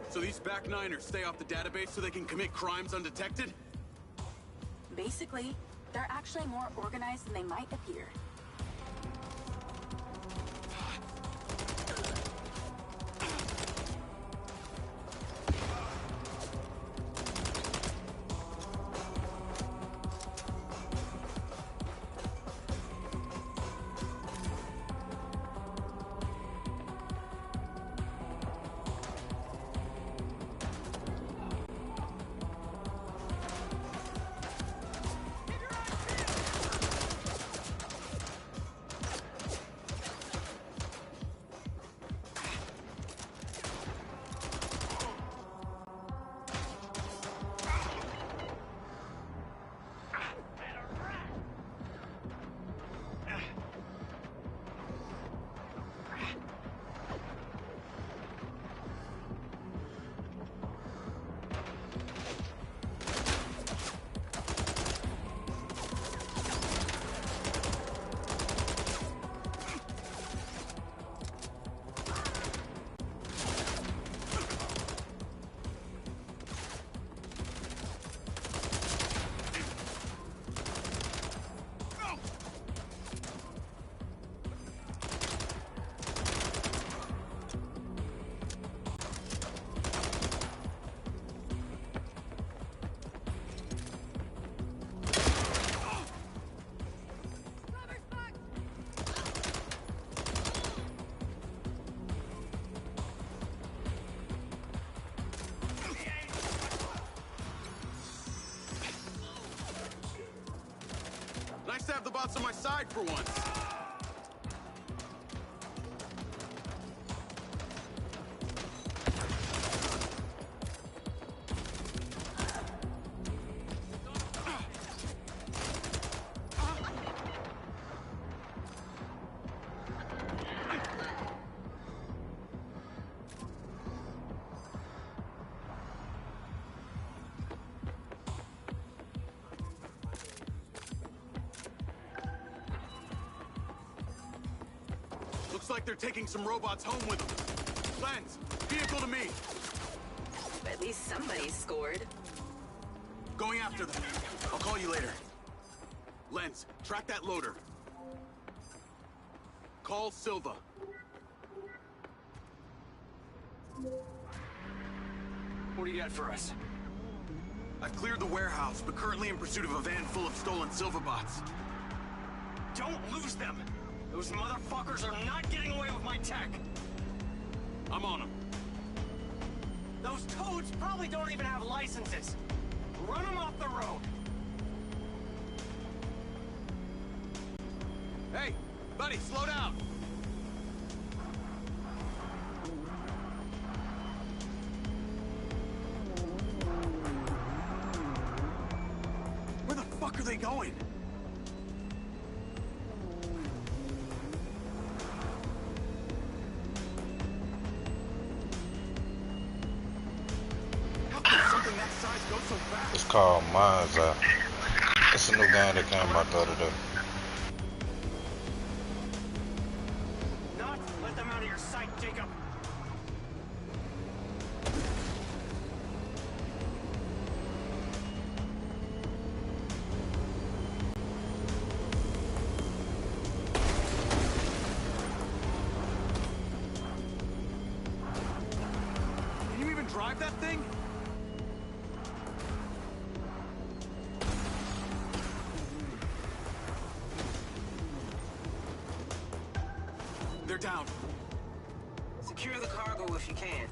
So these back niners stay off the database so they can commit crimes undetected? Basically, they're actually more organized than they might appear. Nice to have the bots on my side for once. Looks like they're taking some robots home with them. Lens, vehicle to me. At least somebody scored. Going after them. I'll call you later. Lens, track that loader. Call Silva. What do you got for us? I've cleared the warehouse, but currently in pursuit of a van full of stolen Silva bots. Don't lose them! Those motherfuckers are not getting away with my tech! I'm on them. Those toads probably don't even have licenses. Run them off the road! Hey, buddy, slow down! Where the fuck are they going? How can something that size go so fast? It's called Minds Eye. It's a new game that came out the other day. Not let them out of your sight, Jacob. Can you even drive that thing? They're down. Secure the cargo if you can.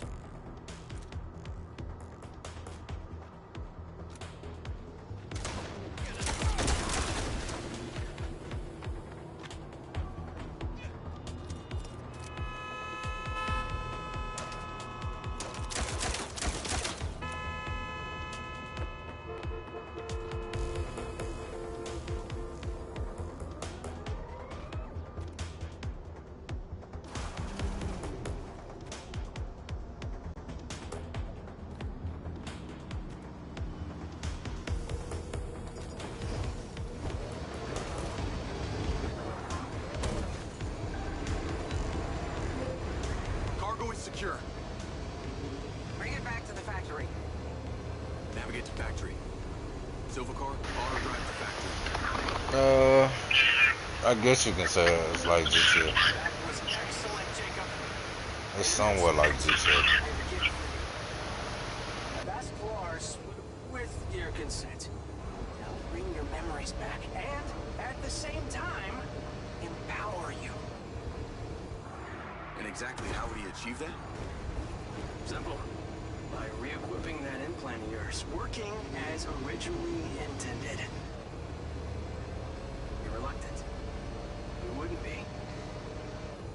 Secure. Bring it back to the factory. Navigate to factory. Silva car, auto drive to factory. I guess you can say it's like GTA. Was excellent, Jacob. It's somewhat like GTA. I've asked Lars, with your consent, now bring your memories back and, at the same time, empower you. And exactly how would he achieve that? Simple. By re-equipping that implant of yours, working as originally intended. You're reluctant. You wouldn't be.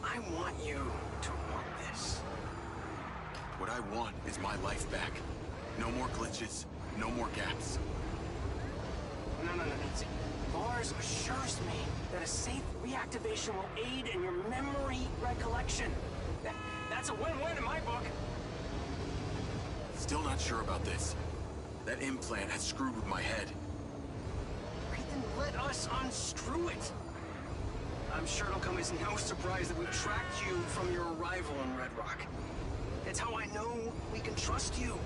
I want you to want this. What I want is my life back. No more glitches, no more gaps. No. See, Lars assures me that a safe reactivation will aid in your memory recollection. That's a win-win in my book. Still not sure about this. That implant has screwed with my head. Then let us unscrew it. I'm sure it'll come as no surprise that we tracked you from your arrival in Red Rock. It's how I know we can trust you.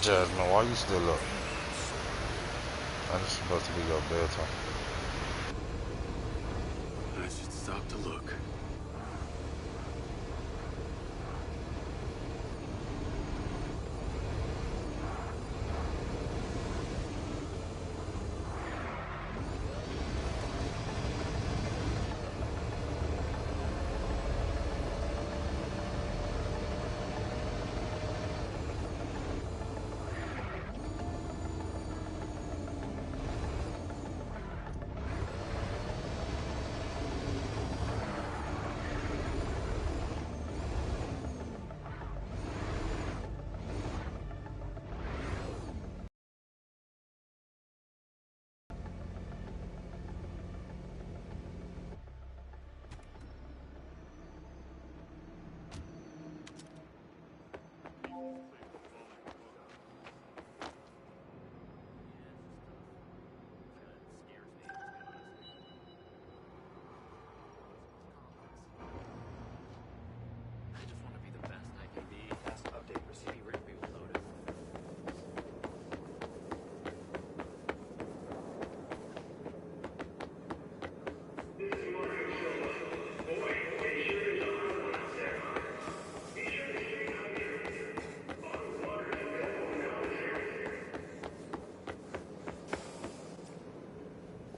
Jasmine, why you still up? That's supposed to be your bedtime. I should stop to look.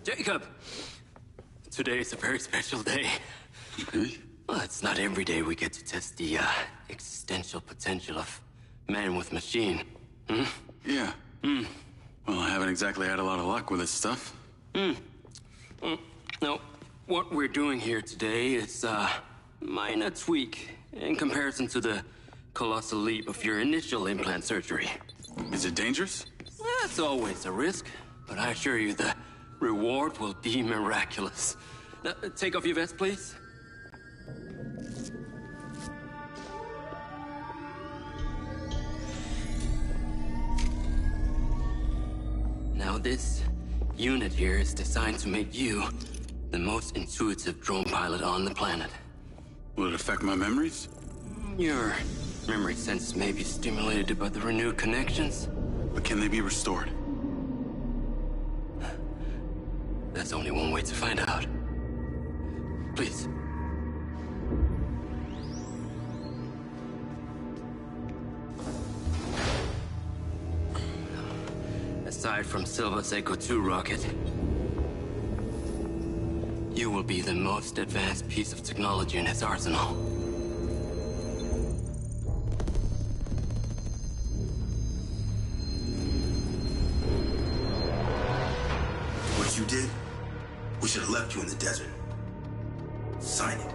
Jacob! Today is a very special day. Okay. Well, it's not every day we get to test the existential potential of man with machine. Hmm? Yeah. Hmm. Well, I haven't exactly had a lot of luck with this stuff. No, what we're doing here today is a minor tweak in comparison to the colossal leap of your initial implant surgery. Is it dangerous? That's always a risk, but I assure you the reward will be miraculous. Now, take off your vest, please. Now, this unit here is designed to make you the most intuitive drone pilot on the planet. Will it affect my memories? Your memory sense may be stimulated by the renewed connections. But can they be restored? There's only one way to find out. Please. Aside from Silva's Echo 2 rocket, you will be the most advanced piece of technology in his arsenal. What you did? We should have left you in the desert. Sign it.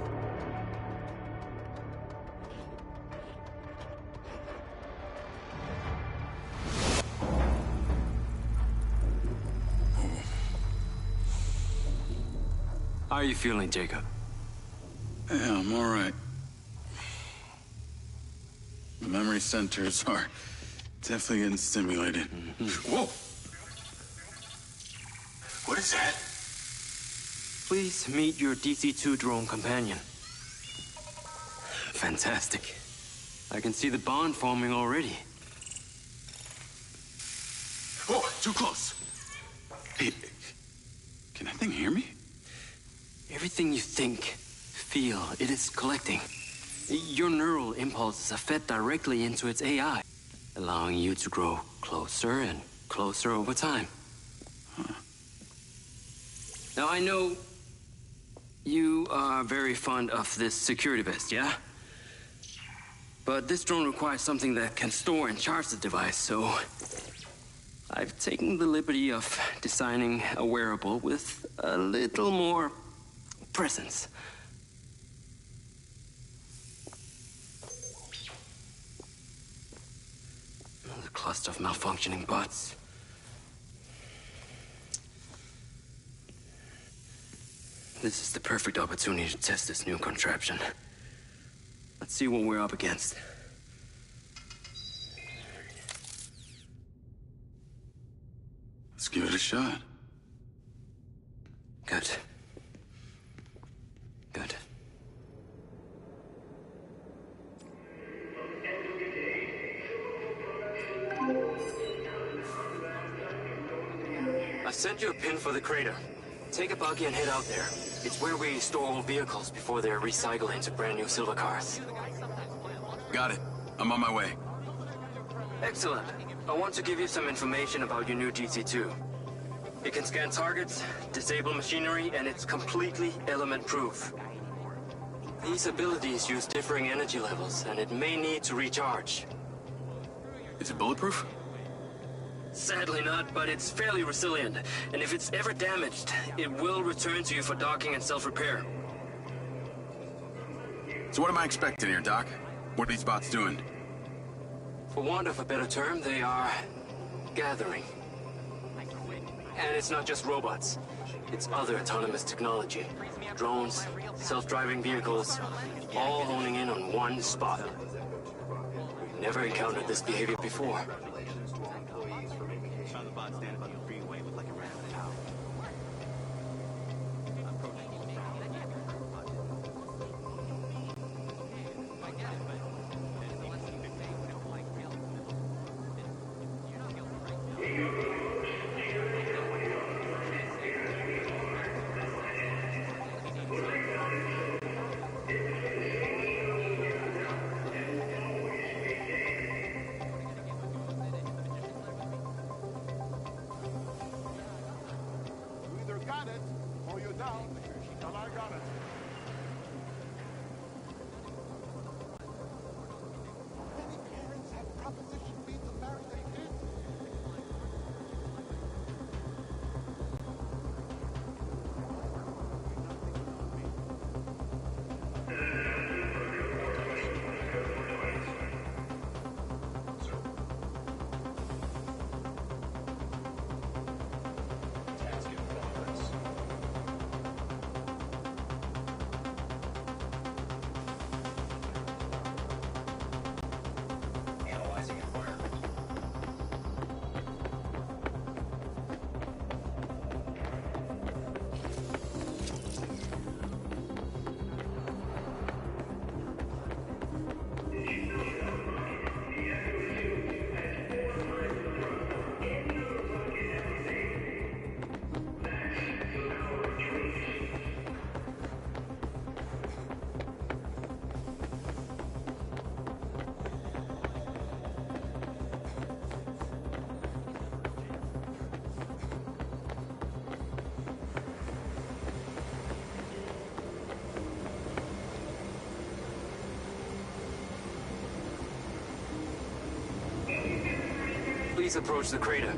How are you feeling, Jacob? Yeah, I'm all right. The memory centers are definitely getting stimulated. Whoa! What is that? Please meet your DC-2 drone companion. Fantastic. I can see the bond forming already. Oh, too close. Hey, can that thing hear me? Everything you think, feel, it is collecting. Your neural impulses are fed directly into its AI, allowing you to grow closer and closer over time. Huh. Now, I know you are very fond of this security vest, yeah? But this drone requires something that can store and charge the device, so I've taken the liberty of designing a wearable with a little more presence. The cluster of malfunctioning bots. This is the perfect opportunity to test this new contraption. Let's see what we're up against. Let's give it a shot. Good. Good. sent you a pin for the crater. Take a buggy and head out there. It's where we store old vehicles before they're recycled into brand new silver cars. Got it. I'm on my way. Excellent. I want to give you some information about your new GC2. It can scan targets, disable machinery, and it's completely element-proof. These abilities use differing energy levels, and it may need to recharge. Is it bulletproof? Sadly not, but it's fairly resilient. And if it's ever damaged, it will return to you for docking and self-repair. So what am I expecting here, Doc? What are these bots doing? For want of a better term, they are gathering. And it's not just robots. It's other autonomous technology. Drones, self-driving vehicles, all honing in on one spot. We've never encountered this behavior before. Please approach the crater.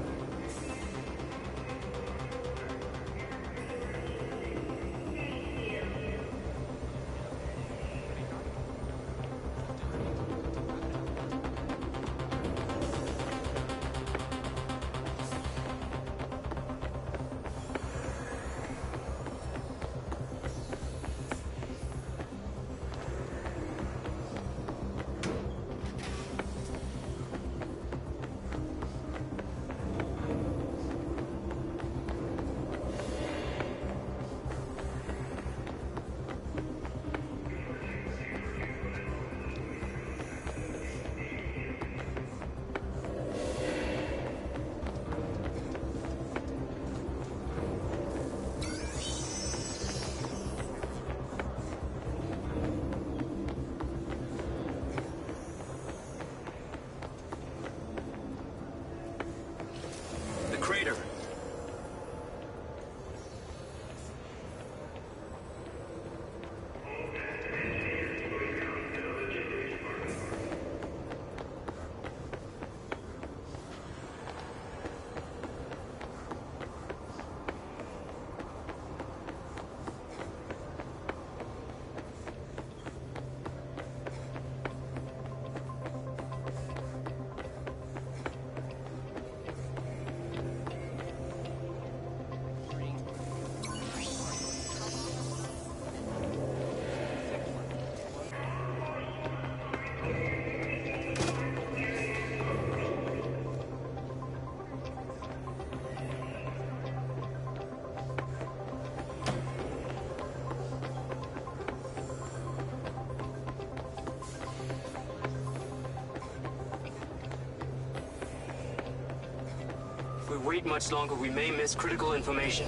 wait much longer, we may miss critical information.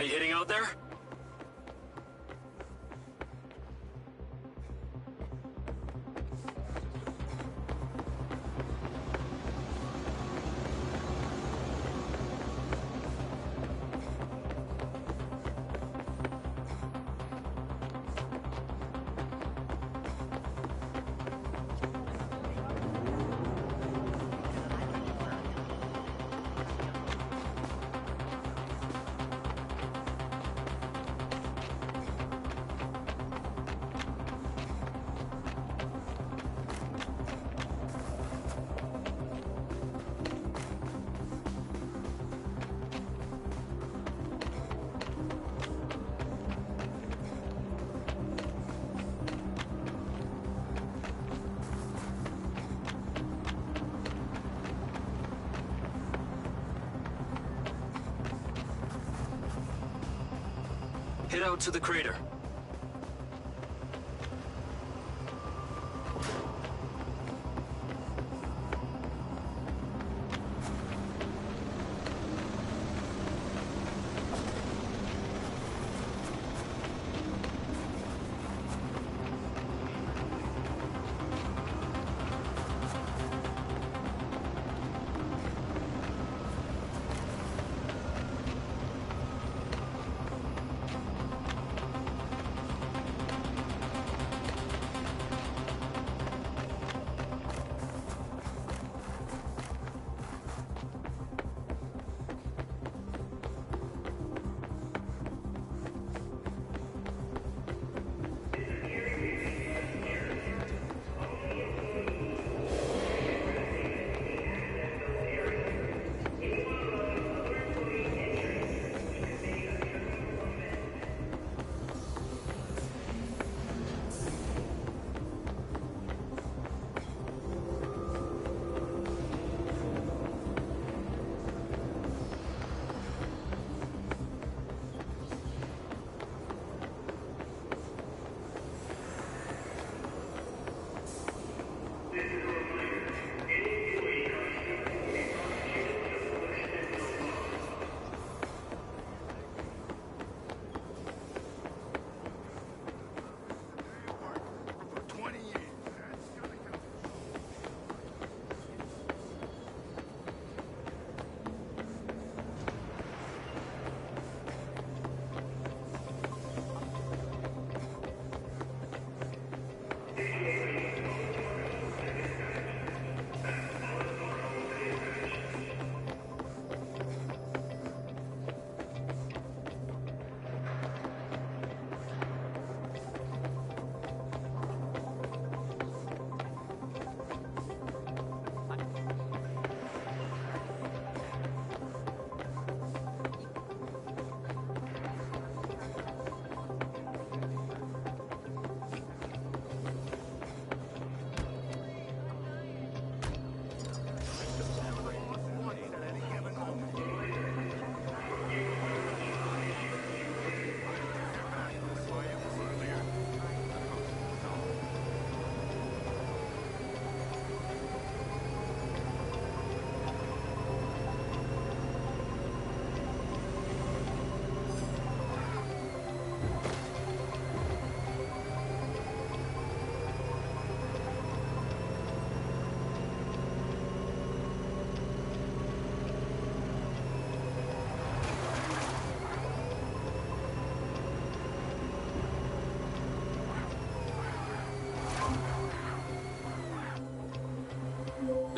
Are you heading out there? Head out to the crater.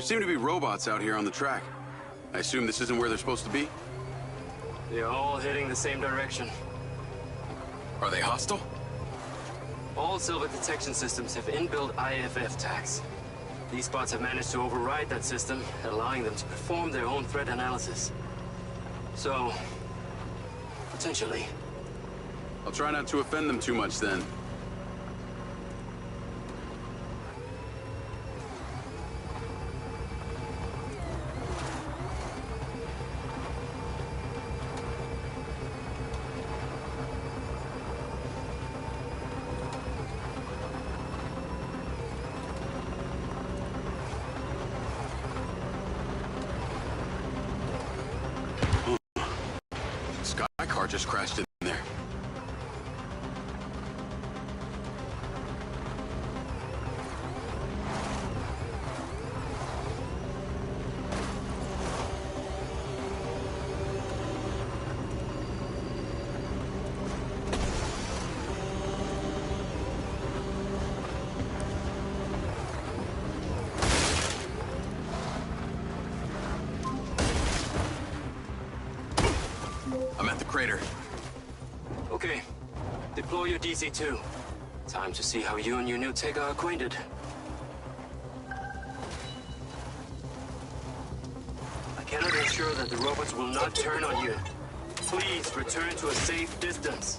There seem to be robots out here on the track. I assume this isn't where they're supposed to be? They're all heading the same direction. Are they hostile? All Silva detection systems have inbuilt IFF tags. These bots have managed to override that system, allowing them to perform their own threat analysis. So, potentially. I'll try not to offend them too much then. Skycar just crashed in there. I'm at the crater. Okay. Deploy your DC-2. Time to see how you and your new tech are acquainted. I cannot ensure that the robots will not turn on you. Please return to a safe distance.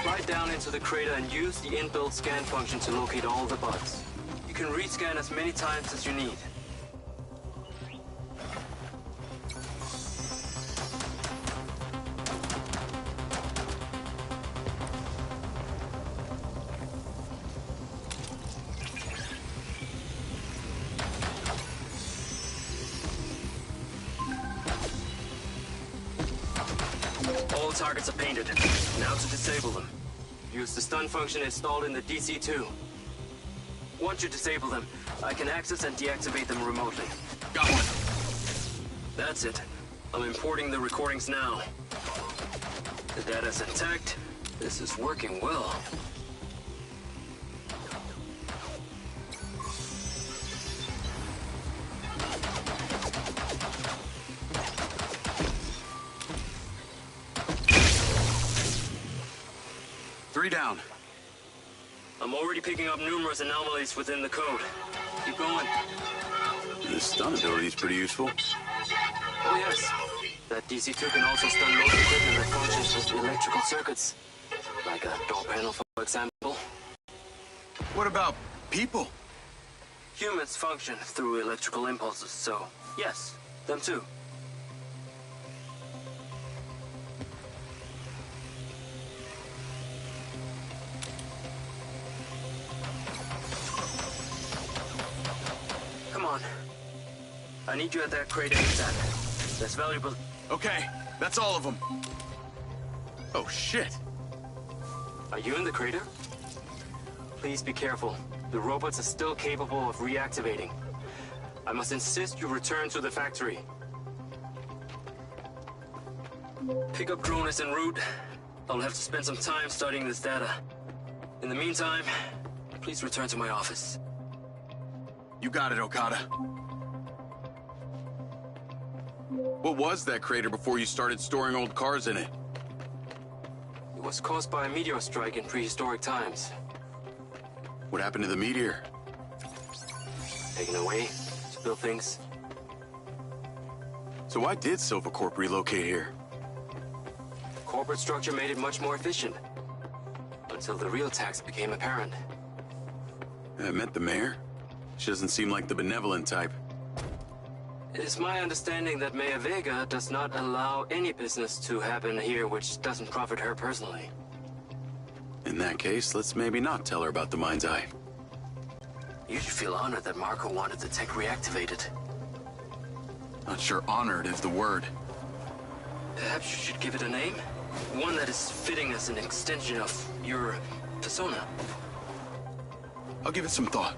Fly down into the crater and use the inbuilt scan function to locate all the bots. You can rescan as many times as you need. All targets are painted. Now to disable them. Use the stun function installed in the DC-2. Once you disable them, I can access and deactivate them remotely. Got one. That's it. I'm importing the recordings now. The data's intact. This is working well. Three down. I'm already picking up numerous anomalies within the code. Keep going. This stun ability is pretty useful. Oh yes. That DC-2 can also stun most equipment that functions with electrical circuits. Like a door panel, for example. What about people? Humans function through electrical impulses, so yes, them too. Come on. I need you at that crate ASAP. That's valuable. Okay, that's all of them. Oh, shit. Are you in the crater? Please be careful. The robots are still capable of reactivating. I must insist you return to the factory. Pickup drone is en route. I'll have to spend some time studying this data. In the meantime, please return to my office. You got it, Okada. What was that crater before you started storing old cars in it? It was caused by a meteor strike in prehistoric times. What happened to the meteor? Taken away to build things. So why did Silva Corp relocate here? Corporate structure made it much more efficient. Until the real tax became apparent. I met the mayor. She doesn't seem like the benevolent type. It is my understanding that Mayor Vega does not allow any business to happen here which doesn't profit her personally. In that case, let's maybe not tell her about the Mind's Eye. You should feel honored that Marco wanted the tech reactivated. Not sure honored is the word. Perhaps you should give it a name? One that is fitting as an extension of your persona. I'll give it some thought.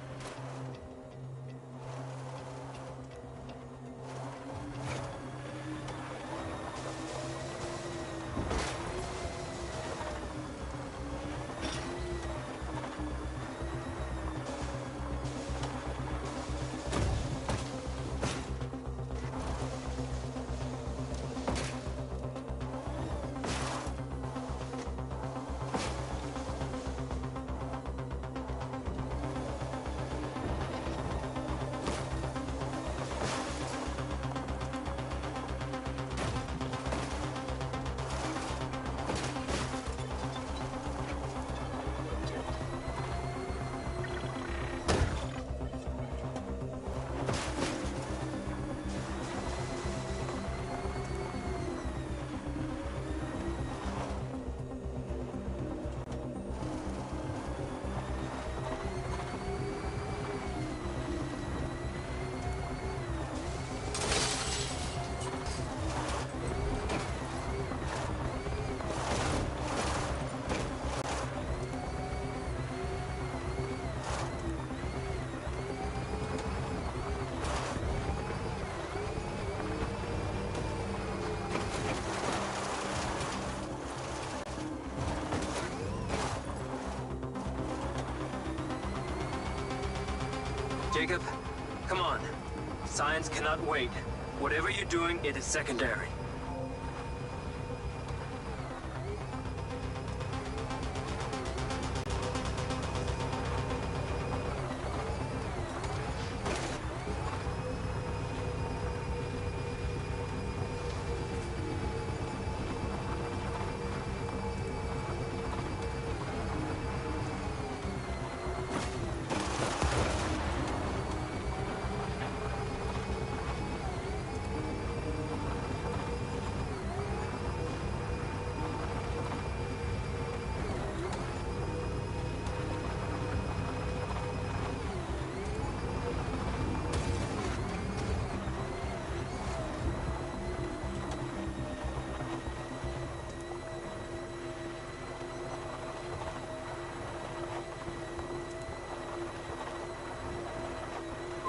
Jacob, come on. Science cannot wait. Whatever you're doing, it is secondary.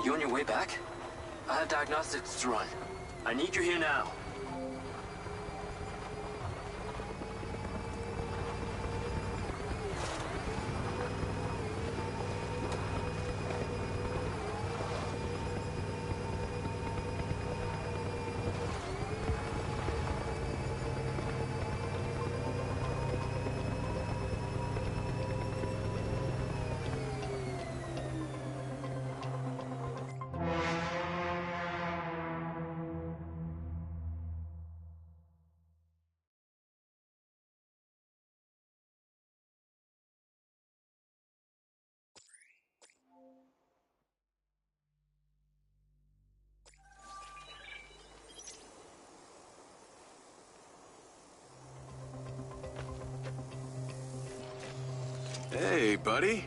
You on your way back? I have diagnostics to run. I need you here now. Hey, buddy.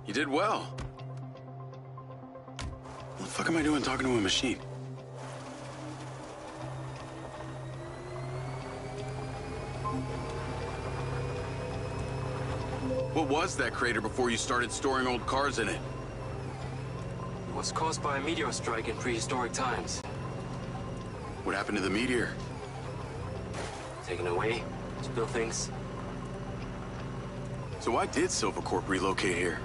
You did well. What the fuck am I doing talking to a machine? What was that crater before you started storing old cars in it? It was caused by a meteor strike in prehistoric times. What happened to the meteor? Taken away to build things. So why did Silvercorp relocate here?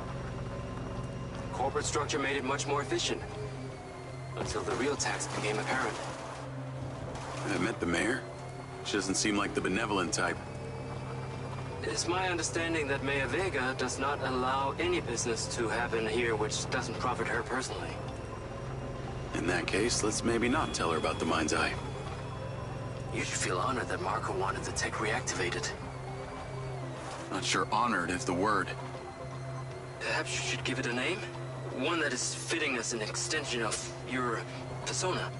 Corporate structure made it much more efficient. Until the real tax became apparent. I met the mayor. She doesn't seem like the benevolent type. It is my understanding that Mayor Vega does not allow any business to happen here which doesn't profit her personally. In that case, let's maybe not tell her about the Mind's Eye. You should feel honored that Marco wanted the tech reactivated. Not sure honored is the word. Perhaps you should give it a name? One that is fitting as an extension of your persona.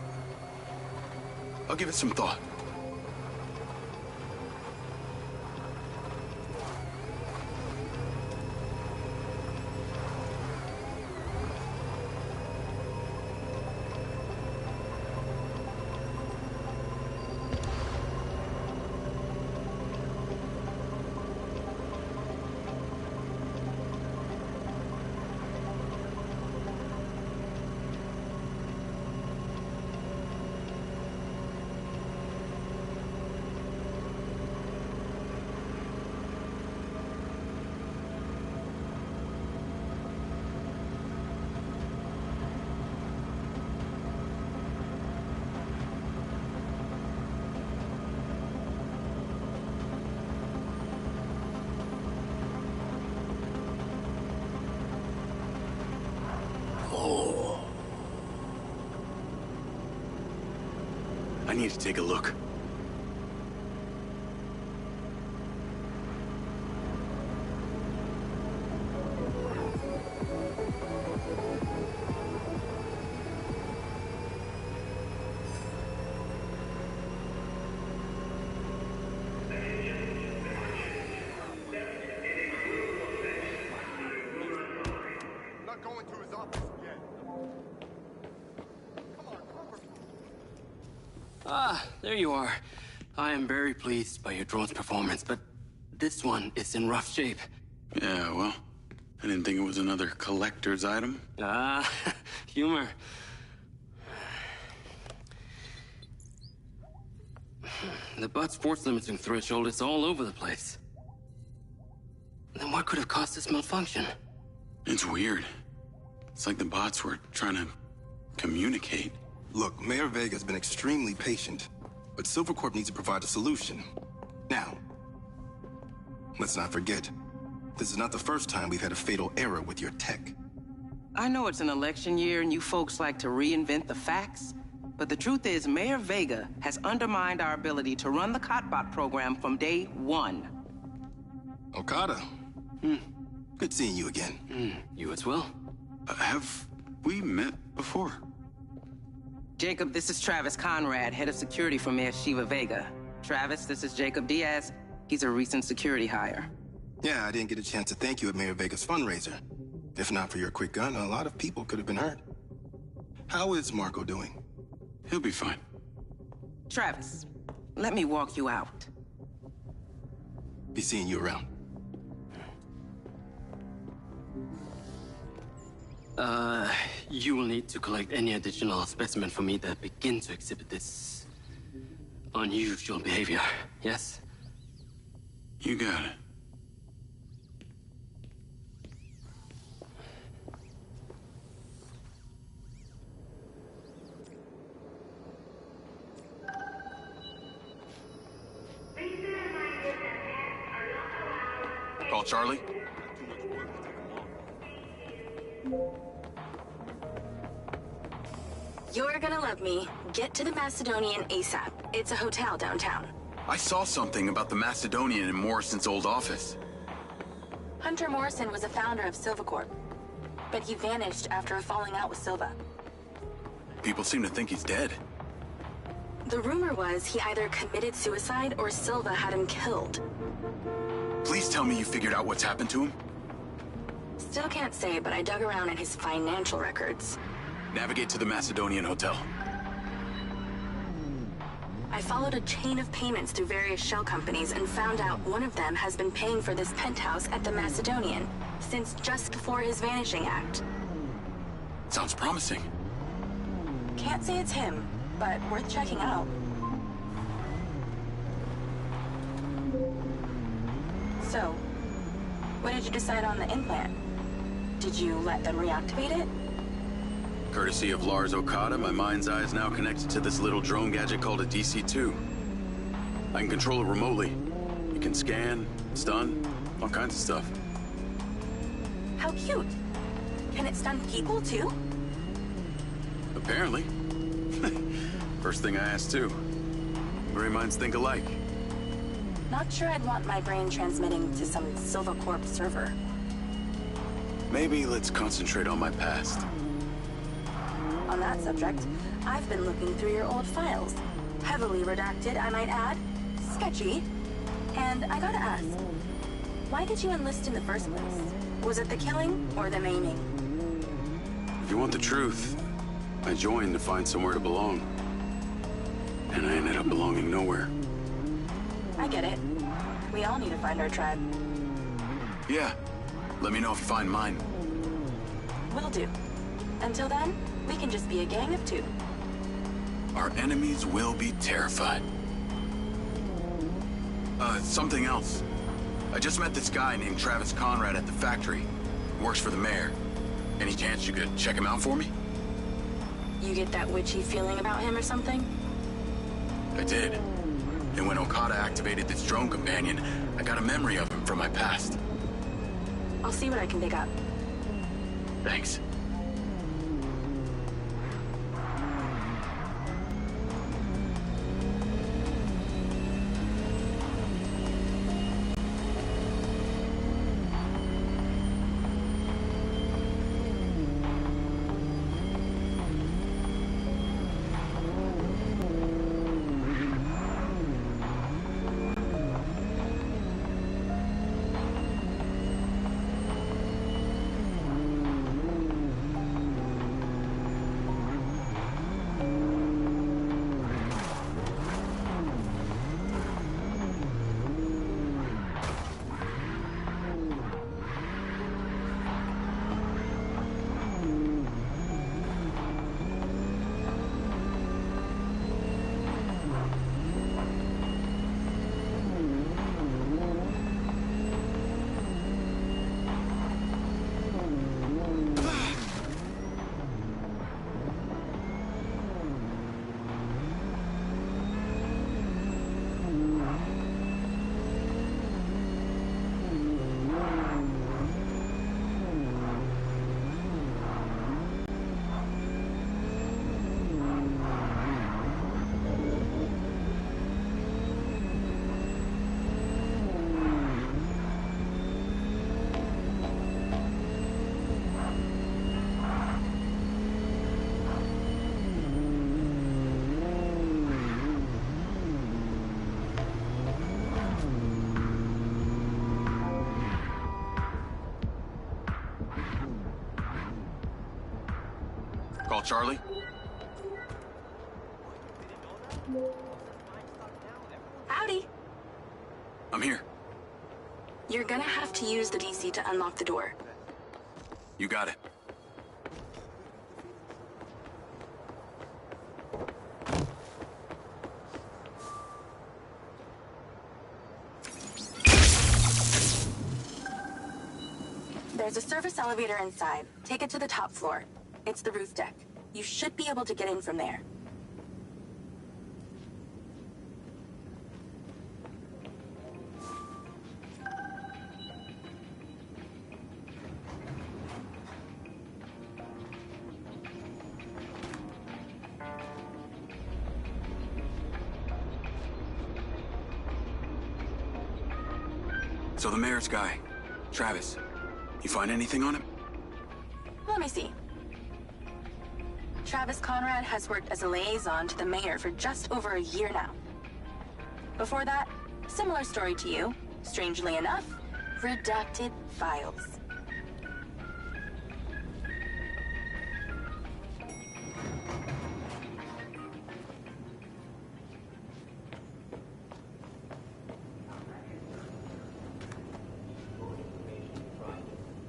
I'll give it some thought. I need to take a look. Not going to his office yet. Ah, there you are. I am very pleased by your drone's performance, but this one is in rough shape. Yeah, well, I didn't think it was another collector's item. Ah, humor. The butt's force limiting threshold is all over the place. Then what could have caused this malfunction? It's weird. It's like the bots were trying to communicate. Look, Mayor Vega's been extremely patient, but Silvercorp needs to provide a solution. Now, let's not forget, this is not the first time we've had a fatal error with your tech. I know it's an election year and you folks like to reinvent the facts, but the truth is Mayor Vega has undermined our ability to run the Cotbot program from day one. Okada. Good seeing you again. You as well. Have we met before? Jacob, this is Travis Conrad, head of security for Mayor Shiva Vega. Travis, this is Jacob Diaz. He's a recent security hire. Yeah, I didn't get a chance to thank you at Mayor Vega's fundraiser. If not for your quick gun, a lot of people could have been hurt. How is Marco doing? He'll be fine. Travis, let me walk you out. Be seeing you around. You will need to collect any additional specimen for me that begin to exhibit this unusual behavior, yes? You got it. Call Charlie. You're gonna love me. Get to the Macedonian ASAP. It's a hotel downtown. I saw something about the Macedonian in Morrison's old office. Hunter Morrison was a founder of Silvercorp, but he vanished after a falling out with Silva. People seem to think he's dead. The rumor was he either committed suicide or Silva had him killed. Please tell me you figured out what's happened to him. Still can't say, but I dug around in his financial records. Navigate to the Macedonian Hotel. I followed a chain of payments through various shell companies and found out one of them has been paying for this penthouse at the Macedonian since just before his vanishing act. Sounds promising. Can't say it's him, but worth checking out. So, what did you decide on the implant? Did you let them reactivate it? Courtesy of Lars Okada, my mind's eye is now connected to this little drone gadget called a DC-2. I can control it remotely. It can scan, stun, all kinds of stuff. How cute. Can it stun people too? Apparently. First thing I asked too. Brain minds think alike. Not sure I'd want my brain transmitting to some Silvercorp server. Maybe let's concentrate on my past. On that subject, I've been looking through your old files. Heavily redacted, I might add. Sketchy. And I gotta ask, why did you enlist in the first place? Was it the killing or the maiming? If you want the truth, I joined to find somewhere to belong. And I ended up belonging nowhere. I get it. We all need to find our tribe. Yeah. Let me know if you find mine. Will do. Until then, we can just be a gang of two. Our enemies will be terrified. Something else. I just met this guy named Travis Conrad at the factory. He works for the mayor. Any chance you could check him out for me? You get that witchy feeling about him or something? I did. And when Okada activated this drone companion, I got a memory of him from my past. I'll see what I can dig up. Thanks. Call Charlie. Howdy. I'm here. You're gonna have to use the DC to unlock the door. You got it. There's a service elevator inside. Take it to the top floor. It's the roof deck. You should be able to get in from there. So the mayor's guy, Travis, you find anything on him? Let me see. Travis Conrad has worked as a liaison to the mayor for just over a year now. Before that, similar story to you. Strangely enough, redacted files.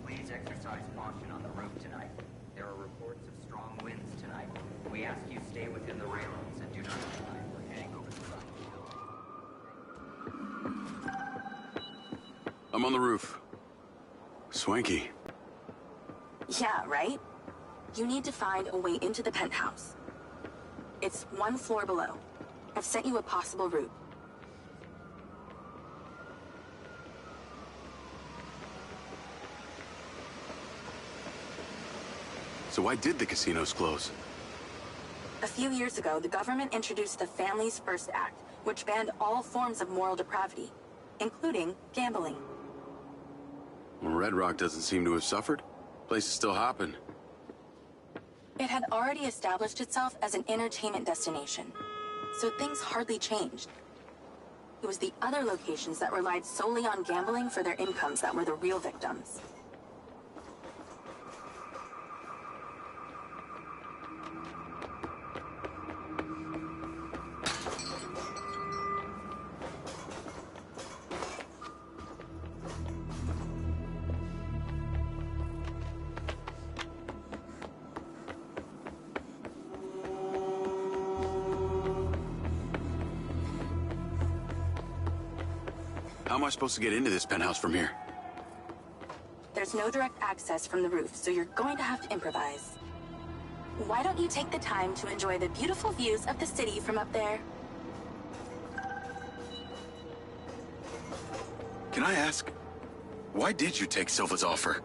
Please exercise caution on the roof tonight. There are reports of strong winds tonight. We ask you stay within the railings and do not apply for heading over the roof. I'm on the roof. Swanky. Yeah, right? You need to find a way into the penthouse. It's one floor below. I've sent you a possible route. So why did the casinos close? A few years ago, the government introduced the Families First Act, which banned all forms of moral depravity, including gambling. Well, Red Rock doesn't seem to have suffered. Place is still hopping. It had already established itself as an entertainment destination, so things hardly changed. It was the other locations that relied solely on gambling for their incomes that were the real victims. How am I supposed to get into this penthouse from here? There's no direct access from the roof, so you're going to have to improvise. Why don't you take the time to enjoy the beautiful views of the city from up there? Can I ask, why did you take Silva's offer?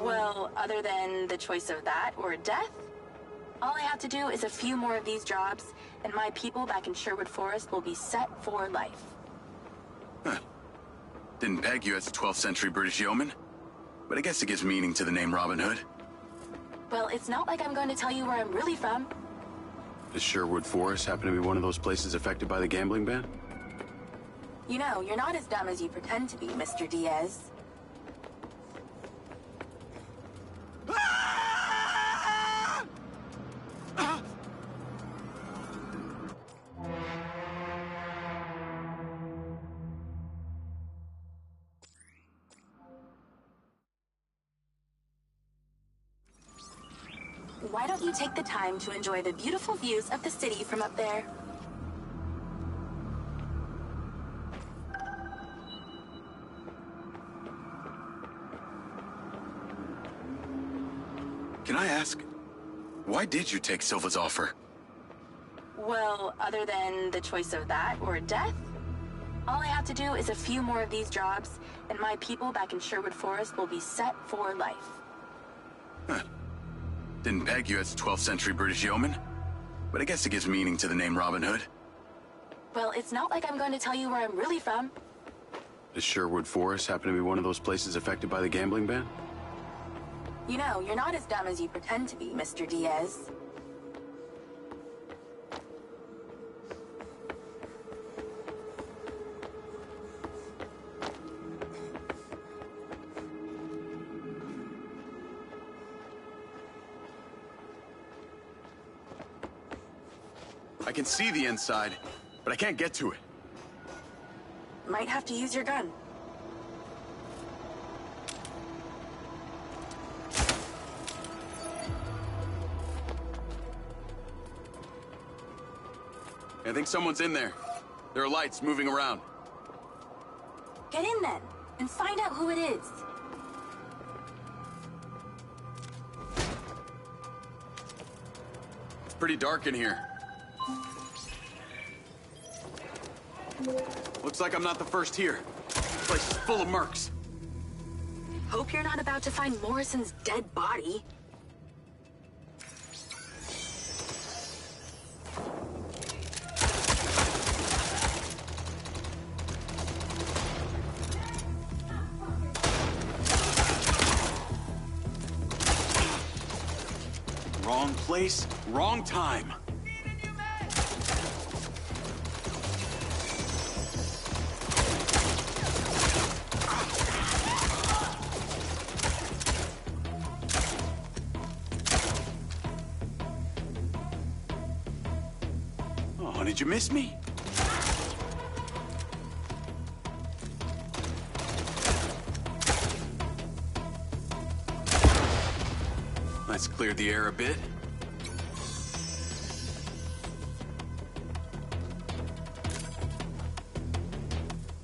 Well, other than the choice of that or death, all I have to do is a few more of these jobs, and my people back in Sherwood Forest will be set for life. Huh. Didn't peg you as a 12th century British yeoman, but I guess it gives meaning to the name Robin Hood. Well, it's not like I'm going to tell you where I'm really from. Does Sherwood Forest happen to be one of those places affected by the gambling ban? You know, you're not as dumb as you pretend to be, Mr. Diaz. Why don't you take the time to enjoy the beautiful views of the city from up there? Can I ask, why did you take Silva's offer? Well, other than the choice of that or death, all I have to do is a few more of these jobs, and my people back in Sherwood Forest will be set for life. Huh. Didn't peg you as a 12th century British yeoman, but I guess it gives meaning to the name Robin Hood. Well, it's not like I'm going to tell you where I'm really from. Does Sherwood Forest happen to be one of those places affected by the gambling ban? You know, you're not as dumb as you pretend to be, Mr. Diaz. I can see the inside, but I can't get to it. Might have to use your gun. I think someone's in there. There are lights moving around. Get in then, and find out who it is. It's pretty dark in here. Looks like I'm not the first here. This place is full of mercs. Hope you're not about to find Morrison's dead body. Wrong place, wrong time. Oh, did you miss me? Let's clear the air a bit.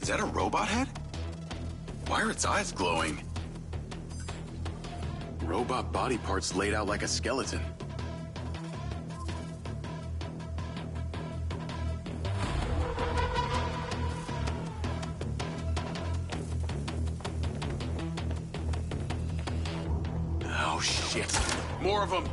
Is that a robot head? Why are its eyes glowing? Robot body parts laid out like a skeleton. Oh, shit. More of them.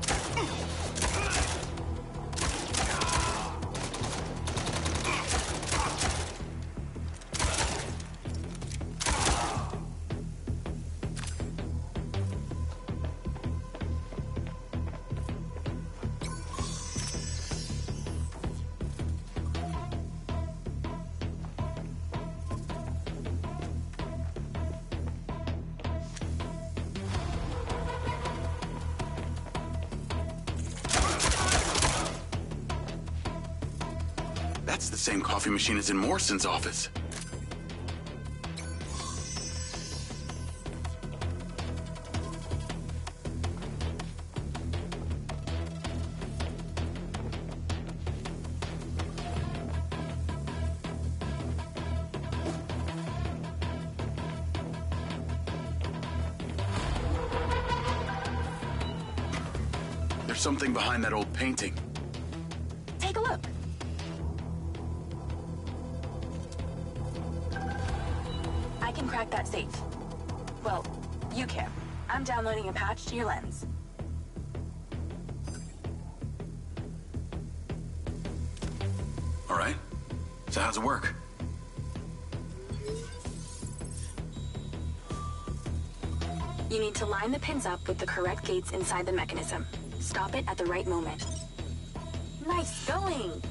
That's the same coffee machine as in Morrison's office. There's something behind that old painting. Take a look. I can crack that safe. Well, you can. I'm downloading a patch to your lens. All right. So how's it work? You need to line the pins up with the correct gates inside the mechanism. Stop it at the right moment. Nice going!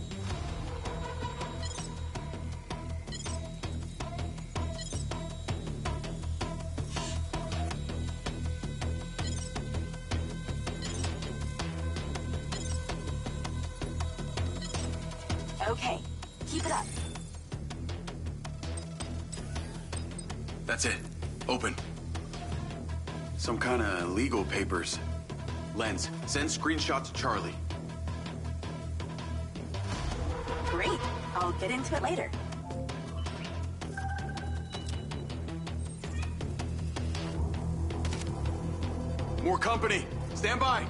Okay, keep it up. That's it. Open. Some kind of legal papers. Lens, send screenshot to Charlie. Great. I'll get into it later. More company. Stand by.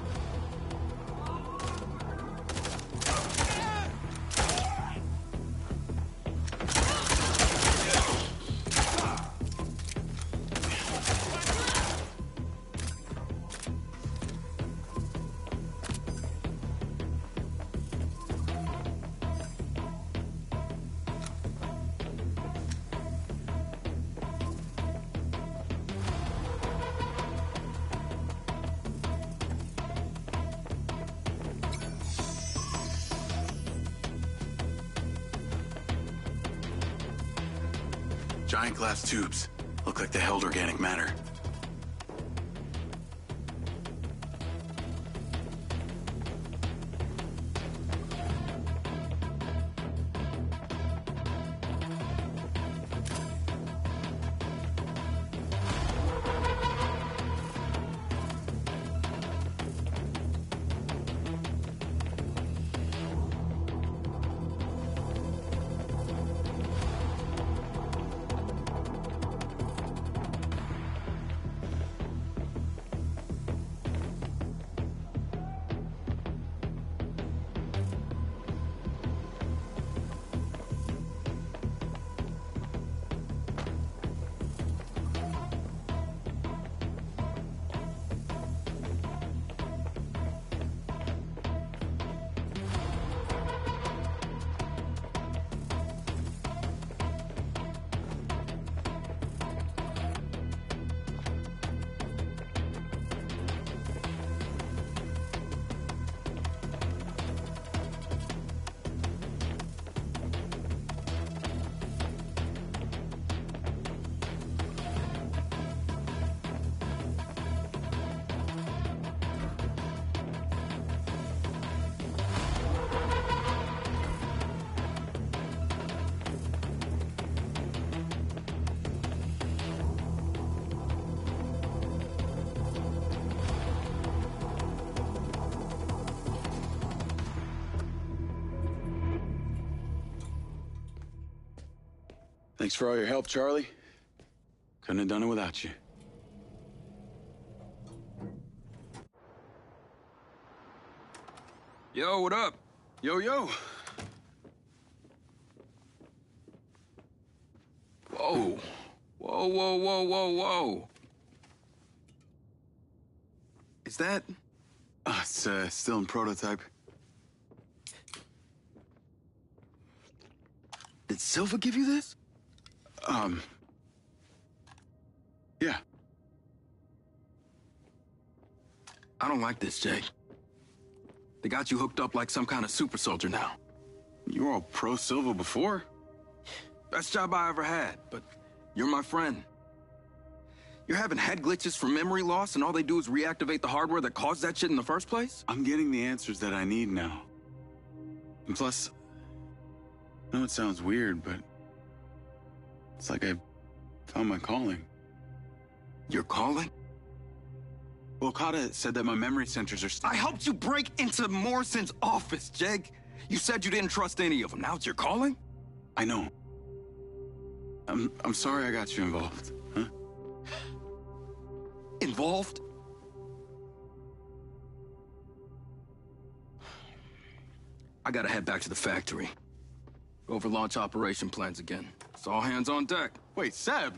Giant glass tubes. Look like they held organic matter. Thanks for all your help, Charlie. Couldn't have done it without you. Yo, what up? Yo, yo. Whoa. Whoa, whoa, whoa, whoa, whoa. Is that... It's still in prototype. Did Silva give you this? Yeah. I don't like this, Jay. They got you hooked up like some kind of super soldier now. You were all pro-Silva before. Best job I ever had, but you're my friend. You're having head glitches from memory loss, and all they do is reactivate the hardware that caused that shit in the first place? I'm getting the answers that I need now. And plus, I know it sounds weird, but it's like I found my calling. Your calling? Well, Okada said that my memory centers are still... I helped you break into Morrison's office, Jake. You said you didn't trust any of them. Now it's your calling? I know. I'm sorry I got you involved, huh? Involved? I gotta head back to the factory. Go over launch operation plans again. It's all hands on deck. Wait, Seb!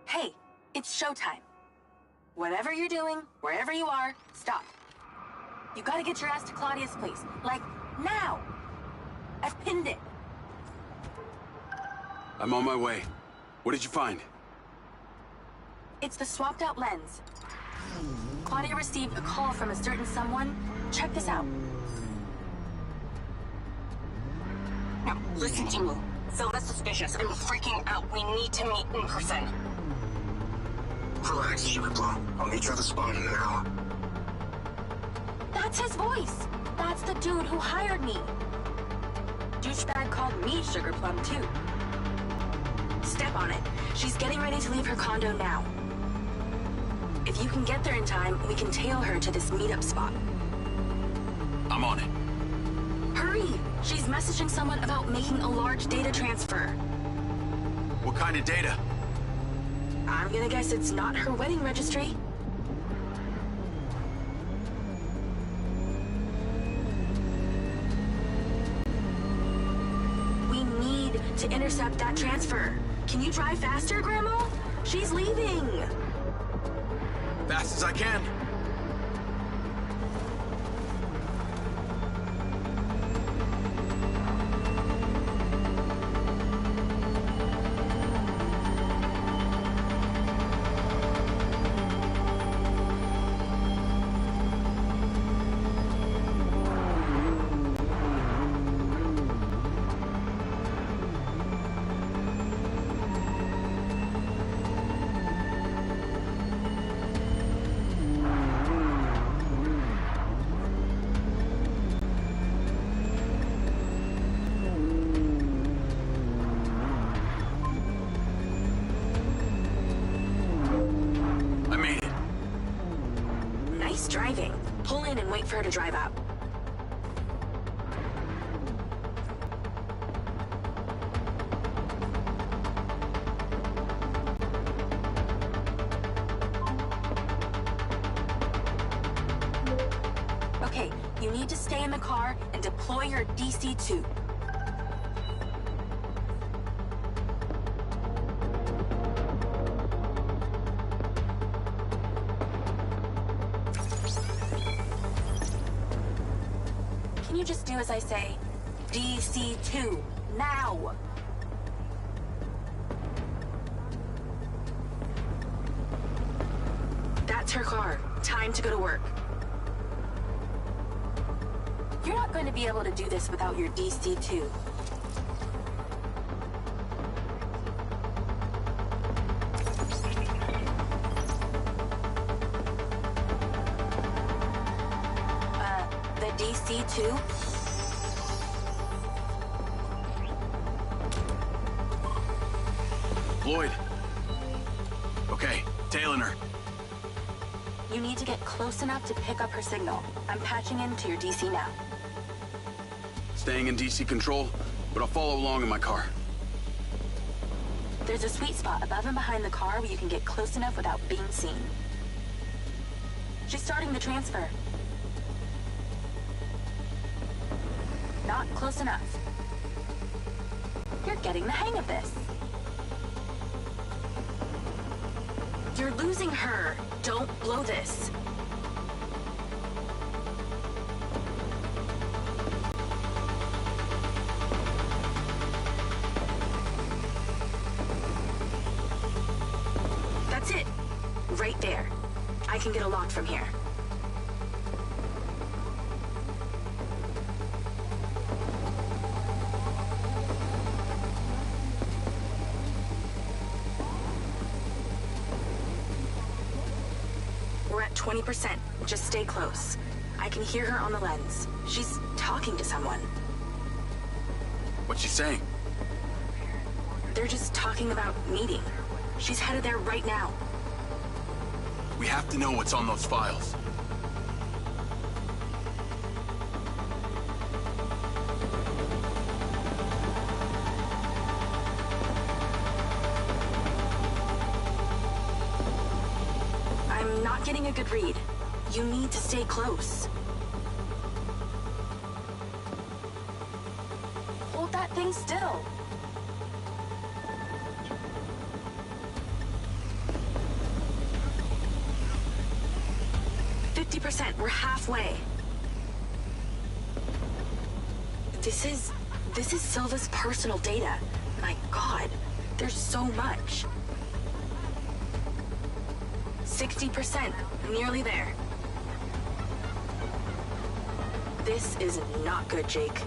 Hey, it's showtime. Whatever you're doing, wherever you are, stop. You gotta get your ass to Claudia's place. Like, now! I've pinned it. I'm on my way. What did you find? It's the swapped out lens. Claudia received a call from a certain someone. Check this out. Now, listen to me. Silva's suspicious. I'm freaking out. We need to meet in person. Relax, Sugar Plum. I'll meet you at the spot in an hour. That's his voice. That's the dude who hired me. Douchebag called me Sugar Plum, too. Step on it. She's getting ready to leave her condo now. If you can get there in time, we can tail her to this meetup spot. I'm on it. Hurry! She's messaging someone about making a large data transfer. What kind of data? I'm gonna guess it's not her wedding registry. We need to intercept that transfer. Can you drive faster, Grandma? She's leaving. Fast as I can. Driving. Pull in and wait for her to drive out. Okay, you need to stay in the car and deploy your DC-2. Can you just do as I say? DC-2, now! That's her car. Time to go to work. You're not going to be able to do this without your DC-2. DC-2? deployed. Okay, tailing her. You need to get close enough to pick up her signal. I'm patching into your DC now. Staying in DC control, but I'll follow along in my car. There's a sweet spot above and behind the car where you can get close enough without being seen. She's starting the transfer. Not close enough. You're getting the hang of this. You're losing her. Don't blow this. That's it. Right there. I can get a lock from here. We're at 20%. Just stay close. I can hear her on the lens. She's talking to someone. What's she saying? They're just talking about meeting. She's headed there right now. We have to know what's on those files. I'm not getting a good read. You need to stay close. Hold that thing still. We're halfway. This is Silva's personal data. My God, there's so much. 60%, nearly there. This is not good, Jake.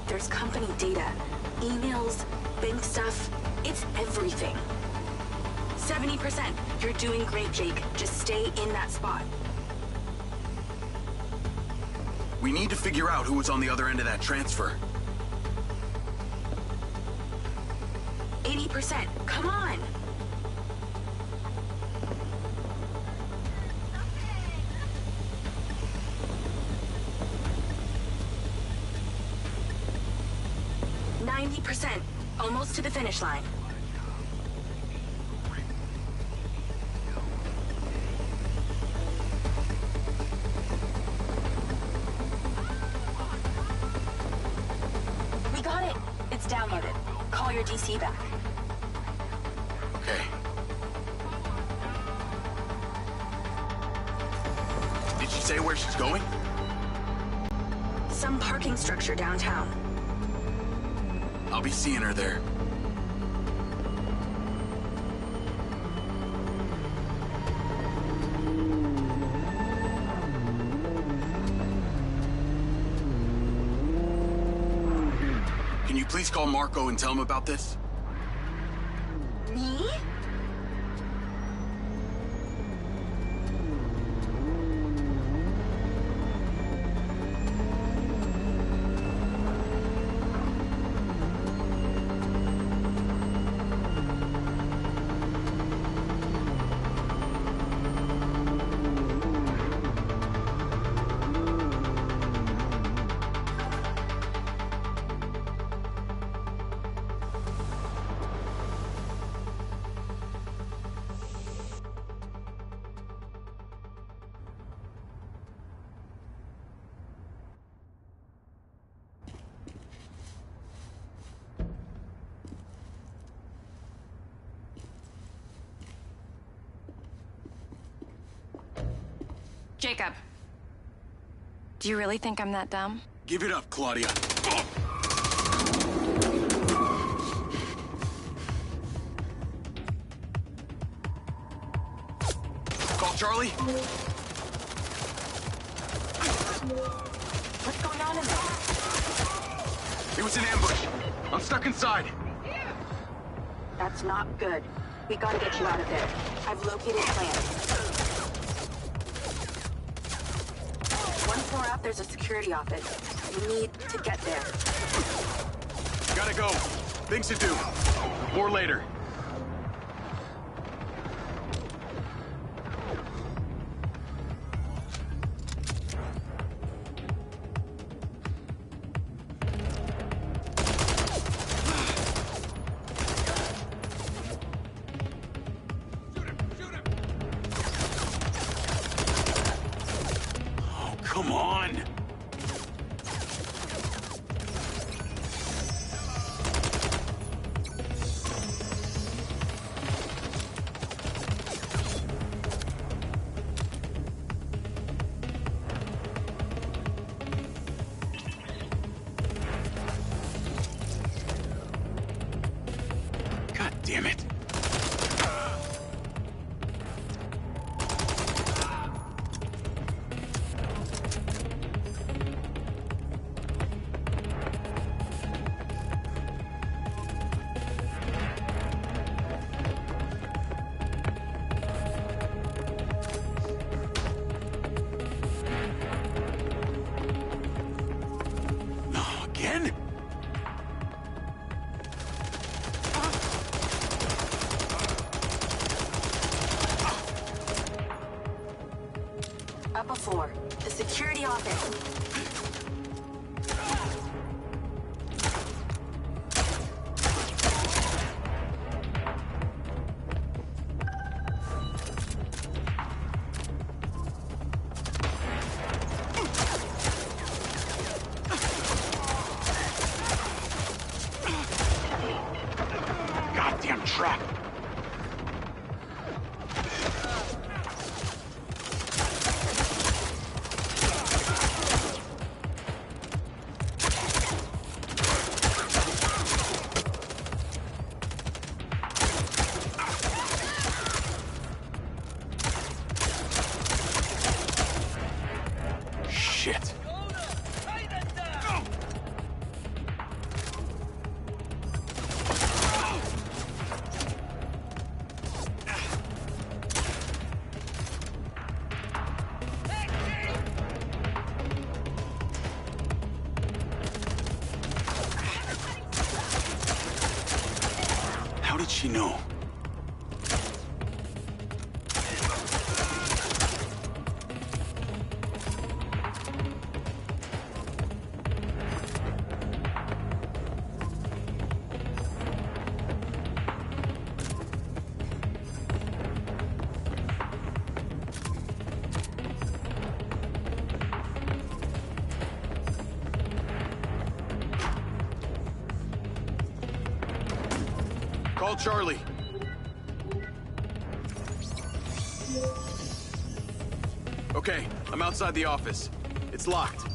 There's company data, emails, bank stuff. It's everything. 70%. You're doing great, Jake. Just stay in that spot. We need to figure out who was on the other end of that transfer. 80%. Come on! %. Almost to the finish line. We got it. It's downloaded. Call your DC back. Okay. Did she say where she's going? Some parking structure downtown. I'll be seeing her there. Can you please call Marco and tell him about this? Me? Jacob. Do you really think I'm that dumb? Give it up, Claudia. Call Charlie. What's going on in there? It was an ambush. I'm stuck inside. That's not good. We gotta get you out of there. I've located plans. One floor up, there's a security office. We need to get there. Gotta go. Things to do. More later. Come on! God damn it. Again? Upper floor, the security office. Goddamn trap. Shit. How did she know? Call Charlie. Okay, I'm outside the office. It's locked.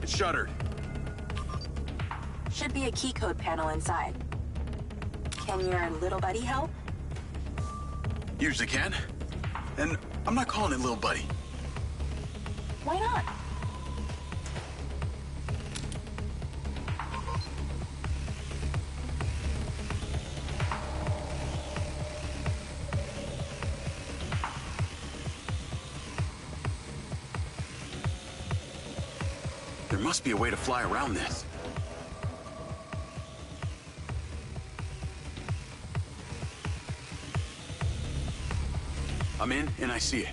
It's shuttered. Should be a key code panel inside. Can your little buddy help? Usually can. And I'm not calling it little buddy. Why not? There must be a way to fly around this. I'm in, and I see it.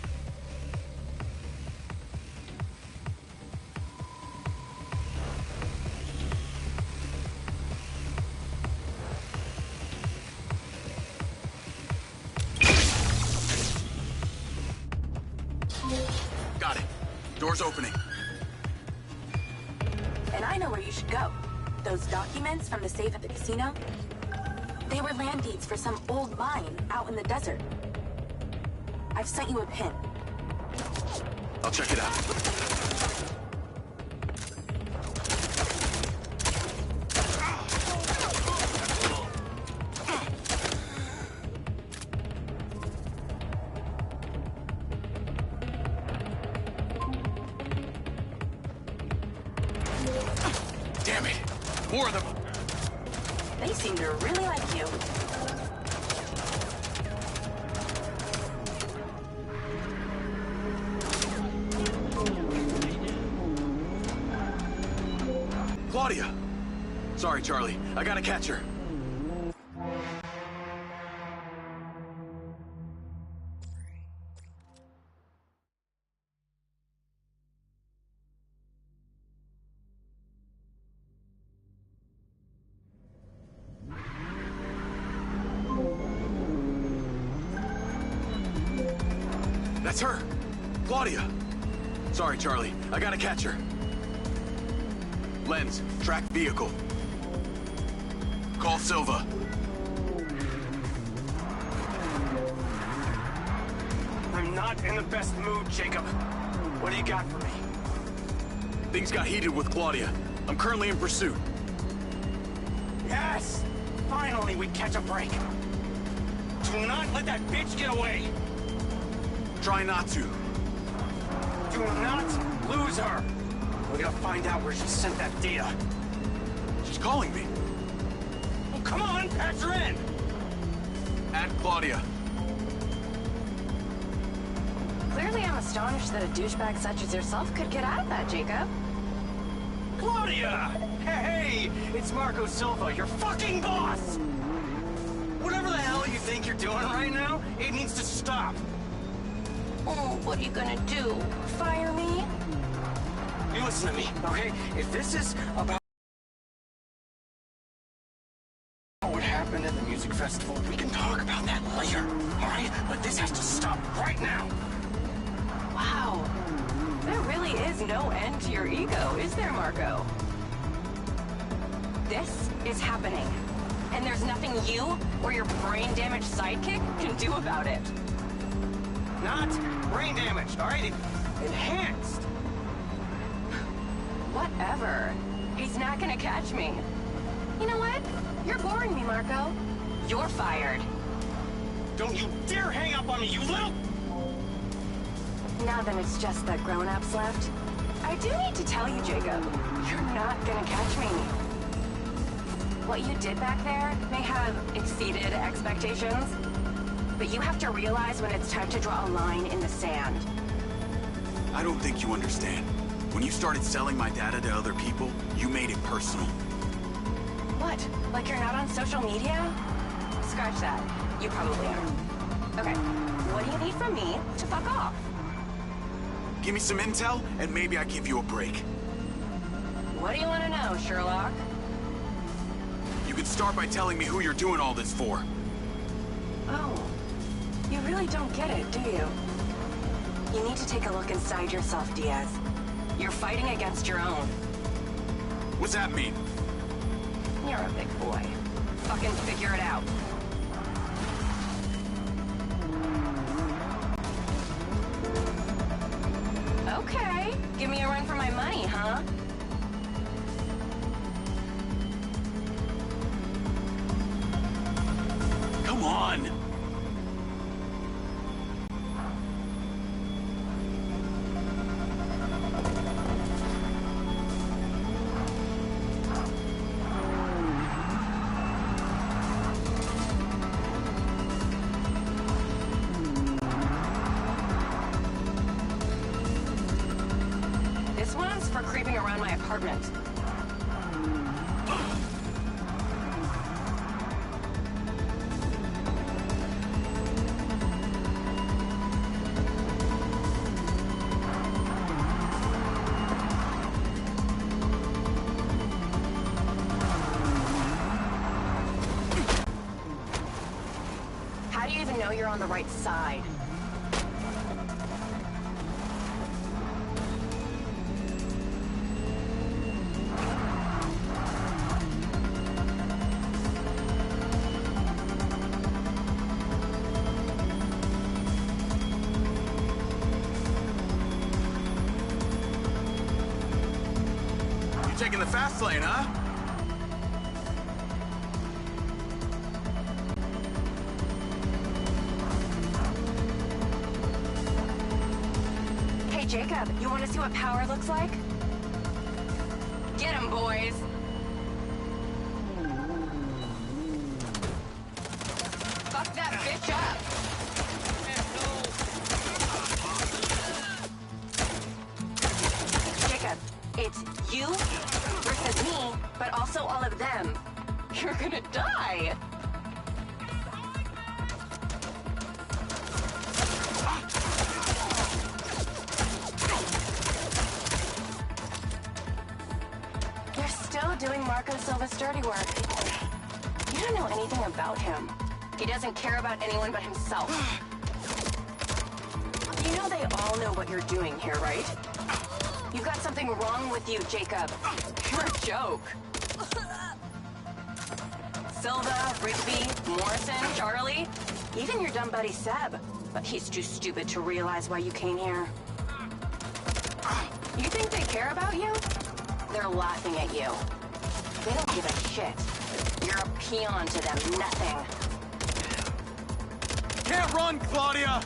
Got it. Door's opening. And I know where you should go. Those documents from the safe at the casino? They were land deeds for some old mine out in the desert. I've sent you a pin. I'll check it out. Damn it! More of them! They seem to really like you. Claudia! Sorry, Charlie. I gotta catch her. That's her! Claudia! Sorry, Charlie. I gotta catch her. Lens, track vehicle. Call Silva. I'm not in the best mood, Jacob. What do you got for me? Things got heated with Claudia. I'm currently in pursuit. Yes! Finally, we catch a break. Do not let that bitch get away! Try not to. Do not lose her! We gotta find out where she sent that data. She's calling me. Oh, come on, patch her in! Add Claudia. Clearly I'm astonished that a douchebag such as yourself could get out of that, Jacob. Claudia! Hey, it's Marco Silva, your fucking boss! Whatever the hell you think you're doing right now, it needs to stop. Oh, what are you gonna do? Fire me? You listen to me, okay? If this is about what happened at the music festival, we can talk about that later, all right? But this has to stop right now. Wow. There really is no end to your ego, is there, Marco? This is happening. And there's nothing you or your brain-damaged sidekick can do about it. Not brain damaged, all right? Enhanced. Whatever. He's not gonna catch me. You know what? You're boring me, Marco. You're fired. Don't you dare hang up on me, you little... Now that it's just the grown-ups left, I do need to tell you, Jacob, you're not gonna catch me. What you did back there may have exceeded expectations, but you have to realize when it's time to draw a line in the sand. I don't think you understand. When you started selling my data to other people, you made it personal. What? Like you're not on social media? Scratch that. You probably are. Okay, what do you need from me to fuck off? Give me some intel, and maybe I give you a break. What do you want to know, Sherlock? You can start by telling me who you're doing all this for. Oh, you really don't get it, do you? You need to take a look inside yourself, Diaz. You're fighting against your own. What's that mean? You're a big boy. Fucking figure it out. Okay, give me a run for my money, huh? Come on! This one's for creeping around my apartment. How do you even know you're on the right side? Taking the fast lane, huh? Hey, Jacob, you want to see what power looks like? Get him, boys! Fuck that bitch up! Jacob, it's you versus me, but also all of them. You're gonna die! You're still doing Marco Silva's dirty work. You don't know anything about him. He doesn't care about anyone but himself. You know they all know what you're doing here, right? You've got something wrong with you, Jacob. You're a joke. Silva, Rigby, Morrison, Charlie, even your dumb buddy Seb. But he's too stupid to realize why you came here. You think they care about you? They're laughing at you. They don't give a shit. You're a peon to them, nothing. Can't run, Claudia!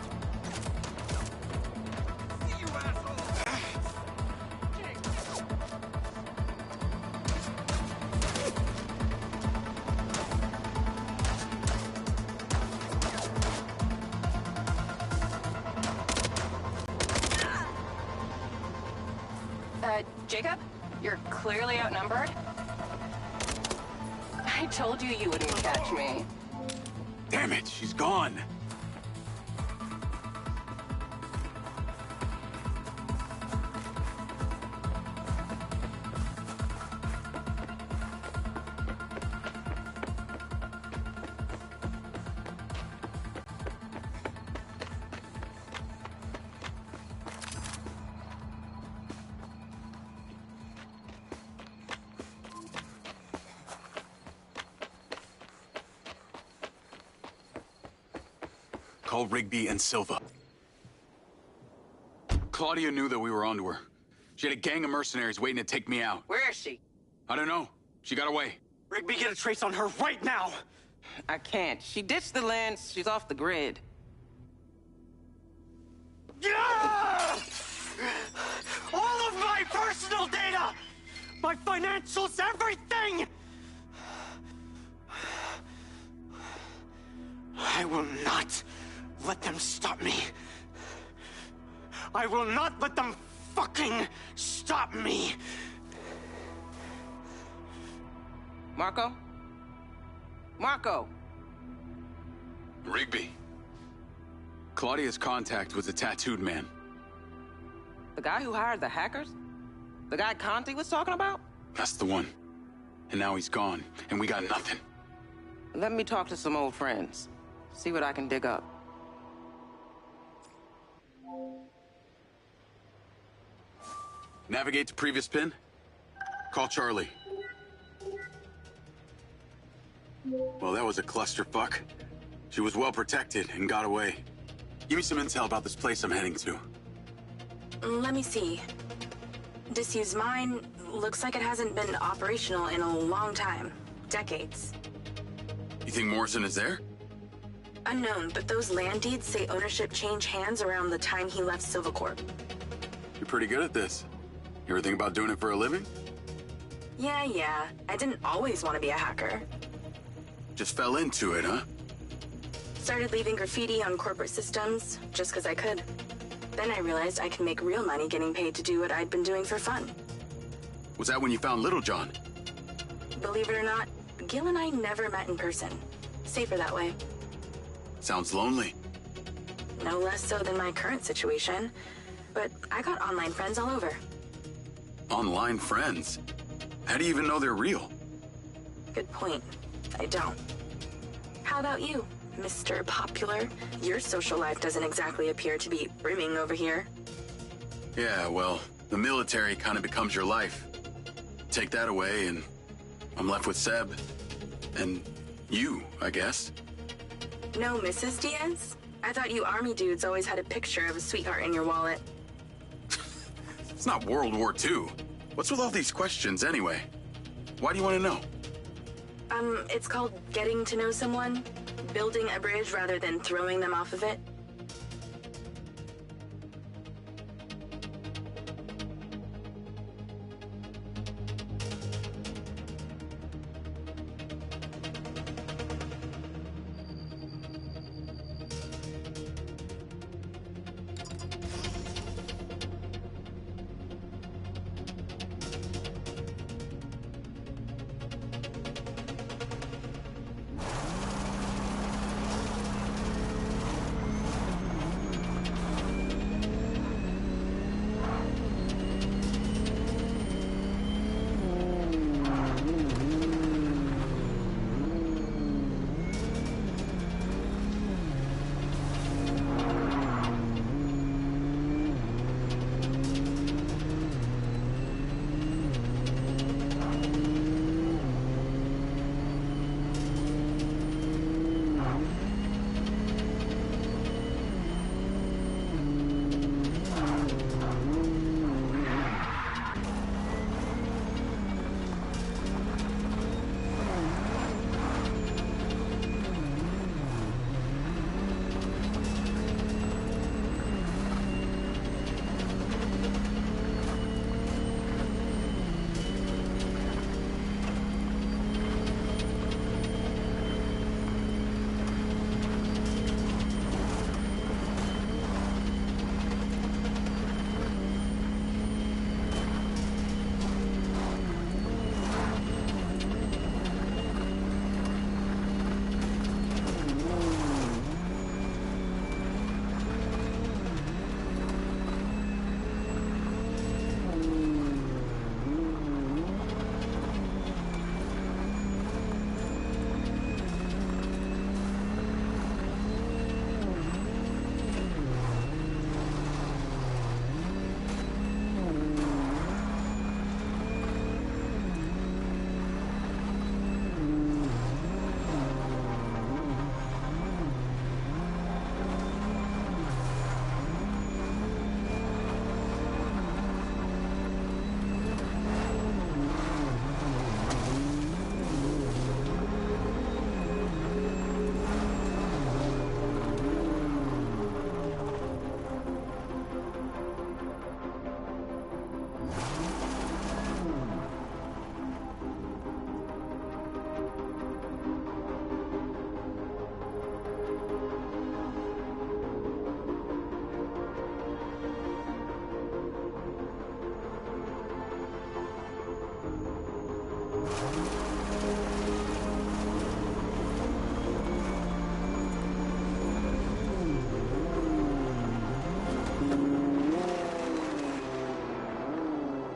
Jacob? You're clearly outnumbered. I told you you wouldn't catch me. Damn it, she's gone. Call Rigby and Silva. Claudia knew that we were onto her. She had a gang of mercenaries waiting to take me out. Where is she? I don't know. She got away. Rigby, get a trace on her right now! I can't. She ditched the land. She's off the grid. Yeah! All of my personal data! My financials, everything! I will not let them stop me. I will not let them fucking stop me. Marco? Marco! Rigby. Claudia's contact was a tattooed man. The guy who hired the hackers? The guy Conti was talking about? That's the one. And now he's gone, and we got nothing. Let me talk to some old friends. See what I can dig up. Navigate to previous pin. Call Charlie. Well, that was a clusterfuck. She was well protected and got away. Give me some intel about this place I'm heading to. Let me see. Disused mine looks like it hasn't been operational in a long time. Decades. You think Morrison is there? Unknown, but those land deeds say ownership changed hands around the time he left Silvercorp. You're pretty good at this. You ever think about doing it for a living? Yeah. I didn't always want to be a hacker. Just fell into it, huh? Started leaving graffiti on corporate systems, just because I could. Then I realized I could make real money getting paid to do what I'd been doing for fun. Was that when you found Littlejohn? Believe it or not, Gil and I never met in person. Safer that way. Sounds lonely. No less so than my current situation. But I got online friends all over. Online friends? How do you even know they're real? Good point. I don't. How about you, Mr. Popular? Your social life doesn't exactly appear to be brimming over here. Yeah, well, the military kind of becomes your life. Take that away and I'm left with Seb. And you, I guess. No Mrs. Diaz? I thought you army dudes always had a picture of a sweetheart in your wallet. It's not World War II. What's with all these questions anyway? Why do you want to know? It's called getting to know someone. Building a bridge rather than throwing them off of it.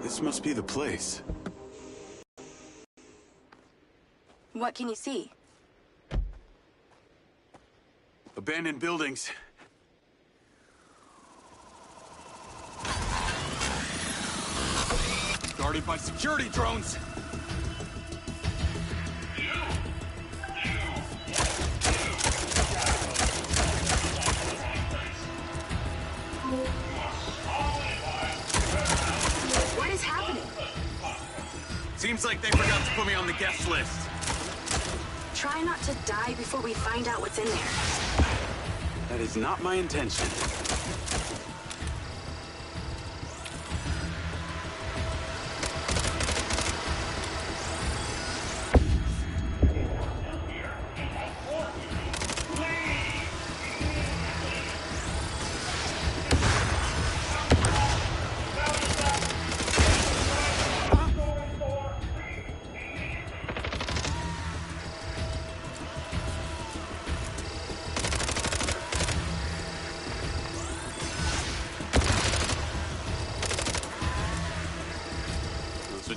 This must be the place. What can you see? Abandoned buildings. Guarded by security drones. What is happening? Seems like they forgot to put me on the guest list. Try not to die before we find out what's in there. That is not my intention.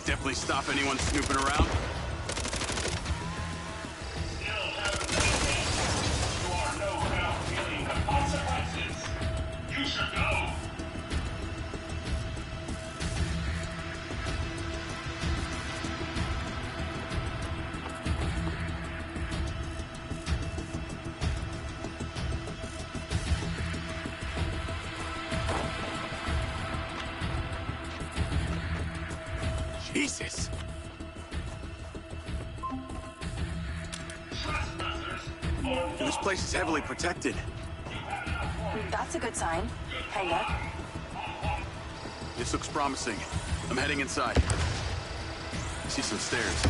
Definitely stop anyone snooping around. You should go. Jesus! This place is heavily protected. That's a good sign. Kinda. This looks promising. I'm heading inside. I see some stairs.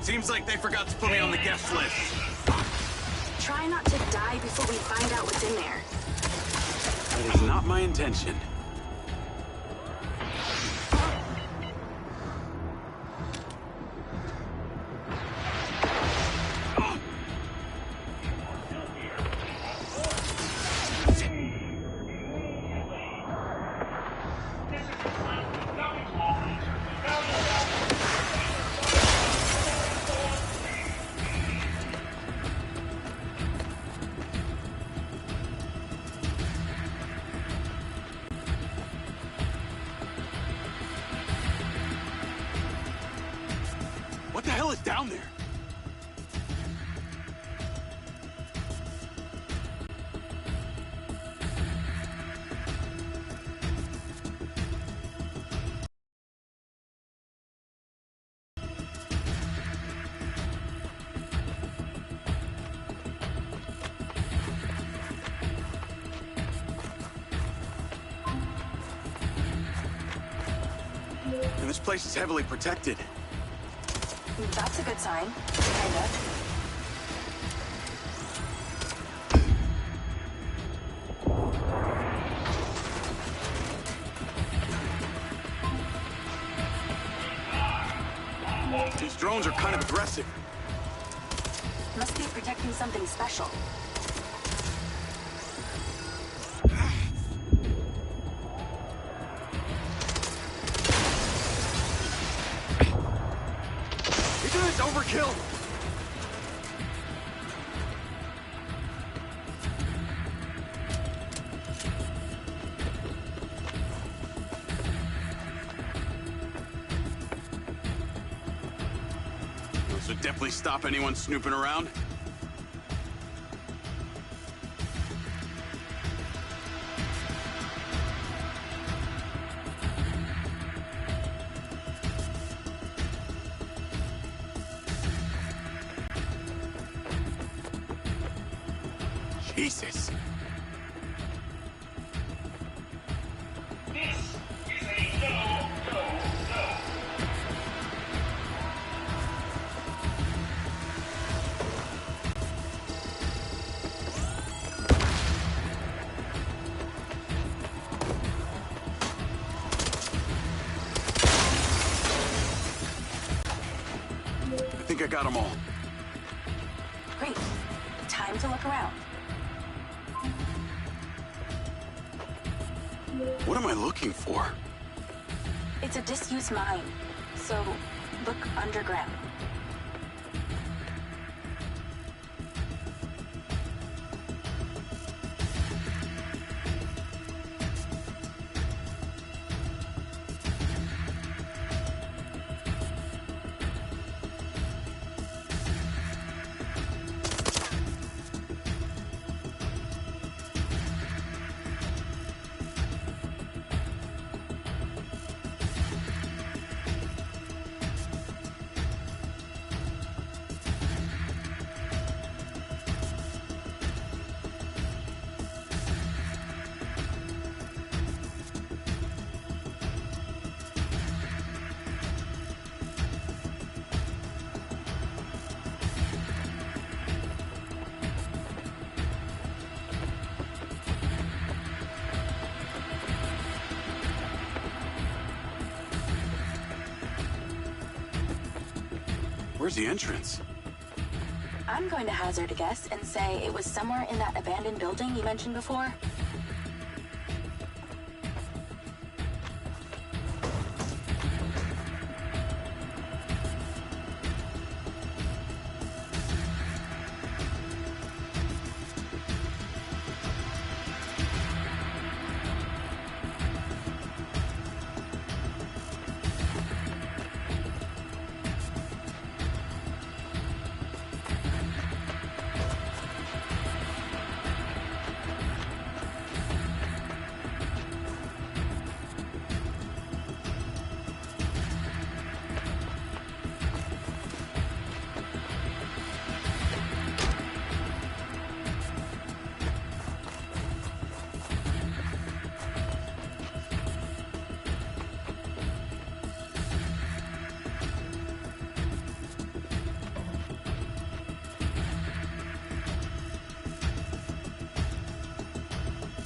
Seems like they forgot to put me on the guest list. Try not to die before we find out what's in there. That is not my intention. What the hell is down there? place is heavily protected. That's a good sign. Kinda. These drones are kind of aggressive. Must be protecting something special. Isn't this overkill? This would definitely stop anyone snooping around. Jesus. I think I got them all. Great. Time to look around. What am I looking for? It's a disused mine, so look underground. Where's the entrance? I'm going to hazard a guess and say it was somewhere in that abandoned building you mentioned before.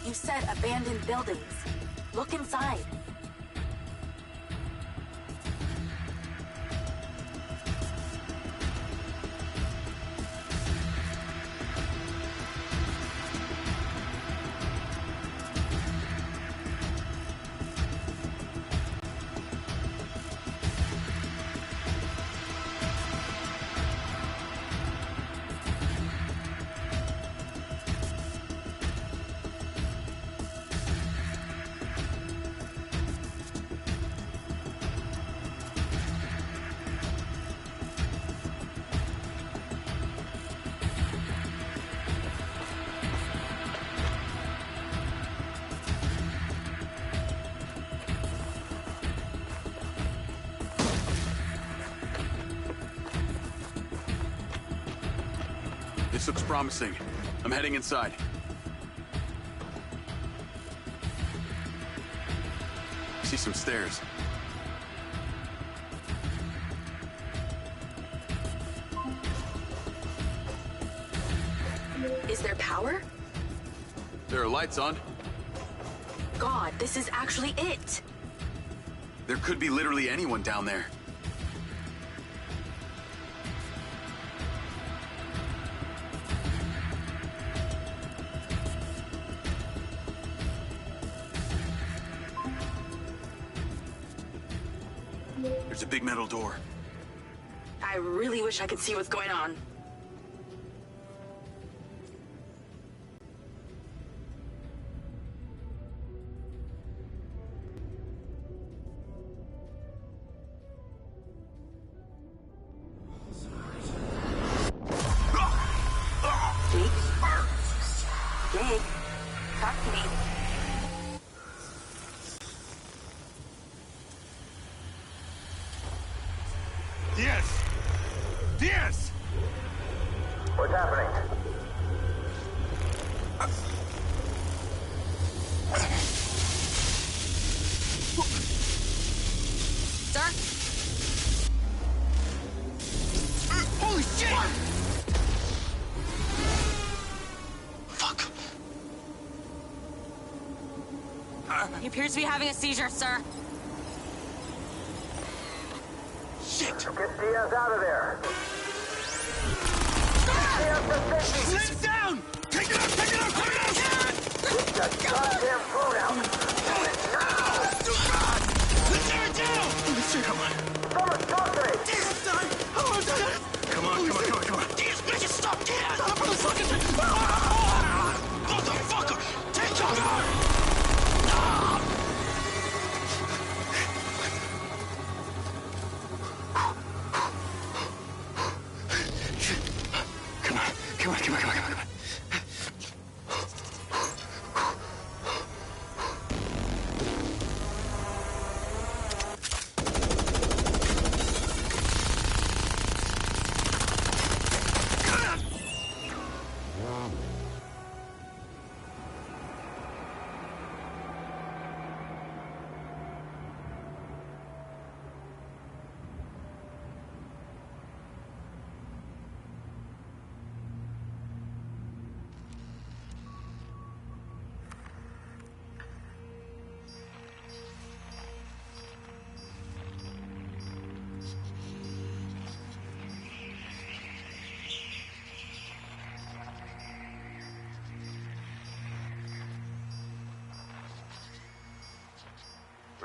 You said abandoned buildings. Look inside. This looks promising. I'm heading inside. I see some stairs. Is there power? There are lights on. God, this is actually it. There could be literally anyone down there. There's a big metal door. I really wish I could see what's going on. Jake, talk to me. Diaz! Diaz! What's happening? Sir? Holy shit! Fuck. He appears to be having a seizure, sir. Shit! Get Diaz out of there! Lay him down! Take it out! Take it out! Take it out! Get that goddamn phone out! Do it now! God! Let's tear it down! Let's tear it down. Someone talk to me! Diaz, son! Come on. Diaz, bitches, stop! Diaz! Motherfucker! Take cover! Come on.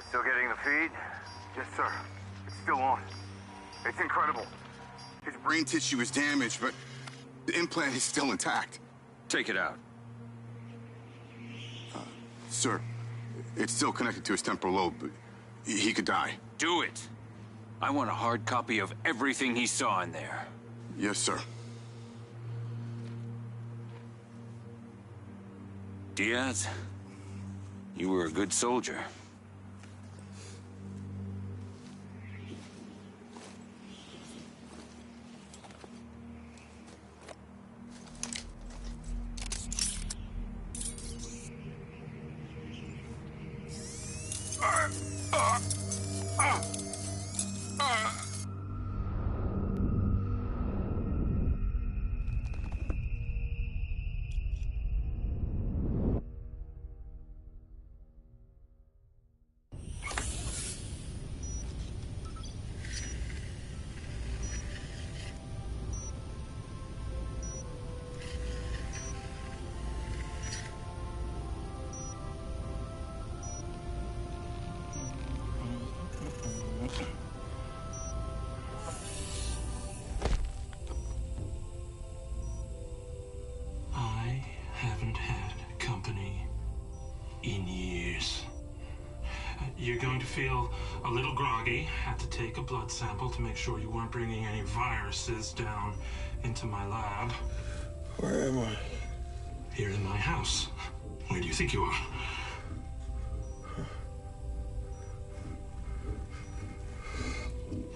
Still getting the feed? Yes, sir. It's still on. It's incredible. His brain tissue is damaged, but the implant is still intact. Take it out. Sir, it's still connected to his temporal lobe, but he could die. Do it. I want a hard copy of everything he saw in there. Yes, sir. Diaz, you were a good soldier. Haven't had company in years. You're going to feel a little groggy. Had to take a blood sample to make sure you weren't bringing any viruses down into my lab. Where am I? Here in my house. Where do you think you are?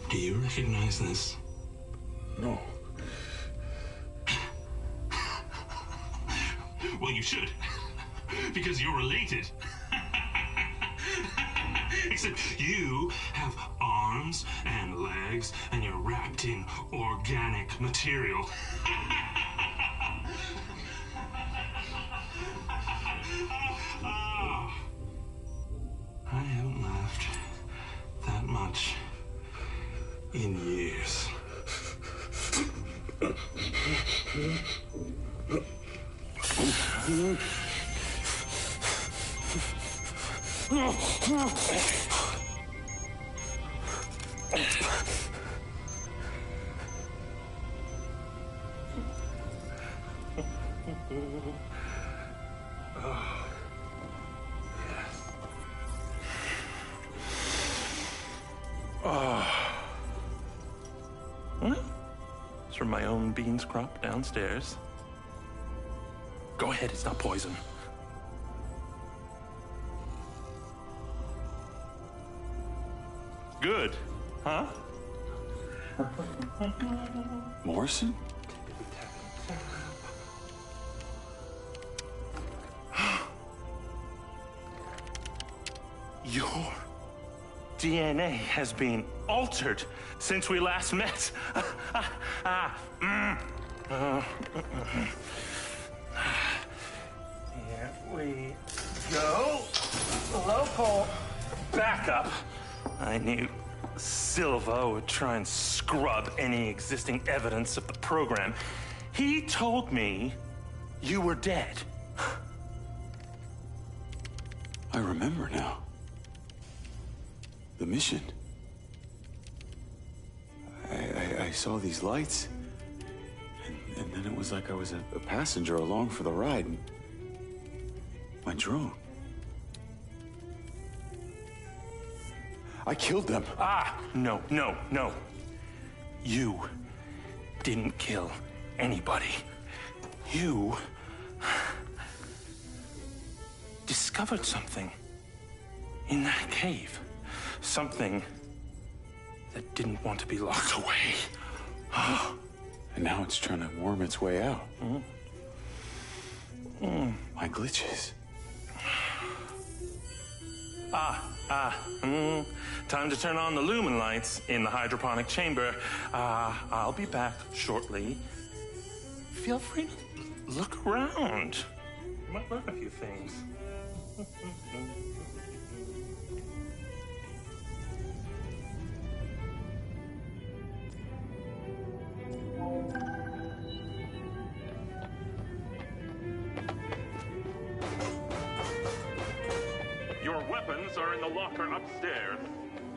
Do you recognize this? No. Well, you should. Because you're related. Except you have arms and legs, and you're wrapped in organic material. in years. It's from my own beans crop downstairs. Go ahead, it's not poison. Good, huh? Morrison? Your DNA has been altered since we last met. Here we go. Local backup. I knew Silva would try and scrub any existing evidence of the program. He told me you were dead. I remember now. The mission. I saw these lights, and then it was like I was a passenger along for the ride. My drone. I killed them. No. You didn't kill anybody. You discovered something in that cave. Something that didn't want to be locked away. And now it's trying to worm its way out. My glitches. Time to turn on the lumen lights in the hydroponic chamber. I'll be back shortly. Feel free to look around. You might learn a few things. Your weapons are in the locker upstairs,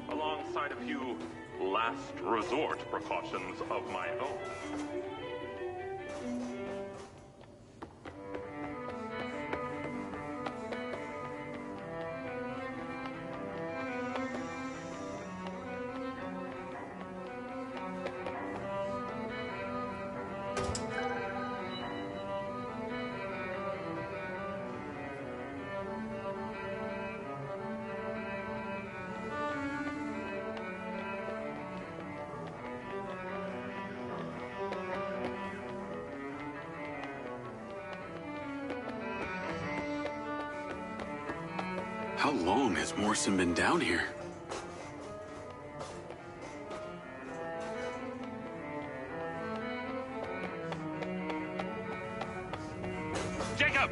alongside a few last resort precautions of my own. How long has Morrison been down here? Jacob!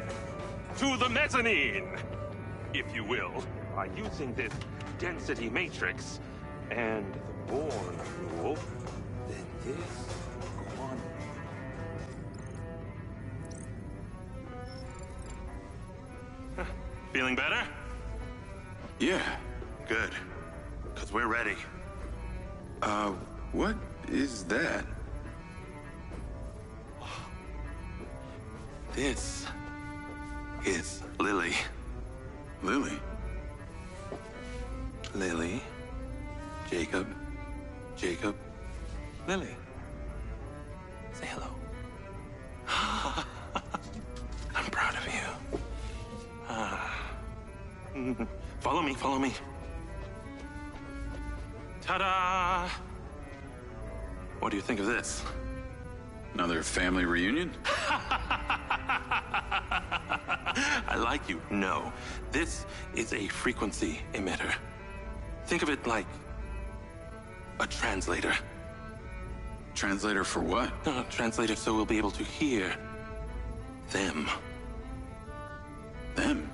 To the mezzanine! If you will, by using this density matrix and the Born rule, then this quantum. Feeling better? Yeah. Good. Because we're ready. What is that? This is Lily. Lily? Lily. Jacob. Jacob. Lily. Say hello. I'm proud of you. Follow me, follow me. Ta-da! What do you think of this? Another family reunion? I like you. No. This is a frequency emitter. Think of it like a translator. Translator for what? Translator so we'll be able to hear them. Them?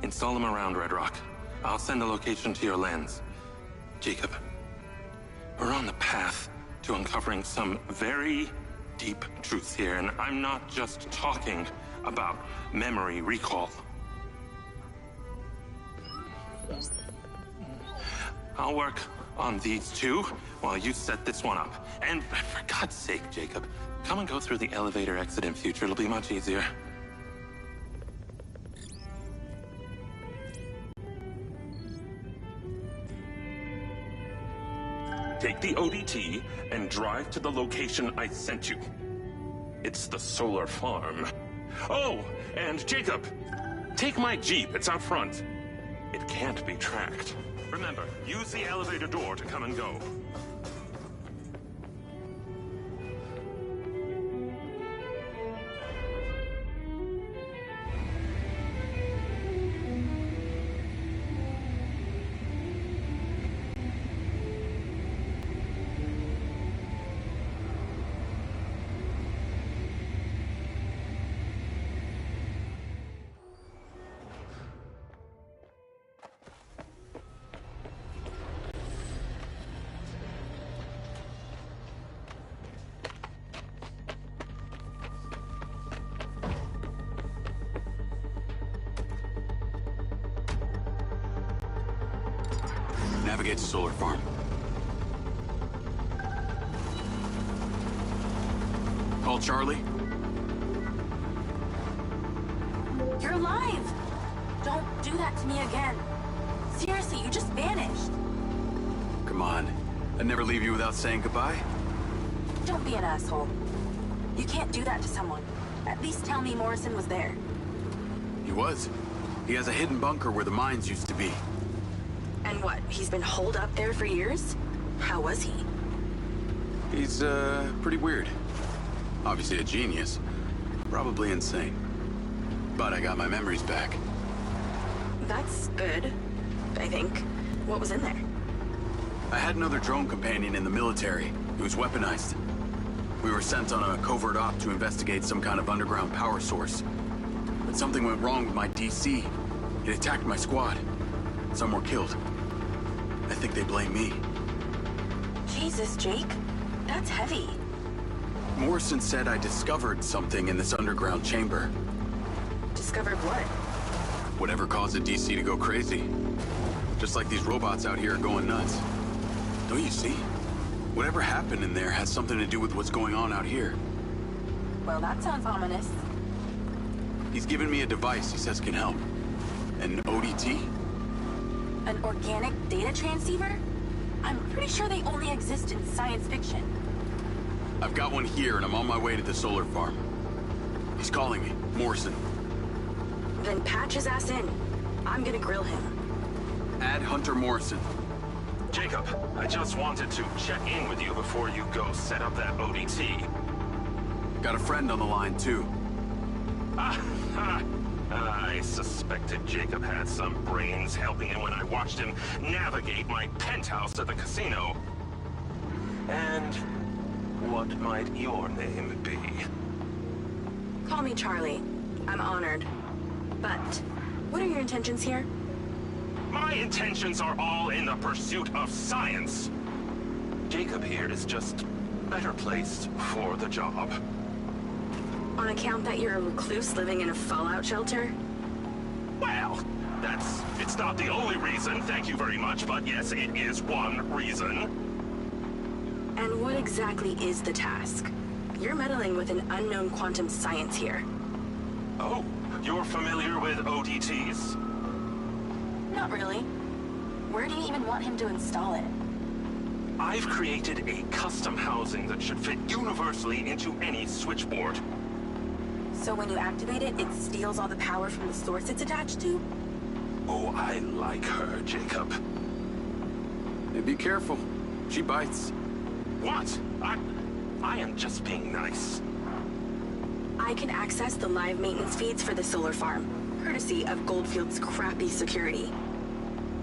Install them around Red Rock. I'll send a location to your lens. Jacob, We're on the path to uncovering some very deep truths here, and I'm not just talking about memory recall. I'll work on these two while you set this one up. And for God's sake, Jacob, come and go through the elevator exit in future. It'll be much easier. Take the ODT and drive to the location I sent you. It's the solar farm. Oh, and Jacob, take my Jeep. It's out front. It can't be tracked. Remember, use the elevator door to come and go. Navigate to solar farm. Call Charlie. You're alive! Don't do that to me again. Seriously, you just vanished. Come on. I'd never leave you without saying goodbye. Don't be an asshole. You can't do that to someone. At least tell me Morrison was there. He was. He has a hidden bunker where the mines used to be. And what, he's been holed up there for years? How was he? He's, pretty weird. Obviously a genius. Probably insane. But I got my memories back. That's good, I think. What was in there? I had another drone companion in the military. He was weaponized. We were sent on a covert op to investigate some kind of underground power source. But something went wrong with my DC. It attacked my squad. Some were killed. I think they blame me. Jesus, Jake. That's heavy. Morrison said I discovered something in this underground chamber. Discovered what? Whatever caused the DC to go crazy. Just like these robots out here are going nuts. Don't you see? Whatever happened in there has something to do with what's going on out here. Well, that sounds ominous. He's given me a device he says can help. An ODT? An organic data transceiver? I'm pretty sure they only exist in science fiction. I've got one here and I'm on my way to the solar farm. He's calling me. Morrison. Then patch his ass in. I'm gonna grill him. Add Hunter Morrison. Jacob, I just wanted to check in with you before you go set up that ODT. Got a friend on the line, too. I suspected Jacob had some brains helping him when I watched him navigate my penthouse at the casino. And what might your name be? Call me Charlie. I'm honored. But, what are your intentions here? My intentions are all in the pursuit of science. Jacob here is just better placed for the job. On account that you're a recluse living in a fallout shelter? Well, it's not the only reason, thank you very much, but yes, it is one reason. And what exactly is the task? You're meddling with an unknown quantum science here. Oh, you're familiar with ODTs? Not really. Where do you even want him to install it? I've created a custom housing that should fit universally into any switchboard. So when you activate it, it steals all the power from the source it's attached to? Oh, I like her, Jacob. Hey, be careful. She bites. What? I am just being nice. I can access the live maintenance feeds for the solar farm, courtesy of Goldfield's crappy security.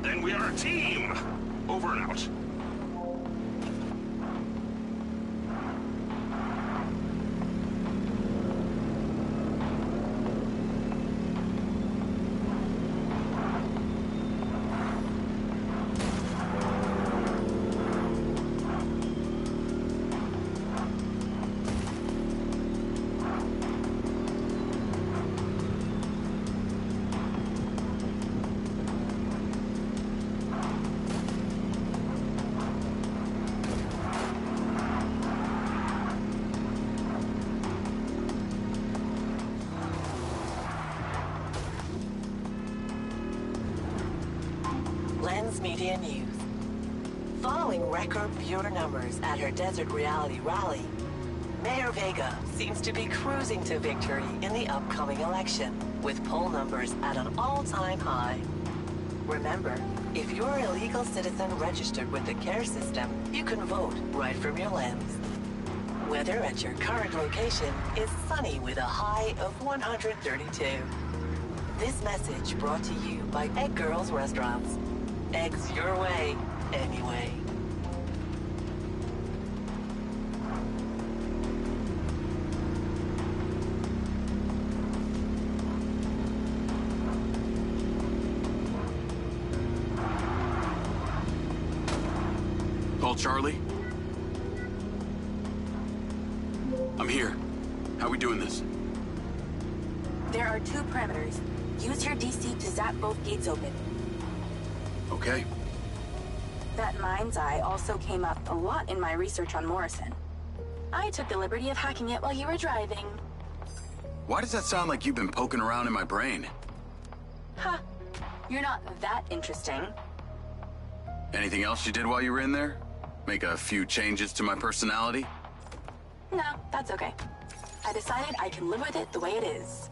Then we are a team! Over and out. Transmedia News. Following record viewer numbers at her Desert Reality rally, Mayor Vega seems to be cruising to victory in the upcoming election, with poll numbers at an all-time high. Remember, if you're a legal citizen registered with the CARE system, you can vote right from your lens. Weather at your current location is sunny with a high of 132. This message brought to you by Egg Girls Restaurants. Eggs your way, anyway. Call Charlie? I'm here. How we doing this? There are 2 parameters. Use your DC to zap both gates open. Okay. That mind's eye also came up a lot in my research on Morrison. I took the liberty of hacking it while you were driving. Why does that sound like you've been poking around in my brain? Huh. You're not that interesting. Anything else you did while you were in there? Make a few changes to my personality? No, that's okay. I decided I can live with it the way it is.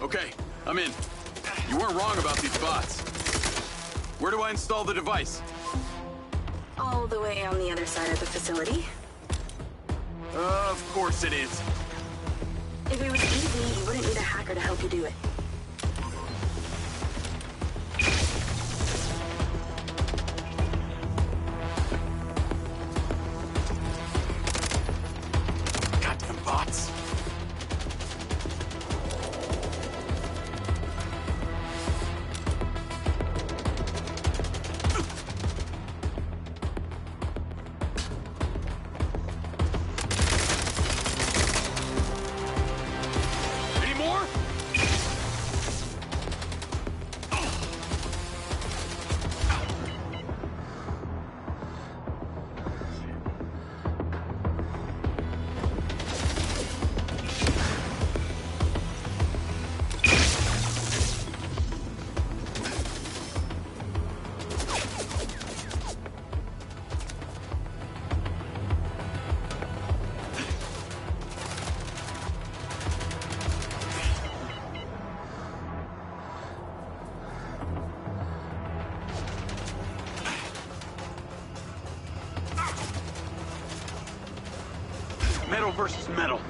Okay, I'm in. You weren't wrong about these bots. Where do I install the device? All the way on the other side of the facility. Of course it is. If it was easy, you wouldn't need a hacker to help you do it. Goddamn bots. Metal versus metal.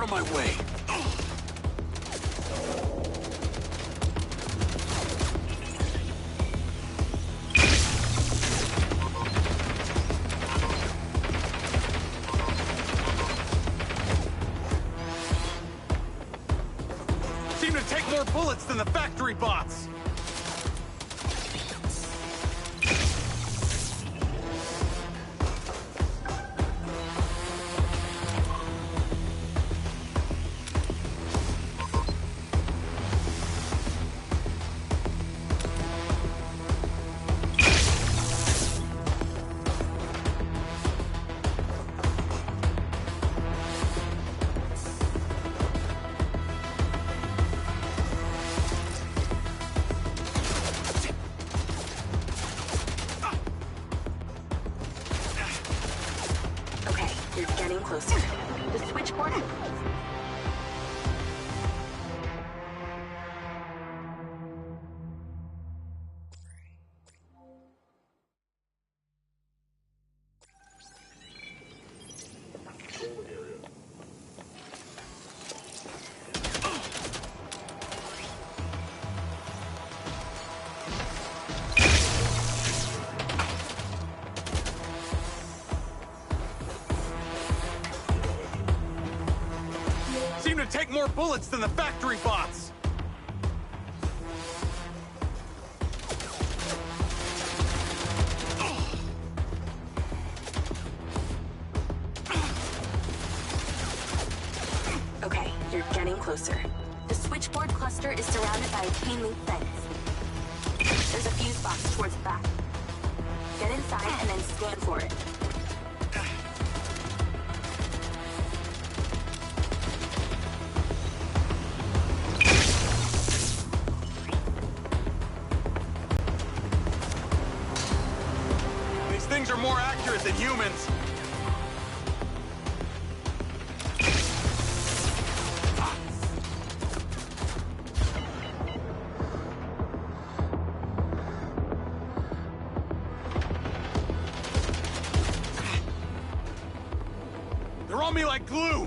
Out of my way! Seem to take more bullets than the factory bots! Closer. The switchboard. Seem to take more bullets than the factory bots! Okay, you're getting closer. The switchboard cluster is surrounded by a chain-link fence. There's a fuse box towards the back. Get inside and then scan for it. These things are more accurate than humans. They're on me like glue!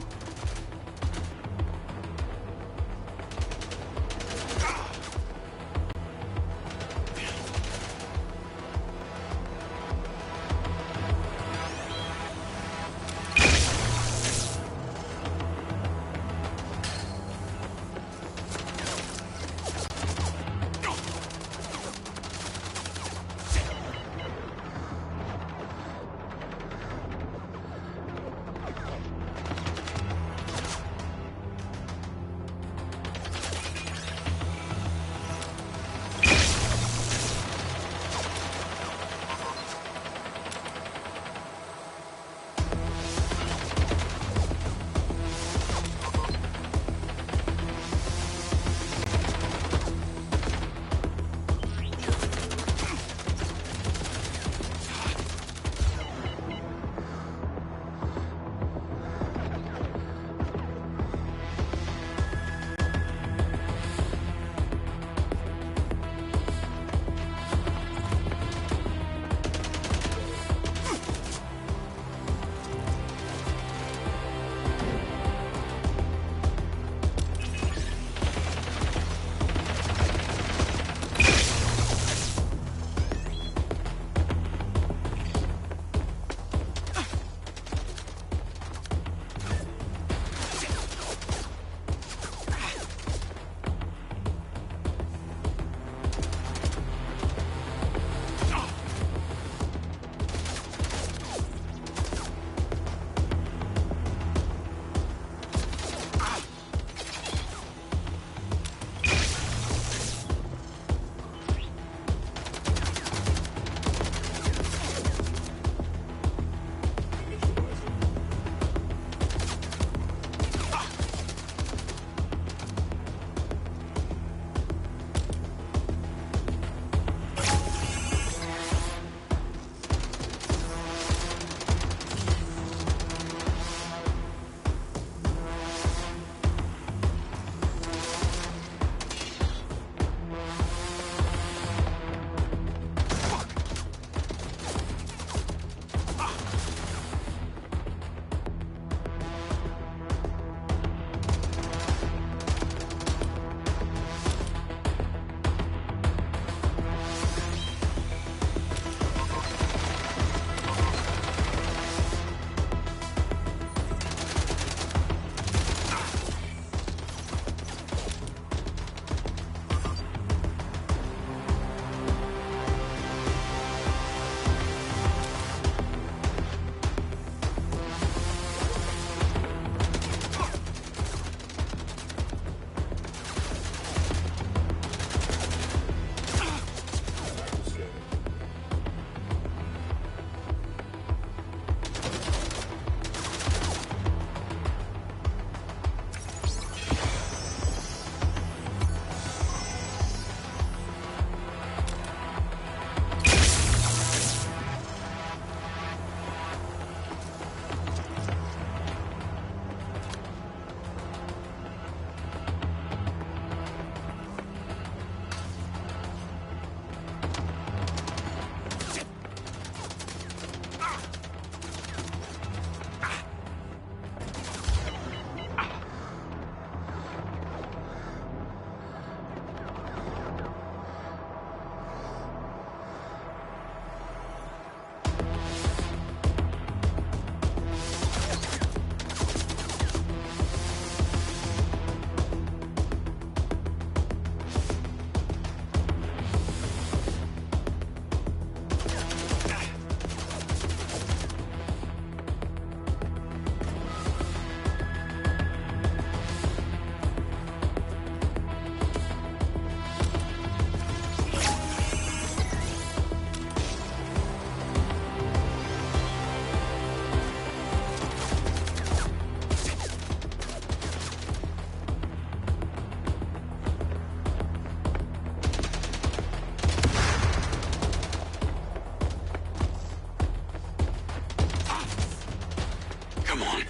Come on.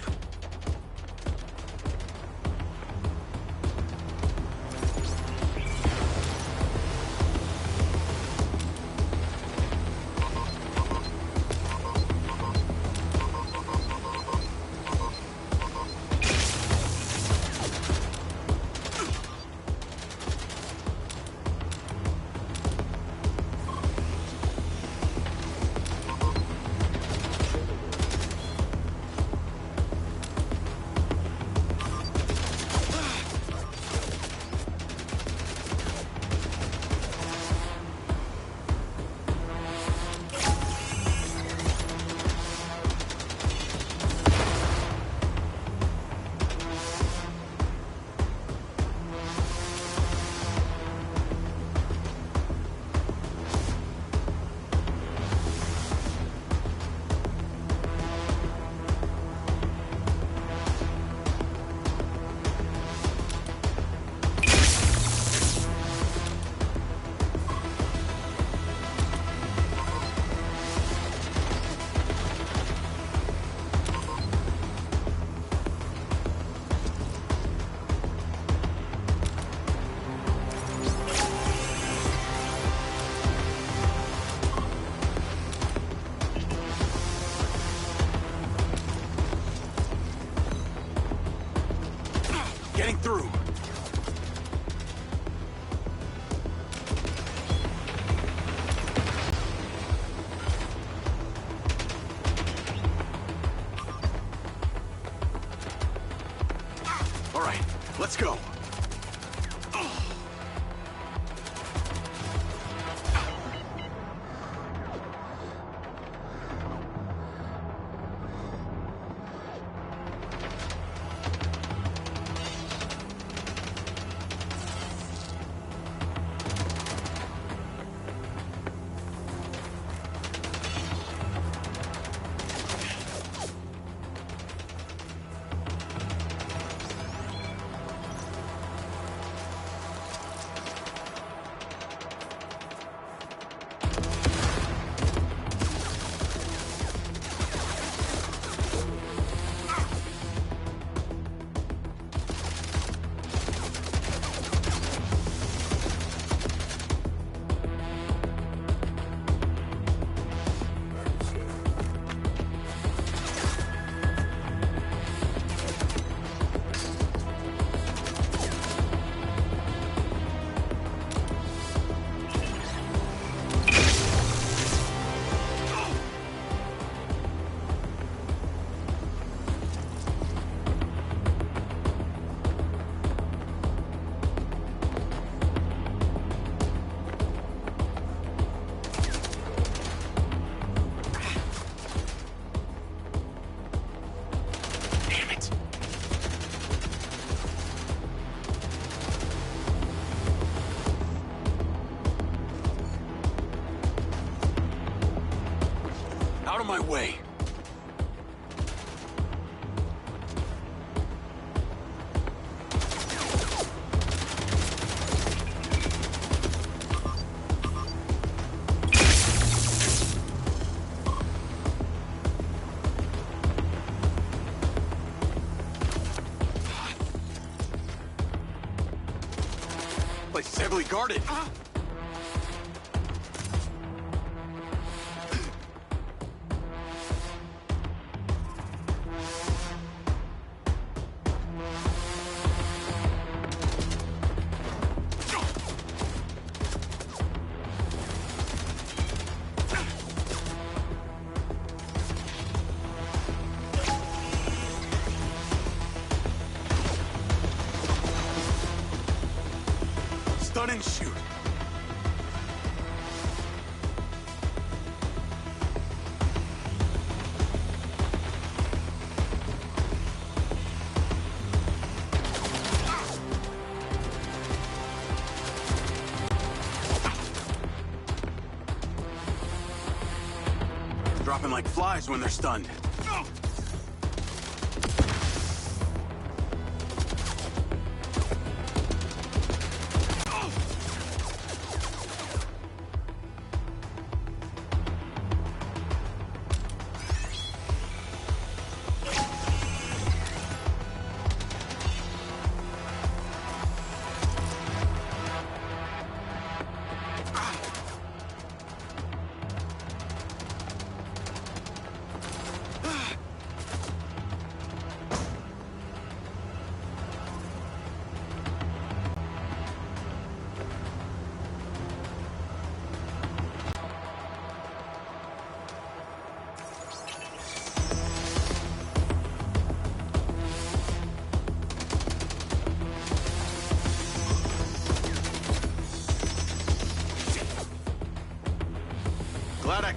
Getting through. All right, let's go. Out of my way. Place is heavily guarded. Stun and shoot. Dropping like flies when they're stunned.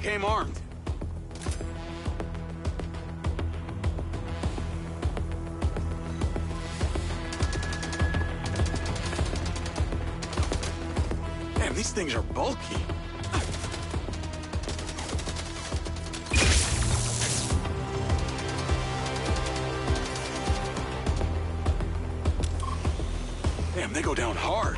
came armed. Damn, these things are bulky. Damn, they go down hard.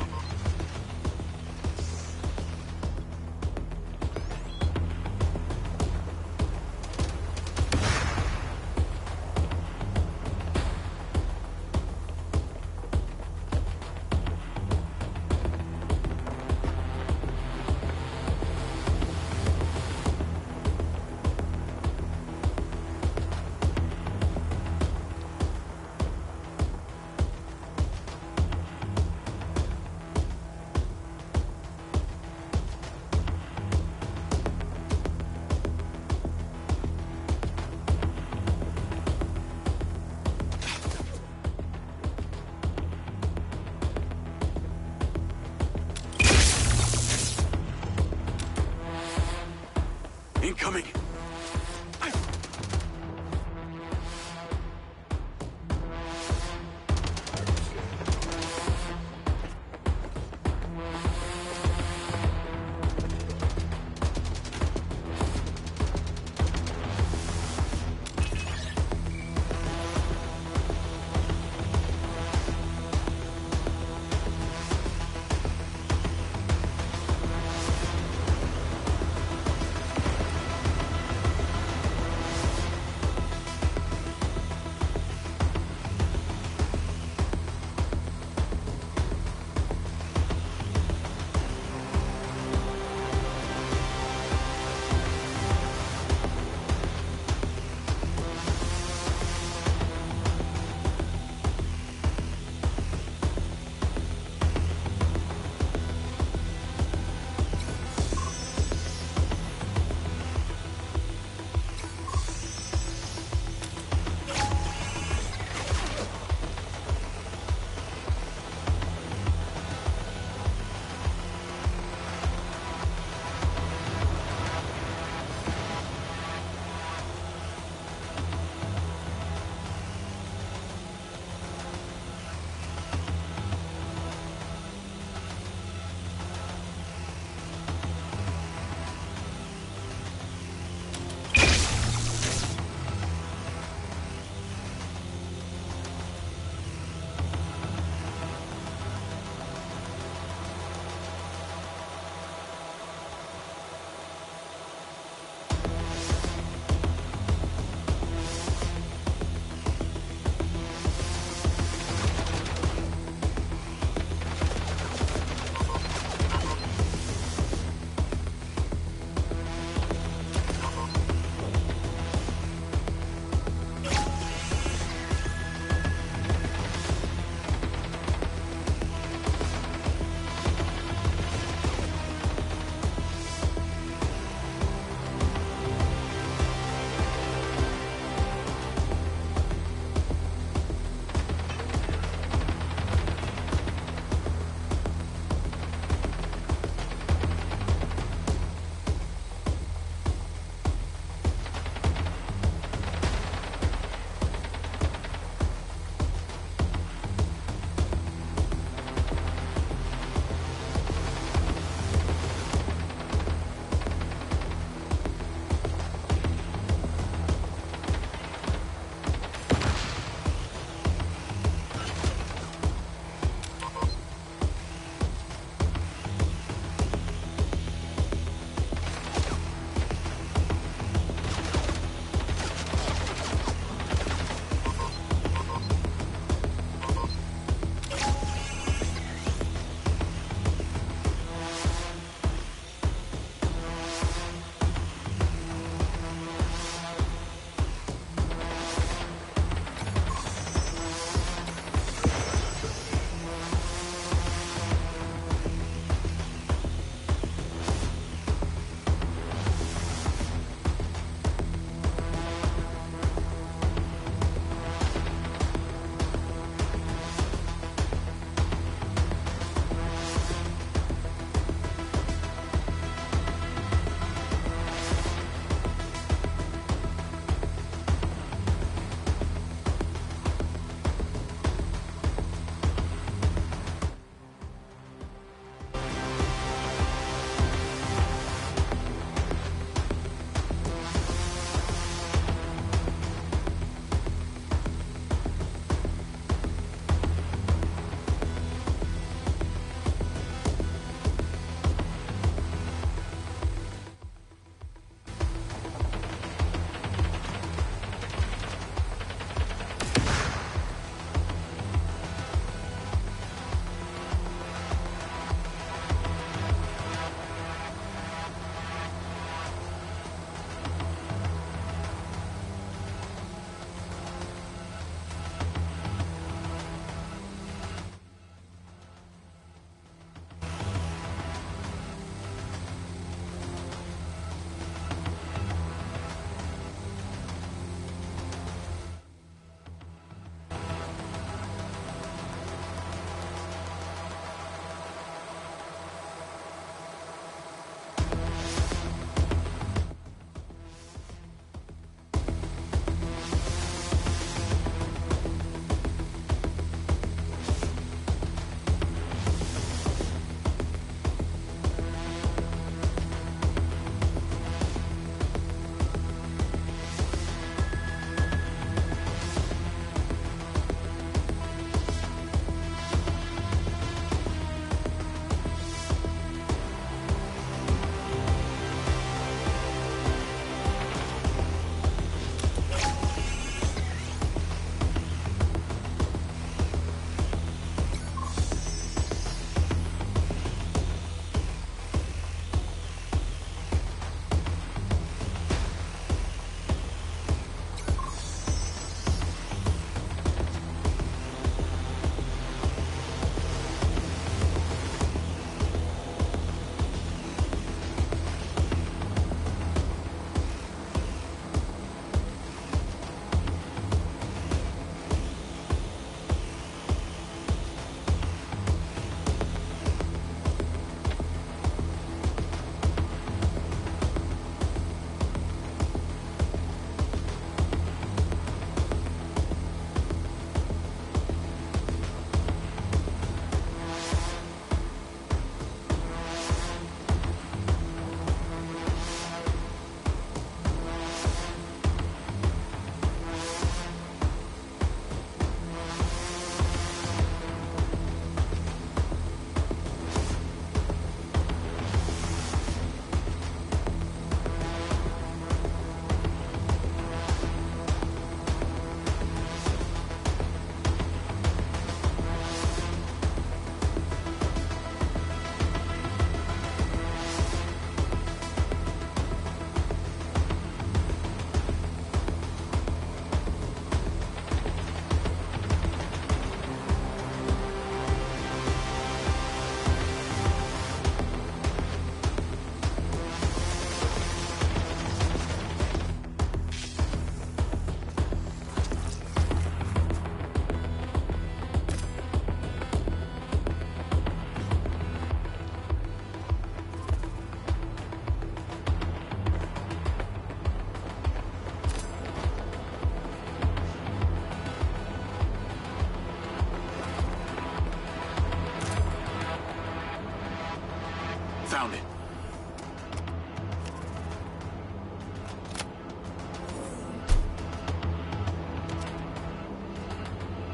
found it.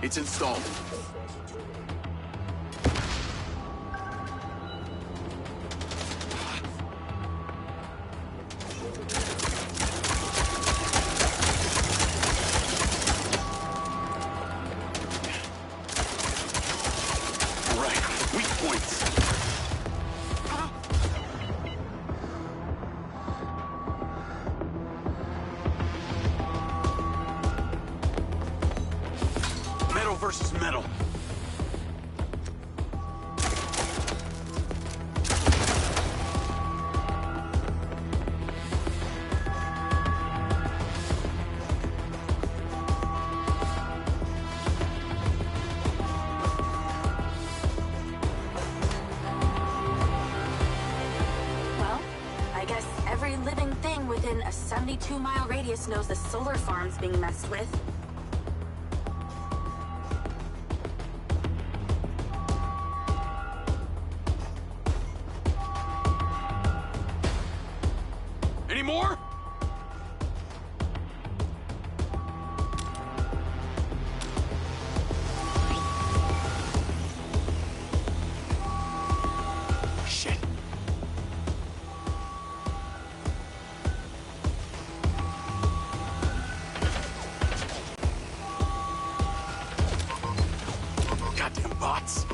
It's installed. Versus metal. Well, I guess every living thing within a 72-mile radius knows the solar farm's being messed with. Any more? Shit. Goddamn bots.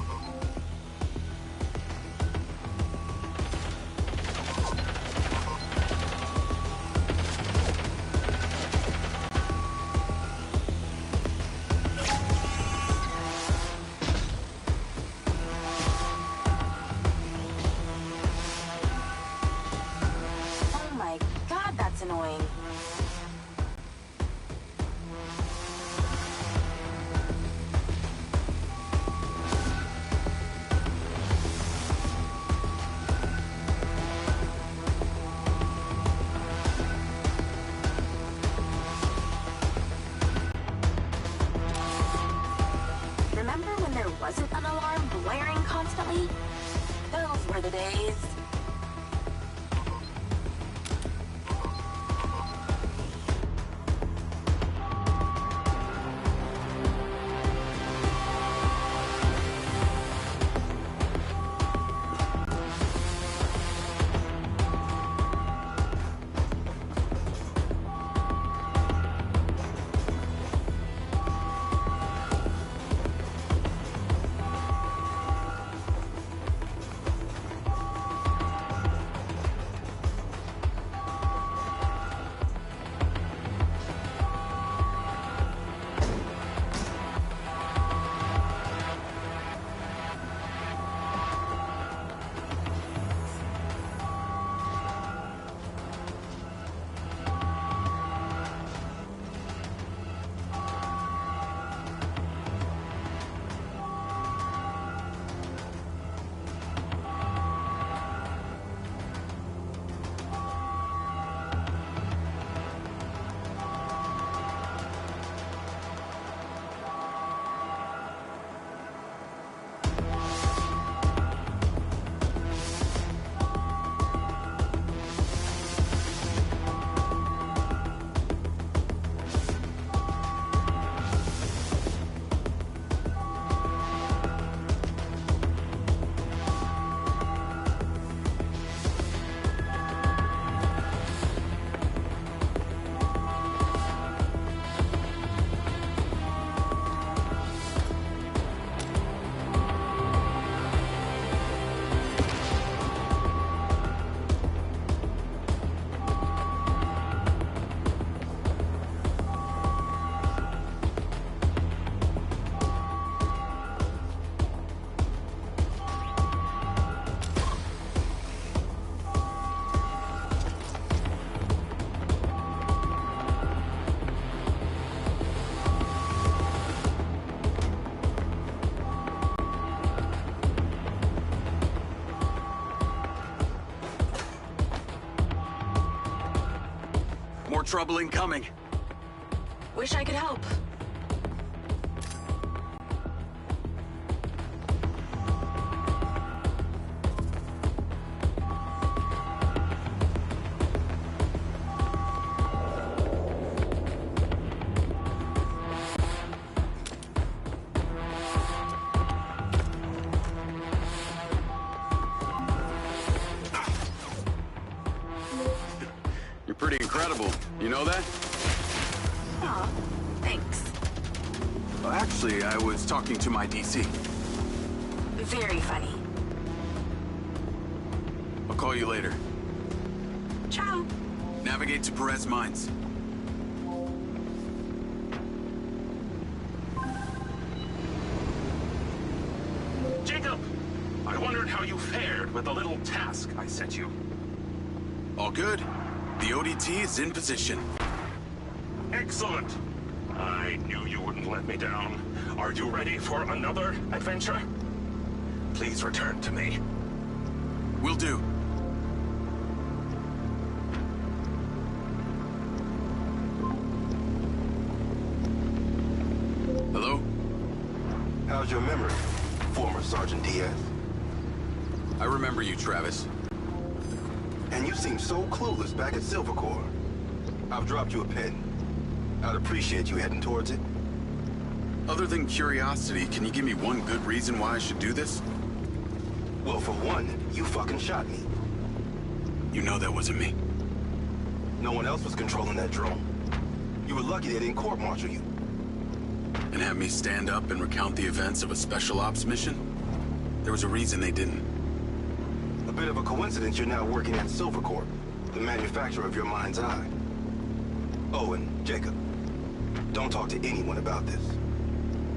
Annoying. Remember when there wasn't an alarm blaring constantly? Those were the days. More trouble incoming. Wish I could help. compatible. You know that? Aw, thanks. Well, actually, I was talking to my DC. Very funny. I'll call you later. Ciao. Navigate to Perez Mines. Jacob! I wondered how you fared with the little task I sent you. All good. The ODT is in position. Excellent. I knew you wouldn't let me down. Are you ready for another adventure? Please return to me. Will do. Hello? How's your memory, former Sergeant Diaz? I remember you, Travis. And you seem so clueless back at Silver Corps. I've dropped you a pin. I'd appreciate you heading towards it. Other than curiosity, can you give me one good reason why I should do this? Well, for one, you fucking shot me. You know that wasn't me. No one else was controlling that drone. You were lucky they didn't court-martial you. And have me stand up and recount the events of a special ops mission? There was a reason they didn't. A bit of a coincidence you're now working at Silver Corp, the manufacturer of your mind's eye. Oh, and Jacob, don't talk to anyone about this.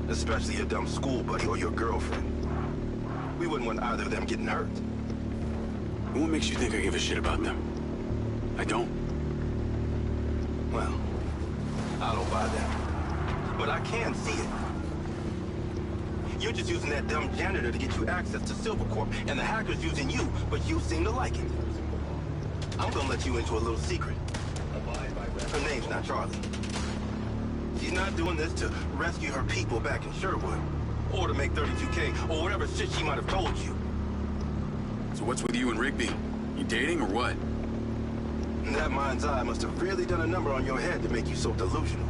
Especially your dumb school buddy or your girlfriend. We wouldn't want either of them getting hurt. What makes you think I give a shit about them? I don't. Well, I don't buy that. But I can see it. You're just using that dumb janitor to get you access to Silver Corp, and the hacker's using you, but you seem to like it. I'm gonna let you into a little secret. Her name's not Charlie. She's not doing this to rescue her people back in Sherwood, or to make 32K, or whatever shit she might have told you. So what's with you and Rigby? You dating or what? That mind's eye must have really done a number on your head to make you so delusional.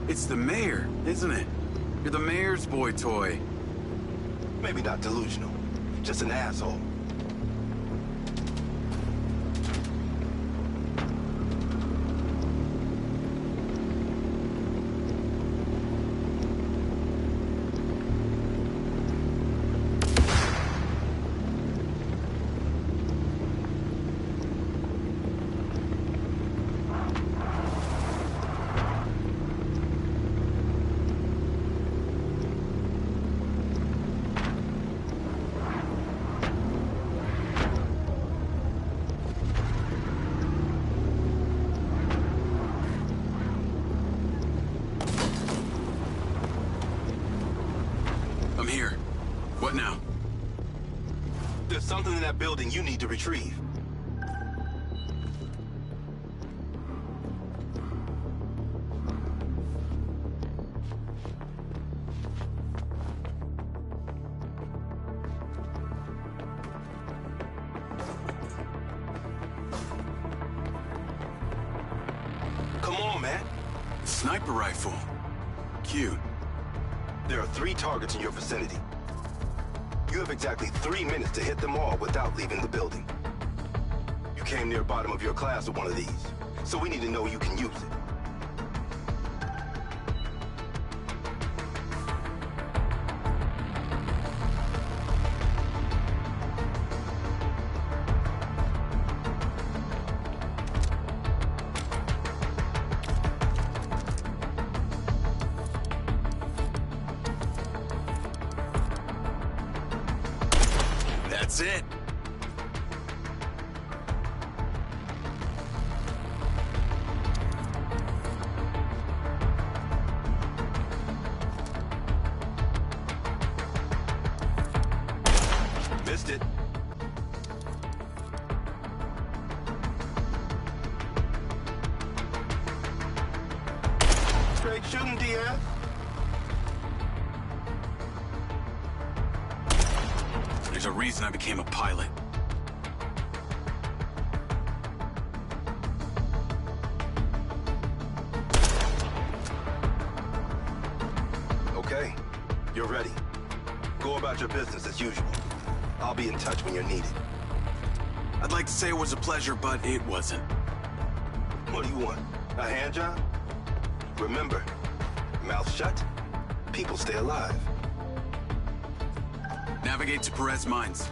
It's the mayor, isn't it? You're the mayor's boy toy. Maybe not delusional, just an asshole. I'm here. What now? There's something in that building you need to retrieve. Come on, man. Sniper rifle. Cute. There are 3 targets in your vicinity. You have exactly 3 minutes to hit them all without leaving the building. You came near bottom of your class with one of these, so we need to know you can use it. That's it. Missed it. Straight shooting, Diaz. There's a reason I became a pilot. Okay, you're ready. Go about your business as usual. I'll be in touch when you're needed. I'd like to say it was a pleasure, but it wasn't. What do you want? A hand job? Remember, mouth shut, people stay alive. Navigate to Perez Mines.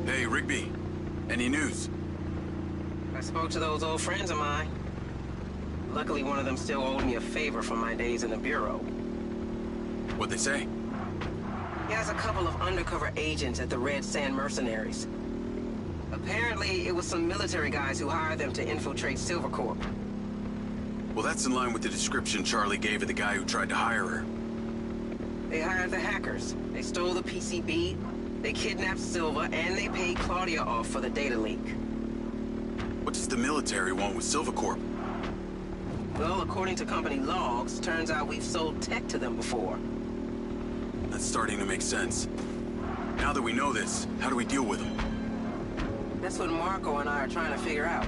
Hey, Rigby. Any news? I spoke to those old friends of mine. Luckily, one of them still owed me a favor from my days in the Bureau. What'd they say? He has a couple of undercover agents at the Red Sand Mercenaries. Apparently, it was some military guys who hired them to infiltrate Silvercorp. Well, that's in line with the description Charlie gave of the guy who tried to hire her. They hired the hackers. They stole the PCB, they kidnapped Silva, and they paid Claudia off for the data leak. What does the military want with Silvercorp? Well, according to company logs, turns out we've sold tech to them before. That's starting to make sense. Now that we know this, how do we deal with them? That's what Marco and I are trying to figure out.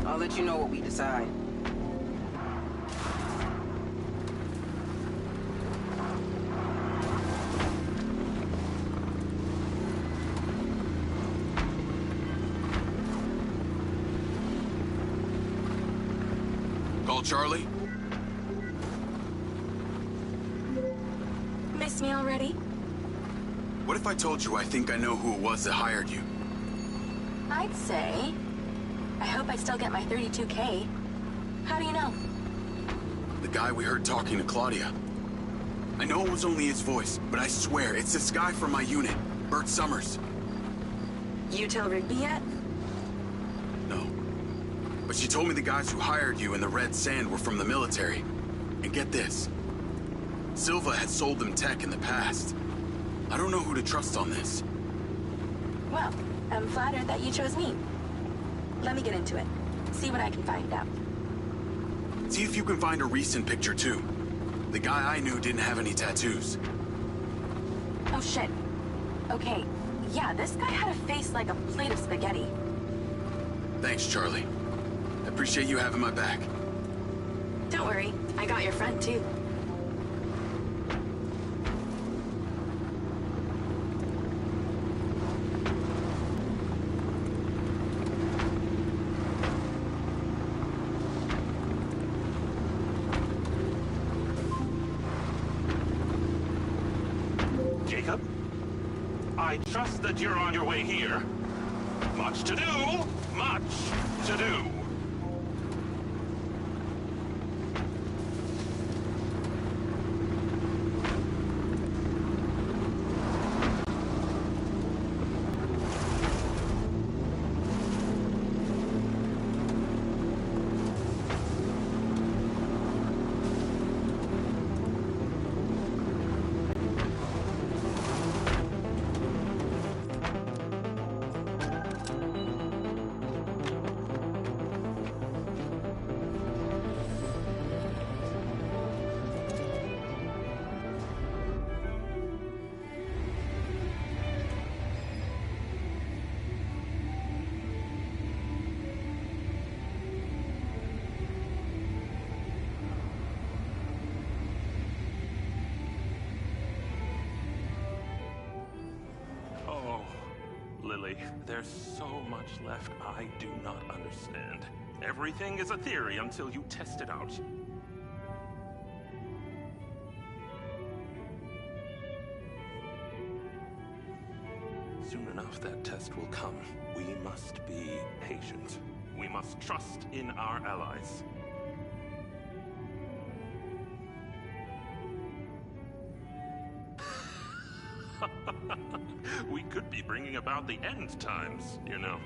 I'll let you know what we decide. Call Charlie? Miss me already? What if I told you I think I know who it was that hired you? I'd say... I hope I still get my 32K. How do you know? The guy we heard talking to Claudia. I know it was only his voice, but I swear it's this guy from my unit, Bert Summers. You tell Rigby yet? No. But she told me the guys who hired you in the Red Sand were from the military. And get this. Silva had sold them tech in the past. I don't know who to trust on this. Well, I'm flattered that you chose me. Let me get into it. See what I can find out. See if you can find a recent picture, too. The guy I knew didn't have any tattoos. Oh, shit. Okay, yeah, this guy had a face like a plate of spaghetti. Thanks, Charlie. I appreciate you having my back. Don't worry, I got your friend, too. Jacob? I trust that you're on your way here. Much to do! Much to do! Lily, there's so much left I do not understand. Everything is a theory until you test it out. Soon enough, that test will come. We must be patient. We must trust in our allies. We could be bringing about the end times, you know.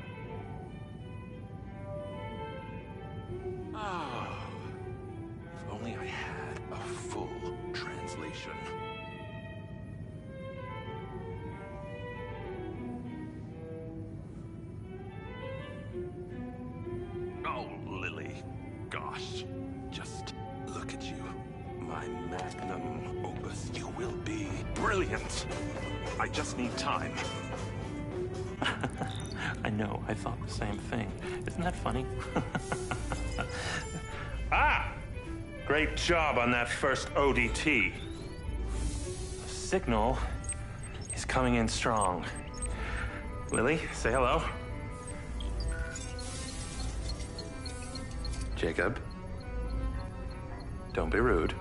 Oh, if only I had a full translation. my magnum opus. You will be brilliant. I just need time. I know, I thought the same thing. Isn't that funny? Ah! Great job on that first ODT. The signal is coming in strong. Lily, say hello. Jacob, don't be rude.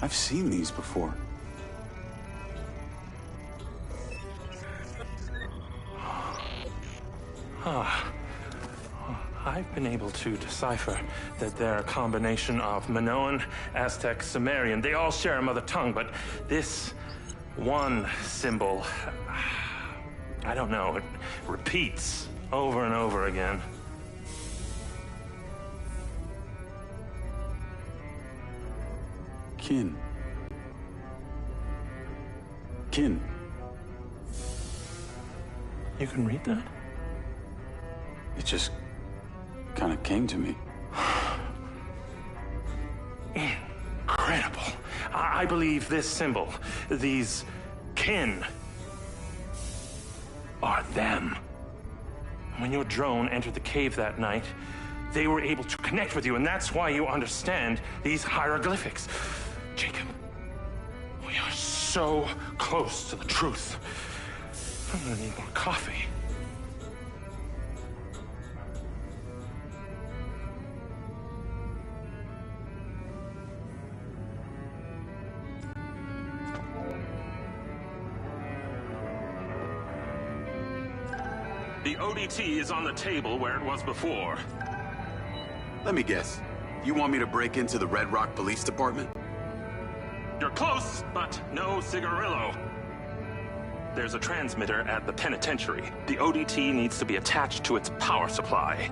I've seen these before. I've been able to decipher that they're a combination of Minoan, Aztec, Sumerian. They all share a mother tongue, but this one symbol, I don't know, it repeats over and over again. Kin. Kin. You can read that? It just kind of came to me. Incredible. I believe this symbol, these kin, are them. When your drone entered the cave that night, they were able to connect with you, and that's why you understand these hieroglyphics. Jacob, we are so close to the truth. I'm gonna need more coffee. The ODT is on the table where it was before. Let me guess. You want me to break into the Red Rock Police Department? You're close, but no cigarillo. There's a transmitter at the penitentiary. The ODT needs to be attached to its power supply.